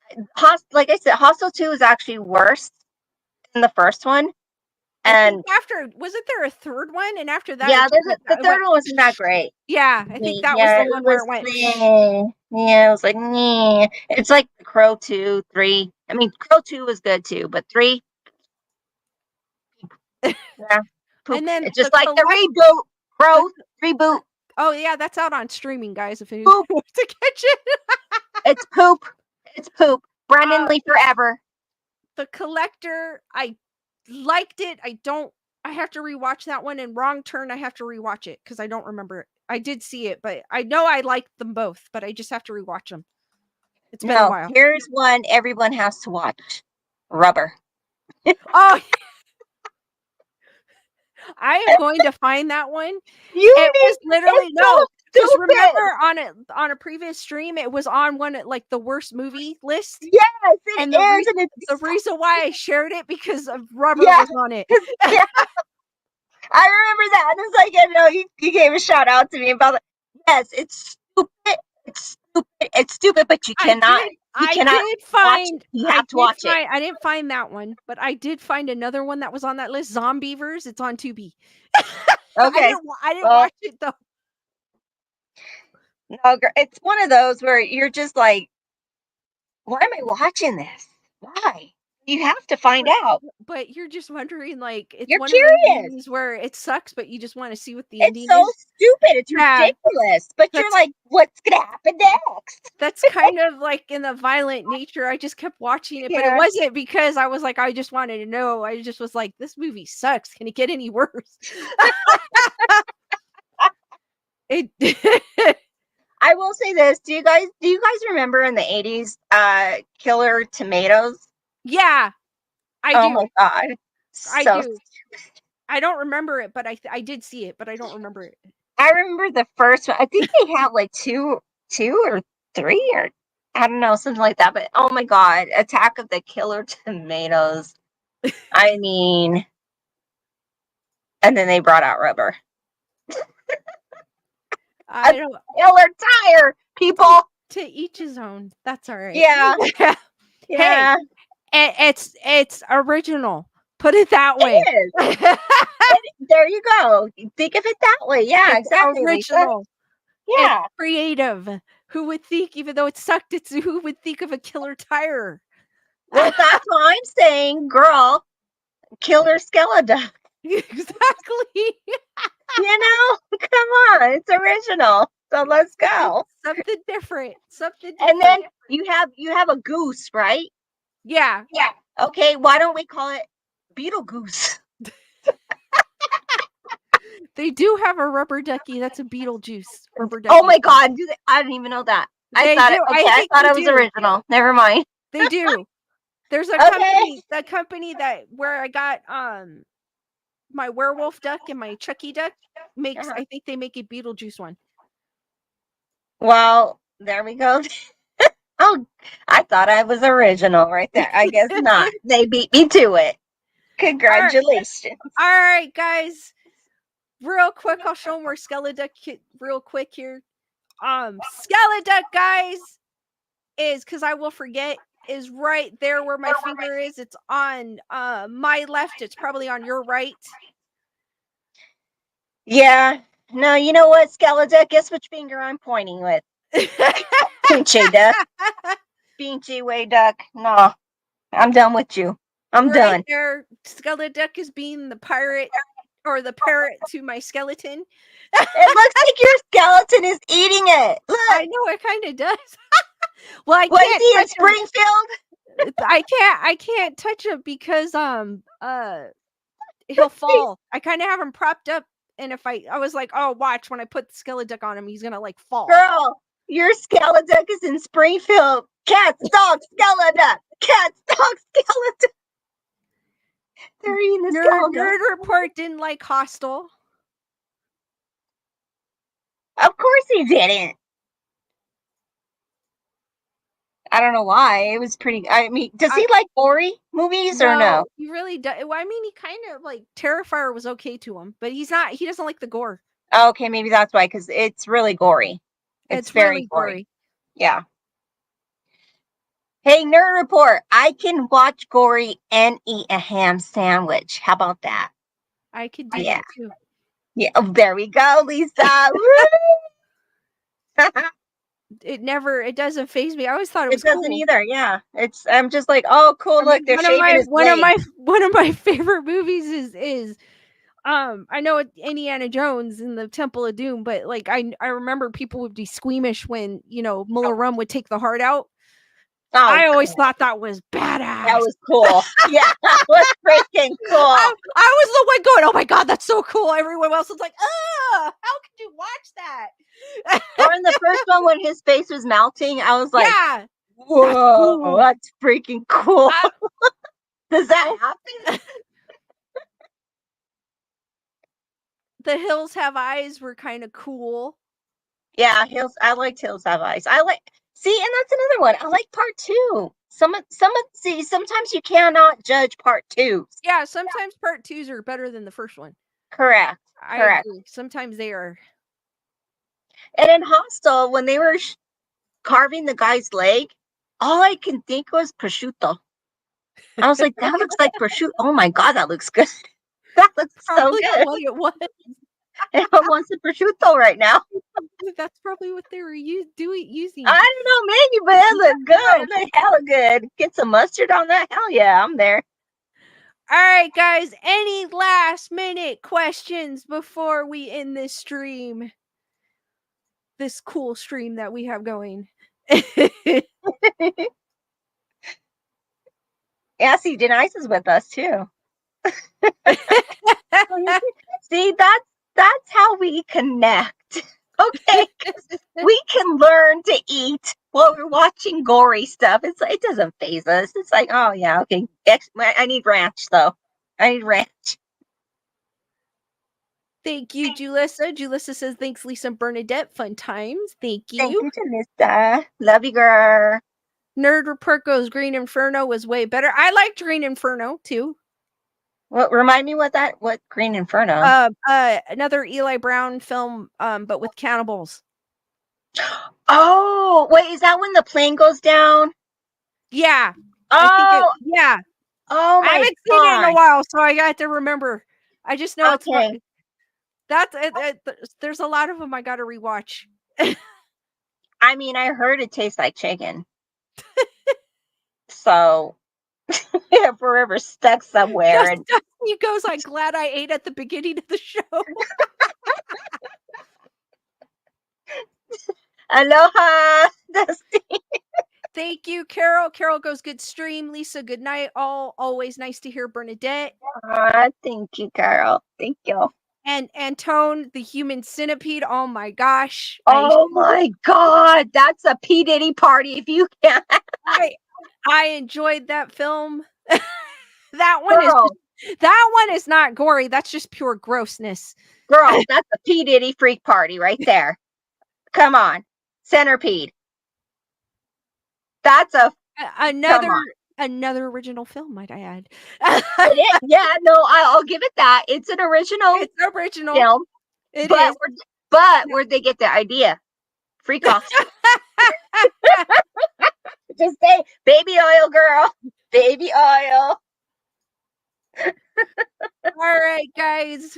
like I said, Hostel 2 is actually worse than the first one. And wasn't there a third one? And after that, yeah, the third one wasn't that great. Yeah, I think that was the one where it went. Yeah, it was like, meh. It's like Crow 2, 3. I mean, Crow 2 was good too, but 3, yeah. And then it's just like the reboot. Crow reboot. Oh yeah, that's out on streaming, guys. If anyone wants to catch it, it's poop. It's poop. Brandon Lee forever. The Collector, I liked it. I have to rewatch that one. And Wrong Turn, I have to rewatch it because I don't remember it. I did see it, but I know I liked them both, but I just have to rewatch them. It's been a while. Here's one everyone has to watch. Rubber. Oh, I am going to find that one. It was literally because remember on a previous stream, it was on one like the worst movie list. Yes, it is. The reason why I shared it because of Rubber was on it. Yeah. I remember that. And it's like, you know, you gave a shout out to me about it. Yes, it's stupid. It's stupid, but you cannot. You have to watch it. I didn't find that one, but I did find another one that was on that list. Zombievers. It's on Tubi. Okay. I didn't watch it though. No, it's one of those where you're just like, why am I watching this? Why? You have to find out. But you're just wondering, like, it's you're one curious. of those movies where it sucks, but you just want to see what the ending is. It's so stupid. It's ridiculous. But you're like, what's going to happen next? That's kind of like in the violent nature. I just kept watching it, but it wasn't because I was like, I just wanted to know. I just was like, this movie sucks. Can it get any worse? I will say this. Do you guys remember in the 80s Killer Tomatoes? Yeah. I do. Oh my God. I do. I don't remember it, but I did see it, but I don't remember it. I remember the first one. I think they had like two or three, or I don't know, something like that. But oh my God, Attack of the Killer Tomatoes. I mean, and then they brought out Rubber. I don't. Killer tire, people. To each his own. That's all right. Yeah. Yeah. Hey, it's original. Put it that way. It is. There you go. Think of it that way. Yeah, it's exactly. Original. Yeah. It's creative. Who would think, even though it sucked, who would think of a killer tire? Well, that's what I'm saying, girl. Killer Skeleduck. Exactly. You know, come on, it's original. So let's go. Something different. And then you have a goose, right? Yeah. Yeah. Okay, why don't we call it Beetlejuice? They do have a rubber ducky. That's a Beetlejuice rubber ducky. Oh my God, I didn't even know that. I thought it was original. Never mind. They do. There's a company that where I got my werewolf duck and my Chucky duck makes. I think they make a Beetlejuice one. Well, there we go. Oh, I thought I was original right there. I guess not. They beat me to it. Congratulations. All right, guys. Real quick, I'll show them where Skeleduck real quick here. Skeleduck, guys, is because I will forget, is right there where my finger is. It's on my left. It's probably on your right. Yeah. No, you know what, Skeleduck? Guess which finger I'm pointing with. Pinchy duck. Pinchy way duck. No, I'm done with you. I'm done. There, Skeleduck is being the pirate or the parrot to my skeleton. It looks like your skeleton is eating it. Look. I know it kind of does. Well, I what can't. Is he in Springfield? I can't touch him because he'll fall. I kind of have him propped up and if I was like, oh, watch when I put the skeleton on him, he's gonna like fall. Girl, your skeleton is in Springfield. Cats, dogs, skeleton. Cats, dogs, skeleton. They're eating the skeleton. Nerd Report didn't like Hostel. Of course he didn't. I don't know why. It was pretty. I mean, does he like gory movies or no? He really does. Well, I mean, he kind of like Terrifier was okay to him, but he's not. He doesn't like the gore. Okay, maybe that's why, because it's really gory. It's very really gory. Yeah. Hey, Nerd Report. I can watch gory and eat a ham sandwich. How about that? I could do that too. Yeah. Oh, there we go, Lisa. It doesn't faze me. I always thought it was doesn't cool. either. Yeah. I'm just like, oh, cool. Look, they're shaving his leg. One of my favorite movies is I know Indiana Jones in the Temple of Doom, but like I remember people would be squeamish when, Muller Rum would take the heart out. Oh, I always thought that was badass. That was cool. Yeah, that was freaking cool. I was the one going, oh my God, that's so cool. Everyone else was like, how could you watch that? Or in the first one when his face was melting, I was like, yeah, whoa, that's freaking cool. Does that happen? The Hills Have Eyes were kind of cool. Yeah, I liked Hills Have Eyes. See, and that's another one. I like part 2. Sometimes you cannot judge part 2s. Yeah, sometimes part 2s are better than the first one. Correct. I agree. Sometimes they are. And in Hostel, when they were carving the guy's leg, all I can think was prosciutto. I was like, that looks like prosciutto. Oh my God, that looks good. That looks probably so good. What it was. Everyone wants a prosciutto right now. That's probably what they were using. I don't know, maybe, but it looked good. It looked hella good. Get some mustard on that. Hell yeah, I'm there. All right, guys. Any last minute questions before we end this stream? This cool stream that we have going. Yeah, see, Denise is with us too. See, that's how we connect. Okay, we can learn to eat while we're watching gory stuff. It doesn't faze us. It's like, oh yeah, okay. I need ranch though. I need ranch. Thank you, Julissa. Julissa says, thanks, Lisa and Bernadette. Fun times. Thank you. Thank you, Julissa. Love you, girl. Nerd Report goes Green Inferno was way better. I liked Green Inferno too. What remind me what Green Inferno? Another Eli Brown film, but with cannibals. Oh, wait, is that when the plane goes down? Yeah. Oh, yeah. Oh my God. I haven't seen it in a while, so I got to remember. I just know it's fun. There's a lot of them I got to rewatch. I mean, I heard it tastes like chicken. So if we're ever stuck somewhere. He goes, I'm glad I ate at the beginning of the show. Aloha, Dusty. Thank you, Carol. Carol goes, good stream. Lisa, good night. Always nice to hear Bernadette. Thank you, Carol. Thank you. And Antone, the human centipede. Oh my gosh. Oh my God. That's a P. Diddy party if you can. I enjoyed that film. That one is not gory. That's just pure grossness. Girl, that's a P. Diddy freak party right there. Come on. Centipede. That's another original film, might I add. Yeah, no, I'll give it that. It's an original. It's original film. It is. But where'd they get the idea? Free cost. Just say, baby oil, girl. Baby oil. All right, guys.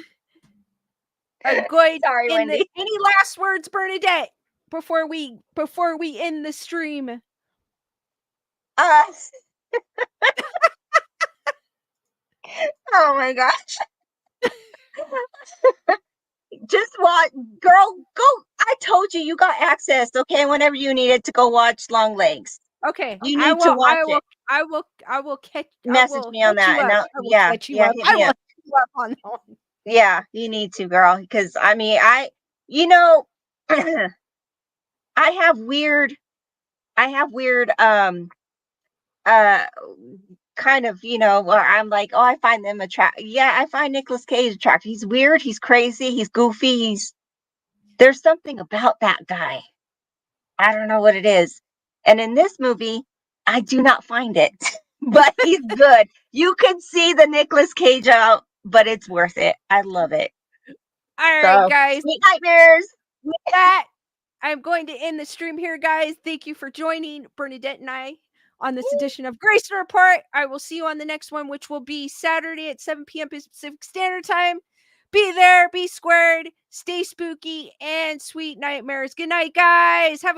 Good. Sorry, Wendy. Any last words, Bernadette, before we end the stream? Oh my gosh. Just watch, girl, go. I told you got access, okay? Whenever you needed to go watch Long Legs. Okay. You need to watch it. I will catch message me on that. I will catch you up on that one. Yeah, you need to, girl. Because I mean, you know, I have weird, uh, kind of, where I'm like, oh, I find them attractive. Yeah, I find Nicolas Cage attractive. He's weird. He's crazy. He's goofy. There's something about that guy. I don't know what it is. And in this movie, I do not find it, but he's good. You can see the Nicolas Cage out, but it's worth it. I love it. All right, So, guys. sweet nightmares. With that, I'm going to end the stream here, guys. Thank you for joining Bernadette and I on this edition of Grayson Report. I will see you on the next one, which will be Saturday at 7 p.m. Pacific Standard Time. Be there, be squared, stay spooky, and sweet nightmares. Good night, guys. Have a